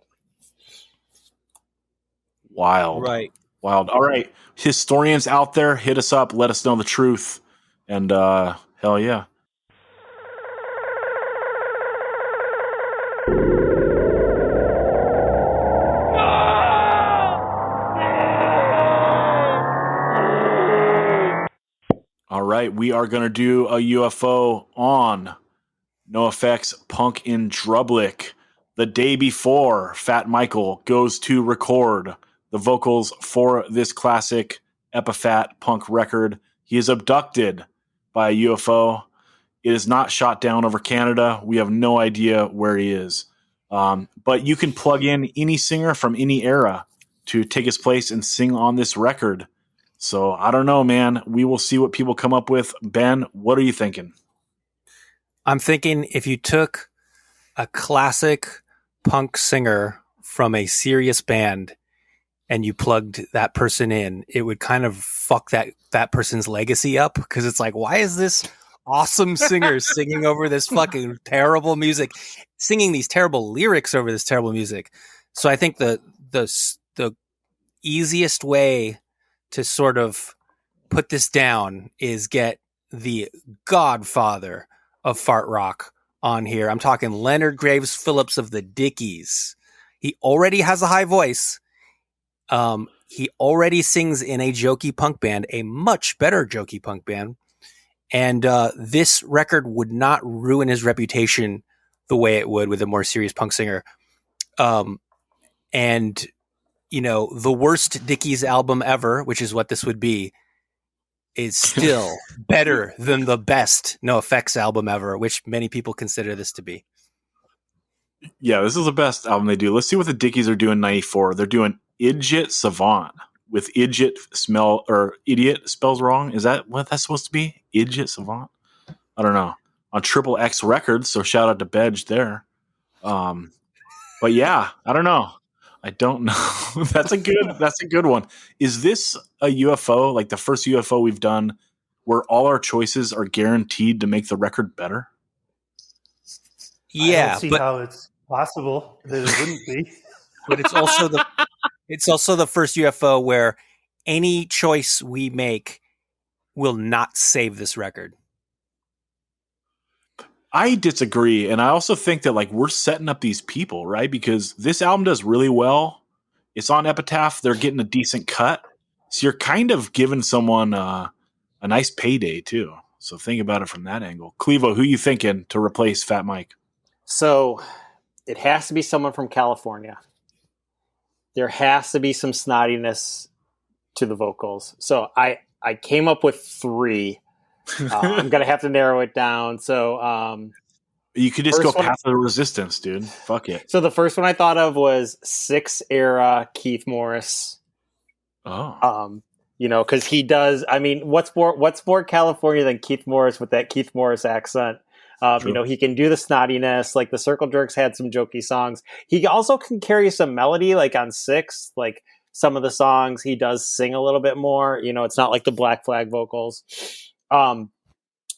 wild, right? Wild. All right, historians out there, hit us up, let us know the truth, and hell yeah. All right, we are going to do a UFO on NOFX Punk in Drublic. The day before Fat Michael goes to record the vocals for this classic Epiphat punk record, he is abducted by a UFO. It is not shot down over Canada. We have no idea where he is. But you can plug in any singer from any era to take his place and sing on this record. So I don't know, man. We will see what people come up with. Ben, what are you thinking? I'm thinking if you took a classic punk singer from a serious band and you plugged that person in, it would kind of fuck that person's legacy up, because it's like, why is this awesome singer singing over this fucking terrible music, singing these terrible lyrics over this terrible music? So I think the easiest way to sort of put this down is get the godfather of fart rock on here. I'm talking Leonard Graves Phillips of the Dickies. He already has a high voice. He already sings in a jokey punk band, a much better jokey punk band. And this record would not ruin his reputation the way it would with a more serious punk singer. And, you know, the worst Dickies album ever, which is what this would be, is still better than the best NOFX album ever, which many people consider this to be. Yeah, this is the best album they do. Let's see what the Dickies are doing in 94. They're doing Idiot Savant with idiot spells wrong. Is that what that's supposed to be? Idiot Savant? I don't know. On Triple X Records, so shout out to Bedge there. But yeah, I don't know. I don't know. That's a good one. Is this a UFO, like the first UFO we've done, where all our choices are guaranteed to make the record better? Yeah, I don't see how it's possible that it wouldn't be. But it's also the first UFO where any choice we make will not save this record. I disagree, and I also think that like we're setting up these people, right? Because this album does really well. It's on Epitaph. They're getting a decent cut, so you're kind of giving someone a nice payday too. So think about it from that angle. Clevo, who you thinking to replace Fat Mike? So it has to be someone from California. There has to be some snottiness to the vocals. So I came up with 3. I'm gonna have to narrow it down. So you could just go Path of the Resistance, dude. Fuck it. So the first one I thought of was 6 era Keith Morris. Oh. Because he does. I mean, what's more California than Keith Morris with that Keith Morris accent? He can do the snottiness. Like the Circle Jerks had some jokey songs. He also can carry some melody, like on 6. Like some of the songs, he does sing a little bit more. It's not like the Black Flag vocals. Along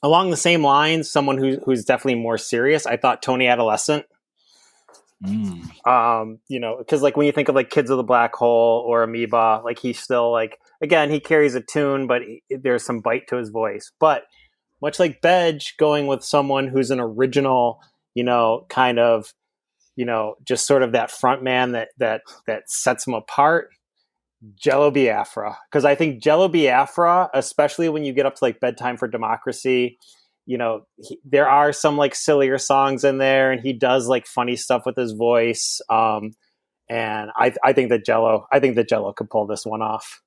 the same lines, someone who's definitely more serious. I thought Tony Adolescent. Because like when you think of like Kids of the Black Hole or Amoeba, like he's still like, again, he carries a tune, but there's some bite to his voice. But much like Bedge, going with someone who's an original, kind of, just sort of that front man that sets him apart. Jello Biafra, because I think Jello Biafra, especially when you get up to like Bedtime for Democracy, there are some like sillier songs in there, and he does like funny stuff with his voice. And I think that Jello could pull this one off.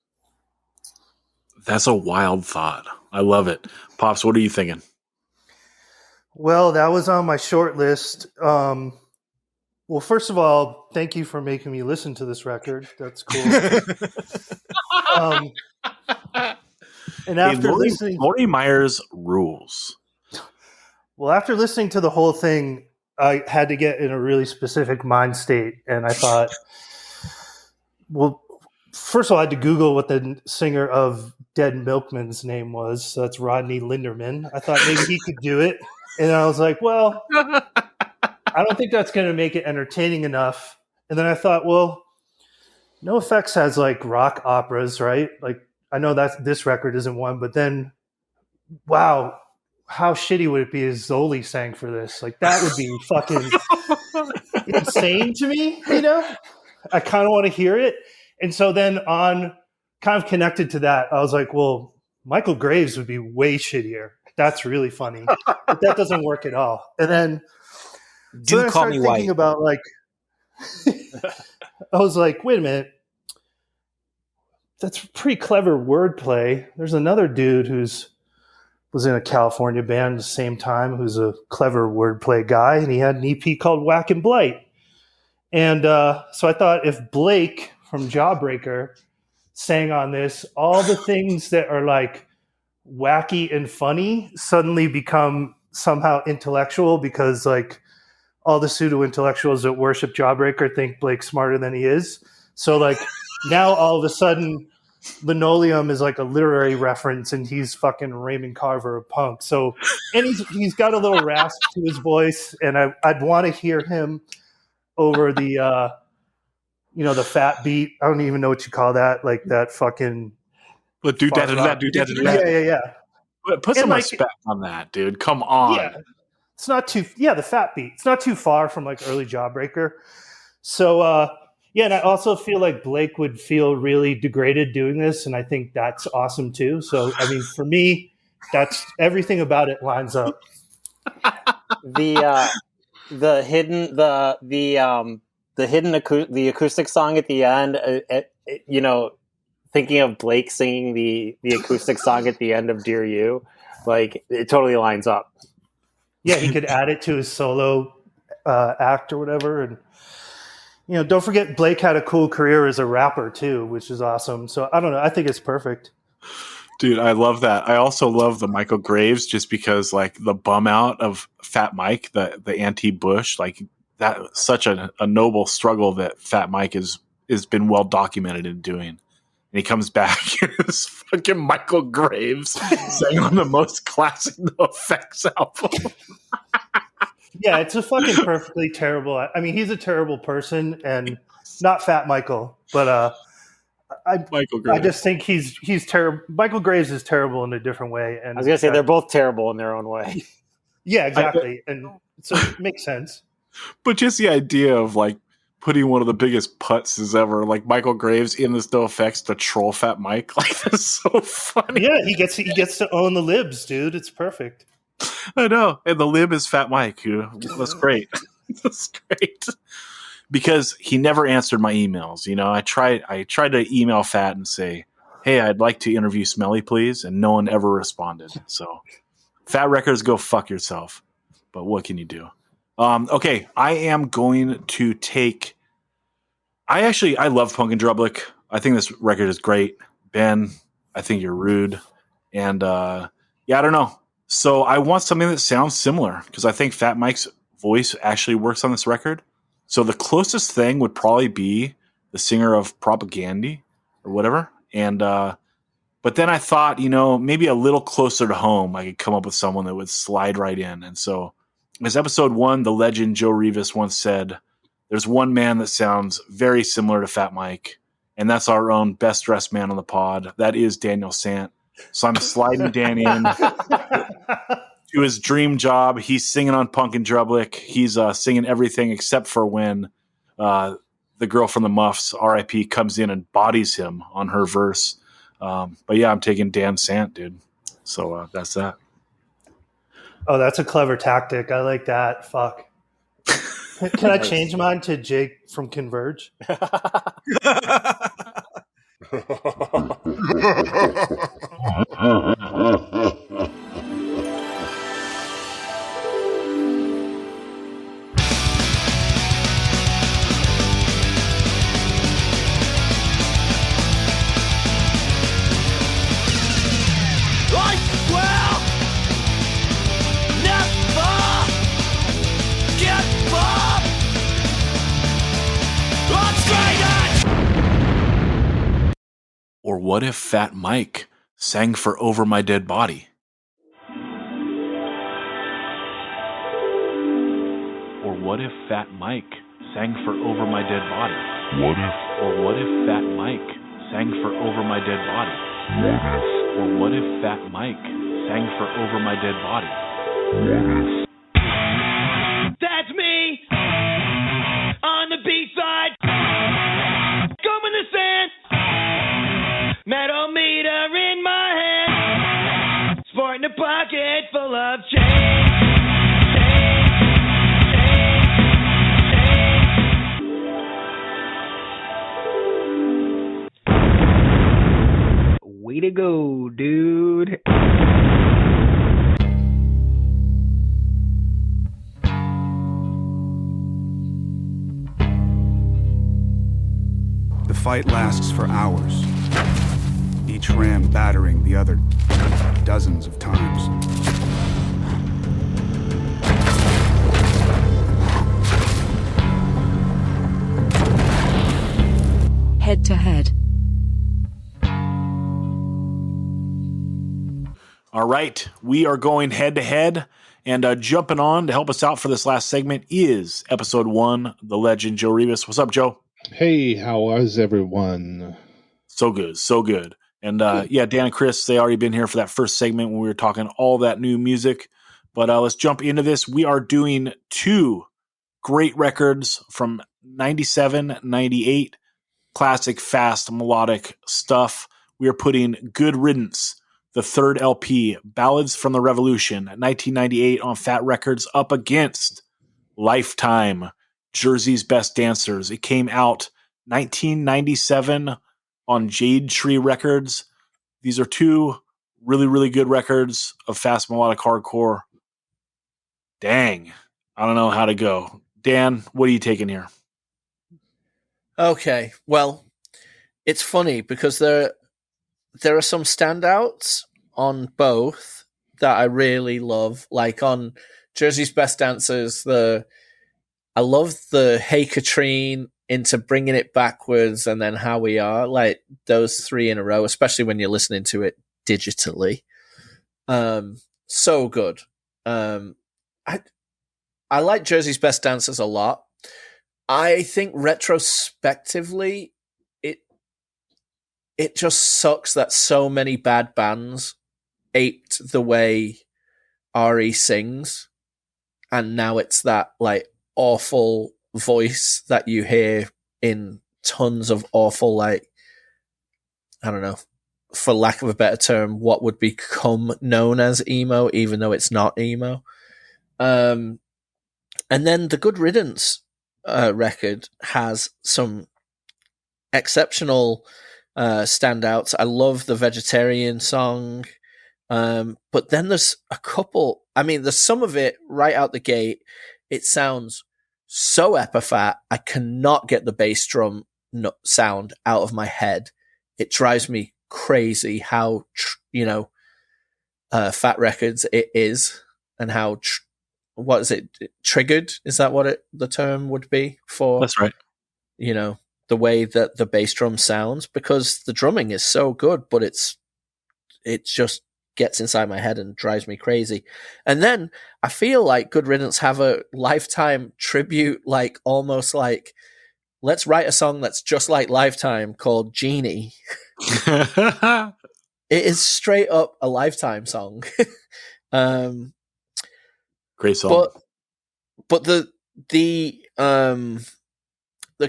That's a wild thought. I love it. Pops, what are you thinking? Well, that was on my short list. Well, first of all, thank you for making me listen to this record. That's cool. And after listening, Maury Myers rules. Well, after listening to the whole thing, I had to get in a really specific mind state, and I thought, well, first of all, I had to Google what the singer of Dead Milkman's name was. So that's Rodney Linderman. I thought maybe he could do it, and I was like, well, I don't think that's going to make it entertaining enough. And then I thought, well, NOFX has like rock operas, right? Like I know that this record isn't one, but then, wow, how shitty would it be if Zoli sang for this? Like that would be fucking insane to me, I kind of want to hear it. And so then kind of connected to that, I was like, well, Michael Graves would be way shittier. That's really funny. But that doesn't work at all. And then Call Me White. About like, I was like, wait a minute. That's pretty clever wordplay. There's another dude was in a California band at the same time who's a clever wordplay guy, and he had an EP called Whack and Blight. And so I thought if Blake from Jawbreaker sang on this, all the things that are like wacky and funny suddenly become somehow intellectual because like all the pseudo-intellectuals that worship Jawbreaker think Blake's smarter than he is. So like now all of a sudden Linoleum is like a literary reference and he's fucking Raymond Carver of punk. So, and he's got a little rasp to his voice, and I'd want to hear him over the the fat beat. I don't even know what you call that, like that fucking do that. Yeah. Put some respect on that, dude. Come on. Yeah. It's not too the fat beat. It's not too far from like early Jawbreaker. So and I also feel like Blake would feel really degraded doing this, and I think that's awesome too. So I mean, for me, that's everything about it lines up. The acoustic song at the end, thinking of Blake singing the acoustic song at the end of Dear You, like it totally lines up. Yeah, he could add it to his solo act or whatever. And, don't forget Blake had a cool career as a rapper too, which is awesome. So I don't know. I think it's perfect. Dude, I love that. I also love the Michael Graves just because like the bum out of Fat Mike, the anti-Bush, like that such a noble struggle that Fat Mike has been well documented in doing. And he comes back and it's fucking Michael Graves sang on the most classic NOFX album. Yeah, it's a fucking perfectly terrible. I mean, he's a terrible person, and not Fat Michael, but Michael Graves. I just think he's terrible. Michael Graves is terrible in a different way. And I was gonna say they're both terrible in their own way. Yeah, exactly. And so it makes sense. But just the idea of like putting one of the biggest putzes ever, like Michael Graves in this NOFX to troll Fat Mike, like that's so funny. Yeah, he gets to own the libs, dude. It's perfect. I know, and the lib is Fat Mike. That's great. That's great because he never answered my emails. You know, I tried to email Fat and say, "Hey, I'd like to interview Smelly, please," and no one ever responded. So, Fat Records, go fuck yourself. But what can you do? Okay, I am going to take. I love Punk and Drublic. I think this record is great. Ben, I think you're rude, and I don't know. So I want something that sounds similar because I think Fat Mike's voice actually works on this record. So the closest thing would probably be the singer of Propagandy or whatever. And but then I thought, maybe a little closer to home, I could come up with someone that would slide right in. And so, as episode 1, the legend Joe Rivas once said, there's one man that sounds very similar to Fat Mike, and that's our own best dressed man on the pod. That is Daniel Sant. So I'm sliding Dan in to his dream job. He's singing on Punk and Drublic. He's singing everything except for when the girl from the Muffs, R.I.P., comes in and bodies him on her verse. But yeah, I'm taking Dan Sant, dude. So that's that. Oh, that's a clever tactic. I like that. Fuck. Can I change mine to Jake from Converge? Or what if Fat Mike sang for Over My Dead Body? Or what if Fat Mike sang for Over My Dead Body? What if? Or what if Fat Mike sang for Over My Dead Body? What if? Or what if Fat Mike sang for Over My Dead Body? What if? That's me on the B-side. Comb in the sand. Metal meter in my hand. Sporting a pocket full of change. Way to go, dude. The fight lasts for hours, each ram battering the other dozens of times. Head to head. All right, we are going head to head, and jumping on to help us out for this last segment is episode 1, the legend Joe Rivas. What's up, Joe? Hey, how is everyone? So good, so good. And yeah, Dan and Chris, they already been here for that first segment when we were talking all that new music. But let's jump into this. We are doing 2 great records from 97, 98, classic, fast, melodic stuff. We are putting Good Riddance, the third LP, Ballads from the Revolution, 1998 on Fat Records, up against Lifetime, Jersey's Best Dancers. It came out 1997 on Jade Tree Records. These are 2 really, really good records of fast melodic hardcore. Dang. I don't know how to go. Dan, what are you taking here? Okay, well, it's funny because there are some standouts on both that I really love. Like on Jersey's Best Dancers, I love the Hey Katrine into Bringing It Backwards and then How We Are, like those 3 in a row, especially when you're listening to it digitally. So good. I like Jersey's Best Dancers a lot. I think retrospectively, it just sucks that so many bad bands aped the way RE sings. and now it's that like awful voice that you hear in tons of awful, like, I don't know, for lack of a better term, what would become known as emo, even though it's not emo. And then the Good Riddance record has some exceptional standouts. I love the Vegetarian song. But then there's a couple, I mean, there's some of it right out the gate. It sounds so epiphat. I cannot get the bass drum sound out of my head. It drives me crazy how, Fat Records it is, and how, what is it, triggered? Is that what the term would be for? That's right. The way that the bass drum sounds, because the drumming is so good, but it just gets inside my head and drives me crazy. And then I feel like Good Riddance have a Lifetime tribute, like almost like, let's write a song that's just like Lifetime called Genie. It is straight up a Lifetime song. Great song. But the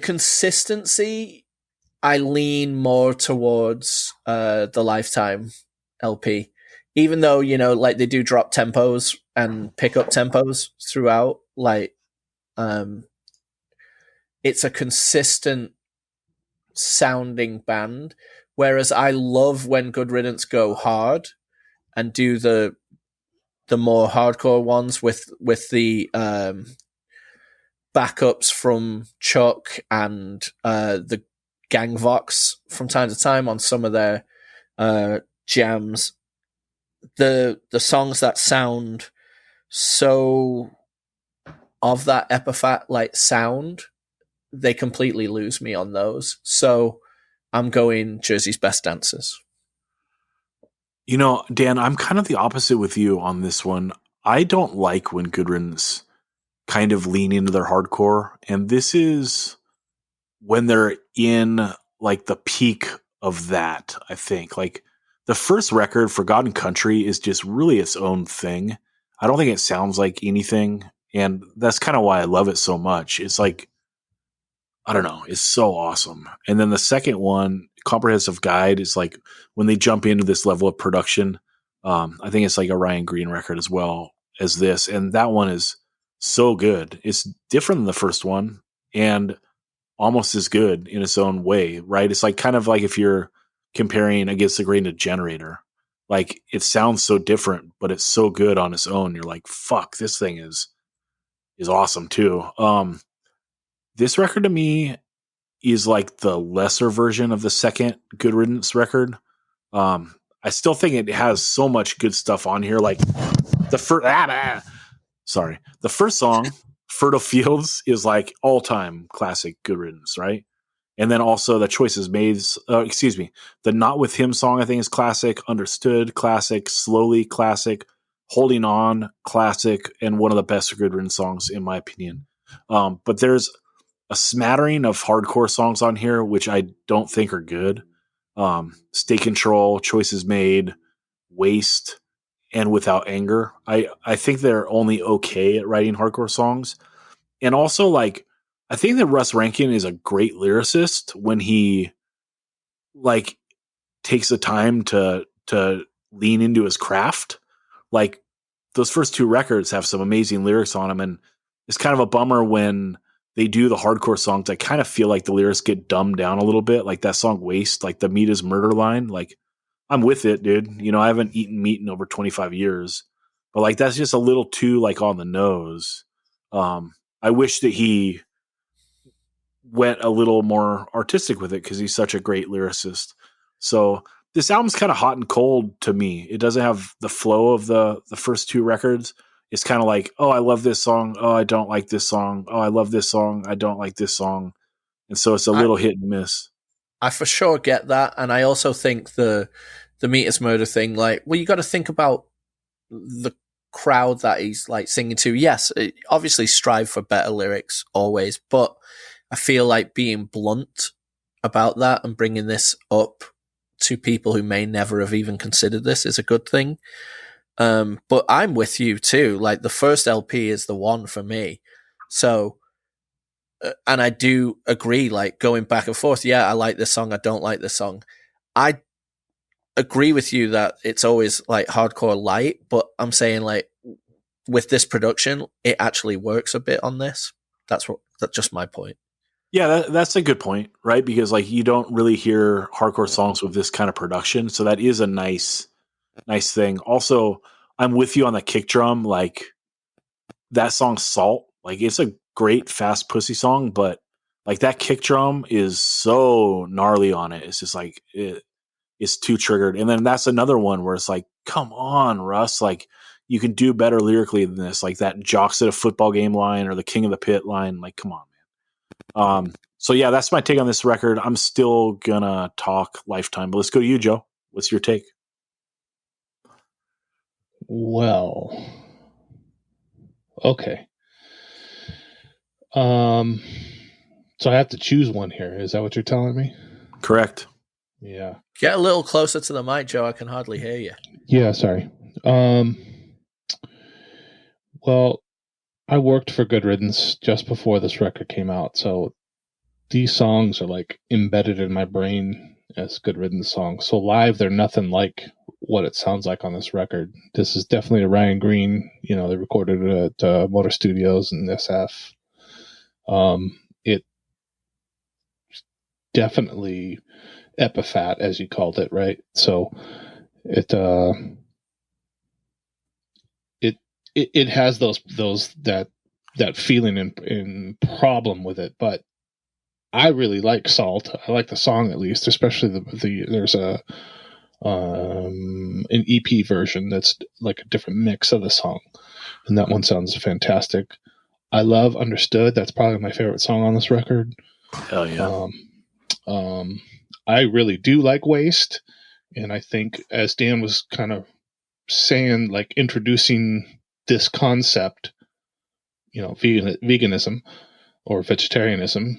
consistency, I lean more towards the Lifetime LP. Even though, like they do drop tempos and pick up tempos throughout, like, it's a consistent sounding band. Whereas I love when Good Riddance go hard and do the more hardcore ones with the backups from Chuck and the Gang Vox from time to time on some of their jams. The songs that sound so of that epiphat like sound, they completely lose me on those. So I'm going Jersey's Best Dancers. Dan, I'm kind of the opposite with you on this one. I don't like when Good Riddance kind of lean into their hardcore, and this is when they're in like the peak of that. I think like the first record, Forgotten Country, is just really its own thing. I don't think it sounds like anything, and that's kind of why I love it so much. It's like, I don't know, it's so awesome. And then the second one, Comprehensive Guide, is like when they jump into this level of production. I think it's like a Ryan Green record as well as this, and that one is so good. It's different than the first one, and almost as good in its own way, right? It's like kind of like if you're comparing Against the Grain to Generator. Like, it sounds so different, but it's so good on its own. You're like, fuck, this thing is awesome too. This record to me is like the lesser version of the second Good Riddance record. I still think it has so much good stuff on here. Like the first song, Fertile Fields, is like all-time classic Good Riddance, right? And then also the Choices Made, the Not With Him song, I think, is classic. Understood, classic. Slowly, classic. Holding On, classic. And one of the best Good Riddance songs, in my opinion. But there's a smattering of hardcore songs on here, which I don't think are good. State Control, Choices Made, Waste, and Without Anger. I think they're only okay at writing hardcore songs. And also, like, I think that Russ Rankin is a great lyricist when he like takes the time to lean into his craft. Like, those first two records have some amazing lyrics on them, and it's kind of a bummer when they do the hardcore songs. I kind of feel like the lyrics get dumbed down a little bit, like that song Waste, like the meat is murder line. Like, I'm with it, dude. I haven't eaten meat in over 25 years, but like that's just a little too like on the nose. I wish that he went a little more artistic with it because he's such a great lyricist. So this album's kind of hot and cold to me. It doesn't have the flow of the first two records. It's kind of like, oh, I love this song. Oh, I don't like this song. Oh, I love this song. I don't like this song. And so it's a little hit and miss. I for sure get that. And I also think the meat is murder thing, like, well, you got to think about the crowd that he's like singing to. Yes, obviously strive for better lyrics always, but I feel like being blunt about that and bringing this up to people who may never have even considered this is a good thing. But I'm with you too. Like the first LP is the one for me. So, and I do agree, like going back and forth. Yeah, I like this song. I don't like this song. I agree with you that it's always like hardcore light, but I'm saying like with this production, it actually works a bit on this. That's just my point. Yeah, that's a good point, right? Because like you don't really hear hardcore songs with this kind of production, so that is a nice thing. Also, I'm with you on the kick drum. Like that song "Salt," like it's a great fast pussy song, but like that kick drum is so gnarly on it. It's just like it's too triggered. And then that's another one where it's like, come on, Russ, like you can do better lyrically than this. Like that "Jocks at a football game" line or the "King of the Pit" line. Like, come on. So yeah, that's my take on this record. I'm still gonna talk Lifetime, but let's go to you, Joe. What's your take? Well, okay. So I have to choose one here. Is that what you're telling me? Correct. Yeah. Get a little closer to the mic, Joe. I can hardly hear you. Yeah, sorry. Well, I worked for Good Riddance just before this record came out, so these songs are like embedded in my brain as Good Riddance songs. So live, they're nothing like what it sounds like on this record. This is definitely a Ryan Green. You know, they recorded it at Motor Studios in SF. It definitely Epiphat, as you called it, right? So it has that feeling and problem with it, but I really like Salt. I like the song, at least, especially there's an EP version that's like a different mix of the song, and that one sounds fantastic. I love Understood. That's probably my favorite song on this record. Hell yeah. I really do like Waste, and I think, as Dan was kind of saying, like introducing this concept, you know, veganism or vegetarianism,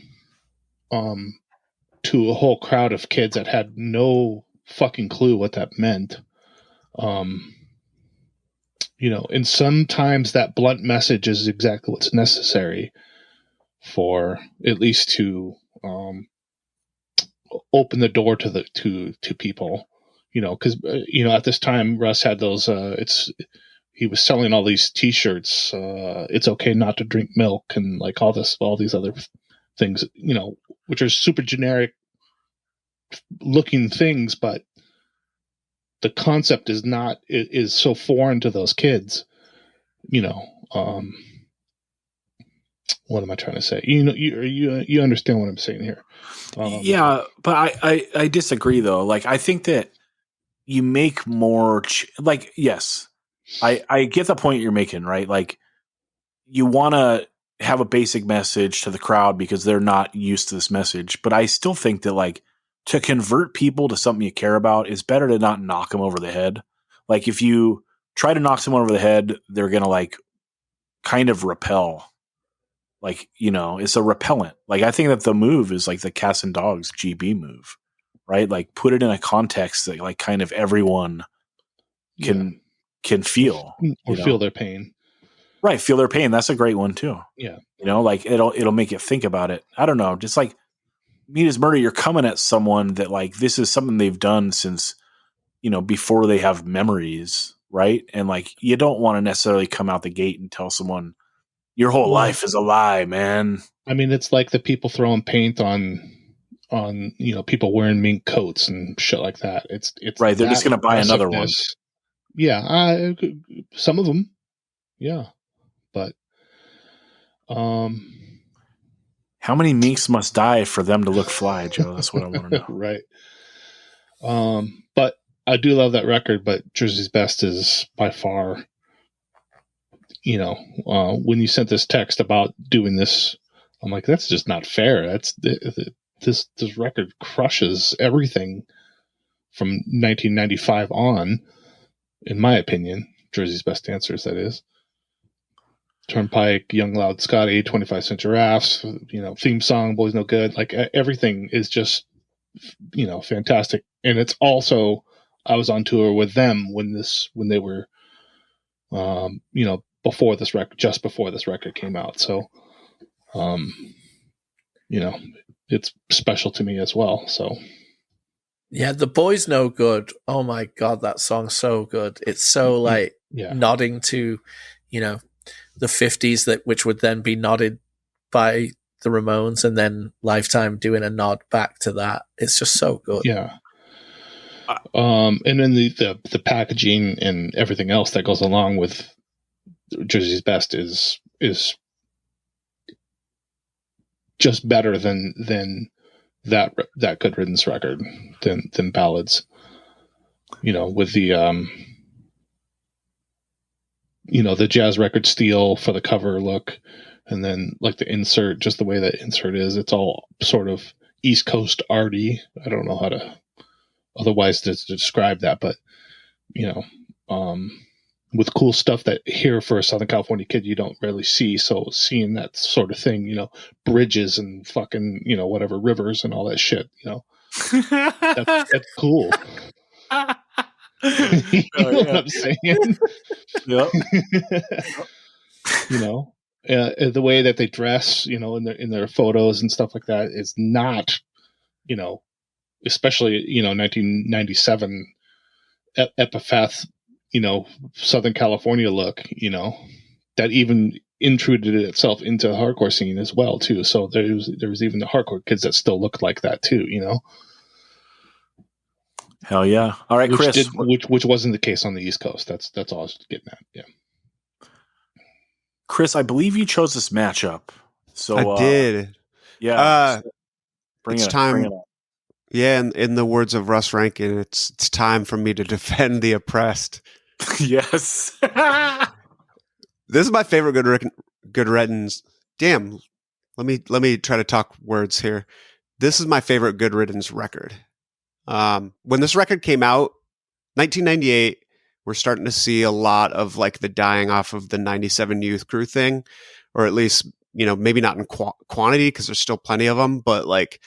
to a whole crowd of kids that had no fucking clue what that meant. You know, and sometimes that blunt message is exactly what's necessary for at least to open the door to people. You know, because you know, at this time Russ had those. He was selling all these T-shirts. It's okay not to drink milk, and like all these other things. You know, which are super generic looking things, but the concept is so foreign to those kids. You know, what am I trying to say? You know, you understand what I'm saying here. Yeah, but I disagree though. Like I think that you make more like, yes, I get the point you're making, right? Like you want to have a basic message to the crowd because they're not used to this message, but I still think that like to convert people to something you care about is better to not knock them over the head. Like if you try to knock someone over the head, they're going to like kind of repel. Like, you know, it's a repellent. Like I think that the move is like the Cats and Dogs GB move, right? Like put it in a context that like kind of everyone can feel or feel their pain. Right, feel their pain. That's a great one too. Yeah. You know, like it'll make you think about it. I don't know, just like Meat is Murder, you're coming at someone that like this is something they've done since, you know, before they have memories, right? And like you don't want to necessarily come out the gate and tell someone your whole life is a lie, man. I mean, it's like the people throwing paint on you know, people wearing mink coats and shit like that. It's right. They're just going to buy another one. Yeah, some of them, yeah, but how many minks must die for them to look fly, Joe? That's what I want to know. Right. But I do love that record. But Jersey's Best is by far. You know, when you sent this text about doing this, I'm like, that's just not fair. That's this record crushes everything from 1995 on, in my opinion. Jersey's Best Dancers, that is. Turnpike, Young Loud Scotty, 25 Cent Giraffes, you know, theme song, Boys No Good. Like everything is just, you know, fantastic. And it's also, I was on tour with them when they were before this record, just before this record came out. So, it's special to me as well. So, yeah, The Boys No Good. Oh my God, that song's so good. It's so like nodding to, the 50s, which would then be nodded by the Ramones, and then Lifetime doing a nod back to that. It's just so good. Yeah. And then the packaging and everything else that goes along with Jersey's Best is just better than that Good Riddance record than Ballads. With the the jazz record steel for the cover look, and then like the insert, just the way that insert is, it's all sort of East Coast arty. I don't know how to otherwise to describe that, but with cool stuff that here for a Southern California kid you don't really see. So seeing that sort of thing, bridges and fucking whatever rivers and all that shit, that's cool. You know what I'm saying? Yep. The way that they dress, in their photos and stuff like that is not, especially 1997 Epiphath, Southern California look, that even intruded itself into the hardcore scene as well too. So there was even the hardcore kids that still looked like that too, Hell yeah! All right, Chris. Which wasn't the case on the East Coast. That's all I was getting at. Yeah. Chris, I believe you chose this matchup. So I did. Yeah. It's time. Yeah, in the words of Russ Rankin, it's time for me to defend the oppressed. Yes. This is my favorite Good Riddance. Damn. Let me try to talk words here. This is my favorite Good Riddance record. When this record came out, 1998, we're starting to see a lot of like the dying off of the 97 Youth Crew thing, or at least, maybe not in quantity because there's still plenty of them, but like,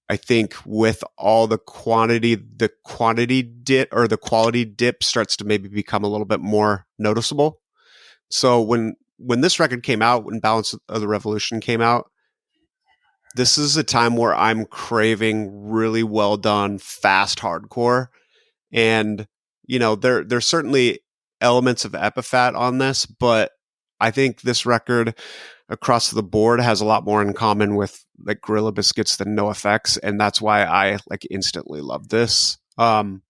I think with all the quality dip starts to maybe become a little bit more noticeable. So when this record came out, when Balance of the Revolution came out, this is a time where I'm craving really well done, fast hardcore. And, there's certainly elements of Epiphat on this, but I think this record across the board has a lot more in common with like Gorilla Biscuits than NoFX, and that's why I like instantly love this. You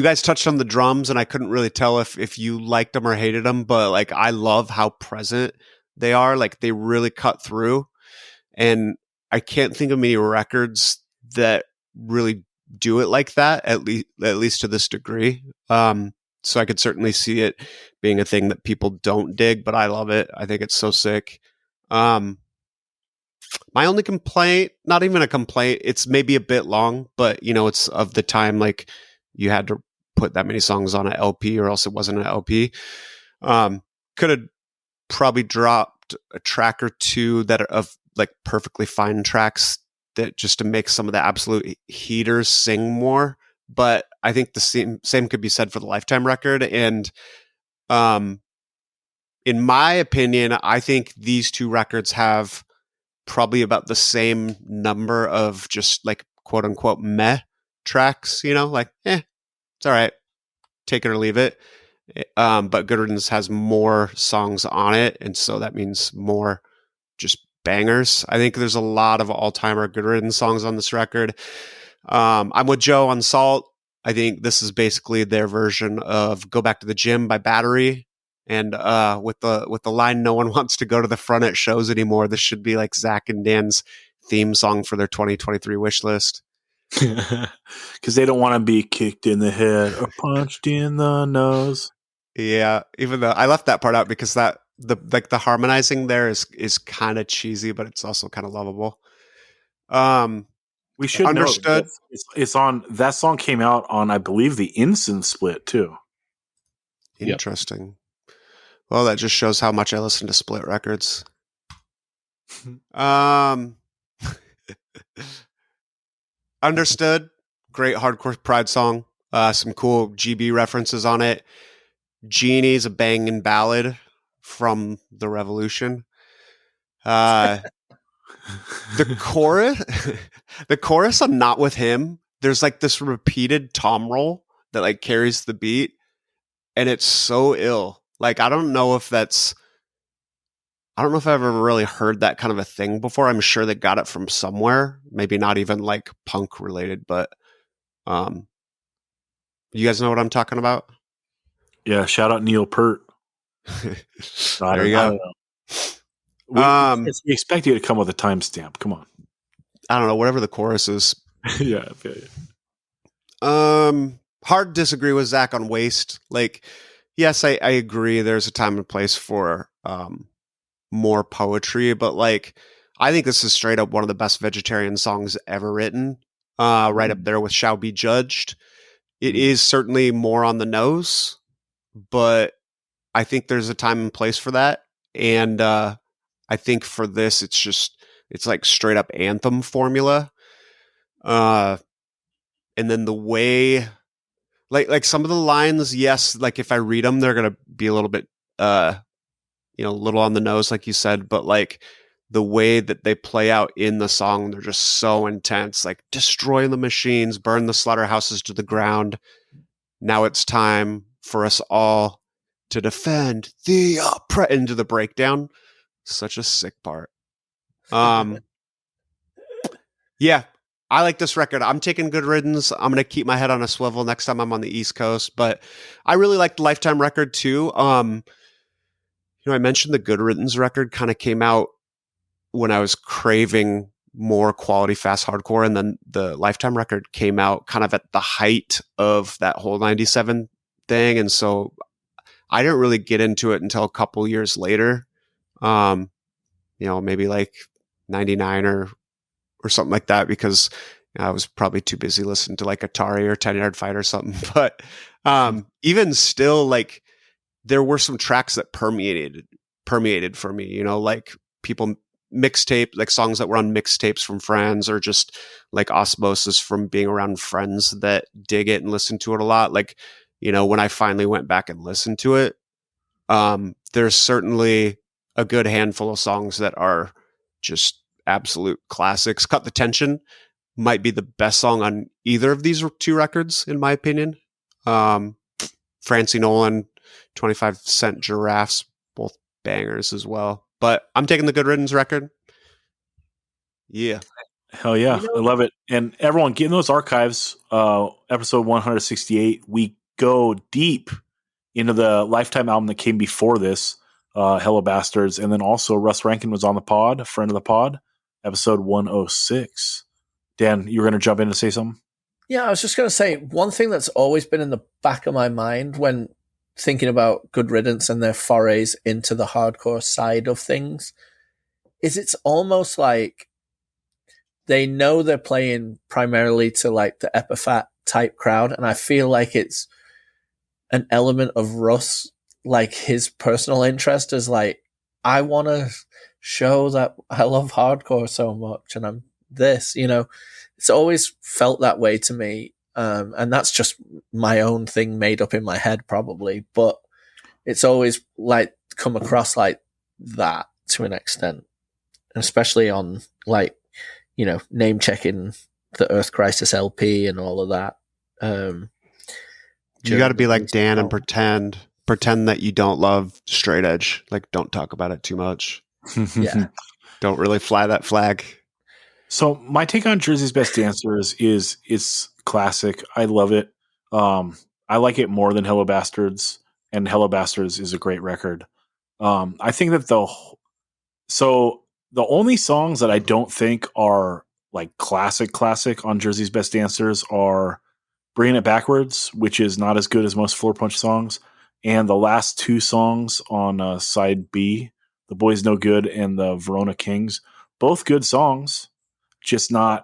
guys touched on the drums, and I couldn't really tell if you liked them or hated them, but like I love how present they are. Like they really cut through, and I can't think of many records that really do it like that, at least to this degree. So I could certainly see it being a thing that people don't dig, but I love it. I think it's so sick. My only complaint, not even a complaint, it's maybe a bit long, but it's of the time, like you had to put that many songs on an LP or else it wasn't an LP. Could have probably dropped a track or two that are of like perfectly fine tracks that just to make some of the absolute heaters sing more. But I think the same could be said for the Lifetime record. And in my opinion, I think these two records have probably about the same number of just like quote unquote meh tracks, like, it's all right, take it or leave it. But Good Riddance has more songs on it. And so that means more just bangers. I think there's a lot of all-timer Good Riddance songs on this record. I'm with Joe on Salt. I think this is basically their version of Go Back to the Gym by Battery. And with the line, no one wants to go to the front at shows anymore, this should be like Zach and Dan's theme song for their 2023 wish list. Because they don't want to be kicked in the head or punched in the nose. Yeah, even though I left that part out because the harmonizing there is kind of cheesy, but it's also kind of lovable. We should understood. It's on that song came out on, I believe, the Instant split too. Interesting. Yep. Well, that just shows how much I listen to split records. Understood. Great hardcore pride song. Some cool GB references on it. Genie's a banging ballad from the Revolution. The chorus, the chorus on Not With Him, there's like this repeated tom roll that like carries the beat, and it's so ill. Like, I don't know if I've ever really heard that kind of a thing before. I'm sure they got it from somewhere, maybe not even like punk related, but you guys know what I'm talking about? Yeah, shout out Neil Peart. There you go. We expect you to come with a timestamp. Come on. I don't know, whatever the chorus is. Yeah. Hard to disagree with Zach on Waste. Like, yes, I agree there's a time and place for more poetry, but like, I think this is straight up one of the best vegetarian songs ever written. Right up there with Shall Be Judged. It is certainly more on the nose, but I think there's a time and place for that. And I think for this, it's like straight up anthem formula. And then the way, like some of the lines, yes, like if I read them, they're going to be a little bit, a little on the nose, like you said, but like the way that they play out in the song, they're just so intense, like destroy the machines, burn the slaughterhouses to the ground. Now it's time for us all to defend the into the breakdown. Such a sick part. Yeah, I like this record. I'm taking Good Riddance. I'm going to keep my head on a swivel next time I'm on the East Coast, but I really like the Lifetime record too. I mentioned the Good Riddance record kind of came out when I was craving more quality fast hardcore, and then the Lifetime record came out kind of at the height of that whole 97 thing. And so I didn't really get into it until a couple years later. Maybe like 99 or something like that, because I was probably too busy listening to like Atari or 10 Yard Fight or something. But even still, like there were some tracks that permeated for me, like people mixtape, like songs that were on mixtapes from friends, or just like osmosis from being around friends that dig it and listen to it a lot. Like, when I finally went back and listened to it, there's certainly a good handful of songs that are just absolute classics. Cut the Tension might be the best song on either of these two records, in my opinion. Francie Nolan, 25 Cent Giraffes, both bangers as well. But I'm taking the Good Riddance record. Yeah. Hell yeah. I love it. And everyone, get in those archives. Episode 168, we go deep into the Lifetime album that came before this, Hello Bastards. And then also Russ Rankin was on the pod, a friend of the pod, episode 106. Dan, you were going to jump in and say something? Yeah, I was just going to say, one thing that's always been in the back of my mind when thinking about Good Riddance and their forays into the hardcore side of things is it's almost like they know they're playing primarily to like the epitaph type crowd. And I feel like it's an element of Russ, like his personal interest is like, I want to show that I love hardcore so much and I'm this, it's always felt that way to me. And that's just my own thing made up in my head probably, but it's always like come across like that to an extent, especially on like, name checking the Earth Crisis LP and all of that. You got to be like Dan and pretend that you don't love straight edge. Like, don't talk about it too much. Yeah. Don't really fly that flag. So my take on Jersey's Best Dancers is it's classic. I love it. I like it more than Hello Bastards, and Hello Bastards is a great record. I think that the only songs that I don't think are like classic on Jersey's Best Dancers are Bringing It Backwards, which is not as good as most Floor Punch songs, and the last two songs on side B, The Boys No Good and the Verona Kings. Both good songs, just not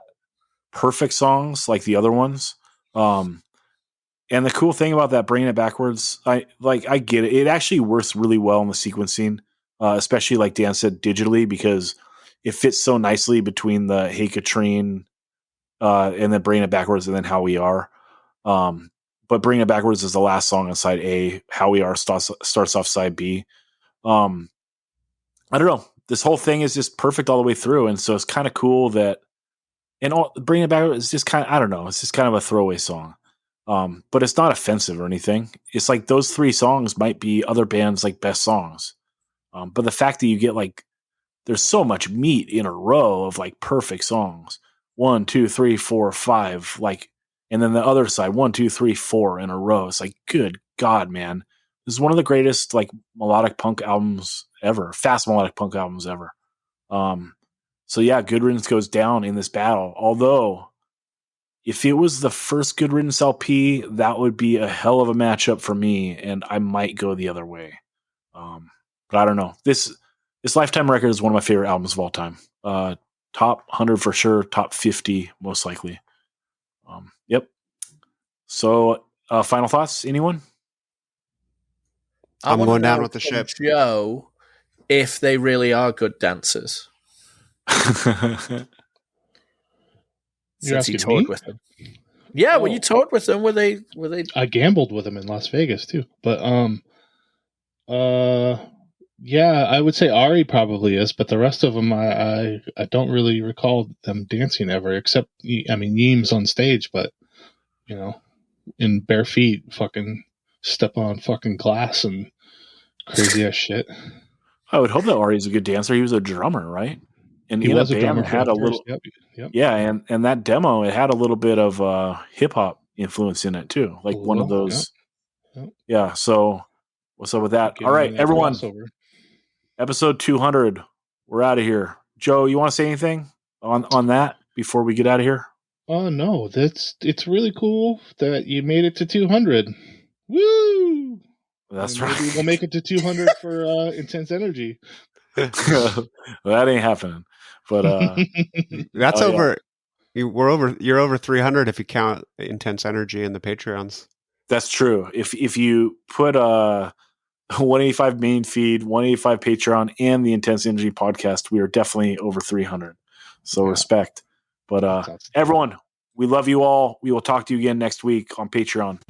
perfect songs like the other ones. And the cool thing about that Bringing It Backwards, I get it. It actually works really well in the sequencing, especially like Dan said, digitally, because it fits so nicely between the Hey Katrine and then Bringing It Backwards and then How We Are. but Bring It Backwards is the last song on side A. How We Are starts off side B. I don't know. This whole thing is just perfect all the way through, and so it's kind of cool that. And Bring It Backwards is just kind of, I don't know. It's just kind of a throwaway song, but it's not offensive or anything. It's like those 3 songs might be other bands' like best songs, but the fact that you get like there's so much meat in a row of like perfect songs. 1, 2, 3, 4, 5, like, and then the other side, 1, 2, 3, 4 in a row. It's like, good God, man. This is one of the greatest like melodic punk albums ever, fast melodic punk albums ever. So yeah, Good Riddance goes down in this battle. Although, if it was the first Good Riddance LP, that would be a hell of a matchup for me, and I might go the other way. But I don't know. This Lifetime record is one of my favorite albums of all time. Top 100 for sure. Top 50 most likely. Yep. So, final thoughts? Anyone? I'm going down with the ship. Joe, if they really are good dancers. You're Since you asking toured me? with them. Yeah, when you toured with them, were they? I gambled with them in Las Vegas too, but yeah, I would say Ari probably is, but the rest of them, I don't really recall them dancing ever, except Yeem's on stage, but in bare feet, fucking step on fucking glass and crazy ass shit. I would hope that Ari's a good dancer. He was a drummer, right? And He in was a a band drummer that had a first, little, yep. yeah, and that demo, it had a little bit of hip hop influence in it too, like one of those. Yep. Yeah. So, what's up with that? Give All right, me that everyone. crossover. Episode 200. We're out of here. Joe, you want to say anything on that before we get out of here? Oh no, it's really cool that you made it to 200. Woo! That's Maybe right. we'll make it to 200 for Intense Energy. Well, that ain't happening. But that's over. Yeah. You're over 300 if you count Intense Energy and the Patreons. That's true. If you put 185 main feed, 185 Patreon, and the Intense Energy podcast, we are definitely over 300. So respect. But everyone, we love you all. We will talk to you again next week on Patreon.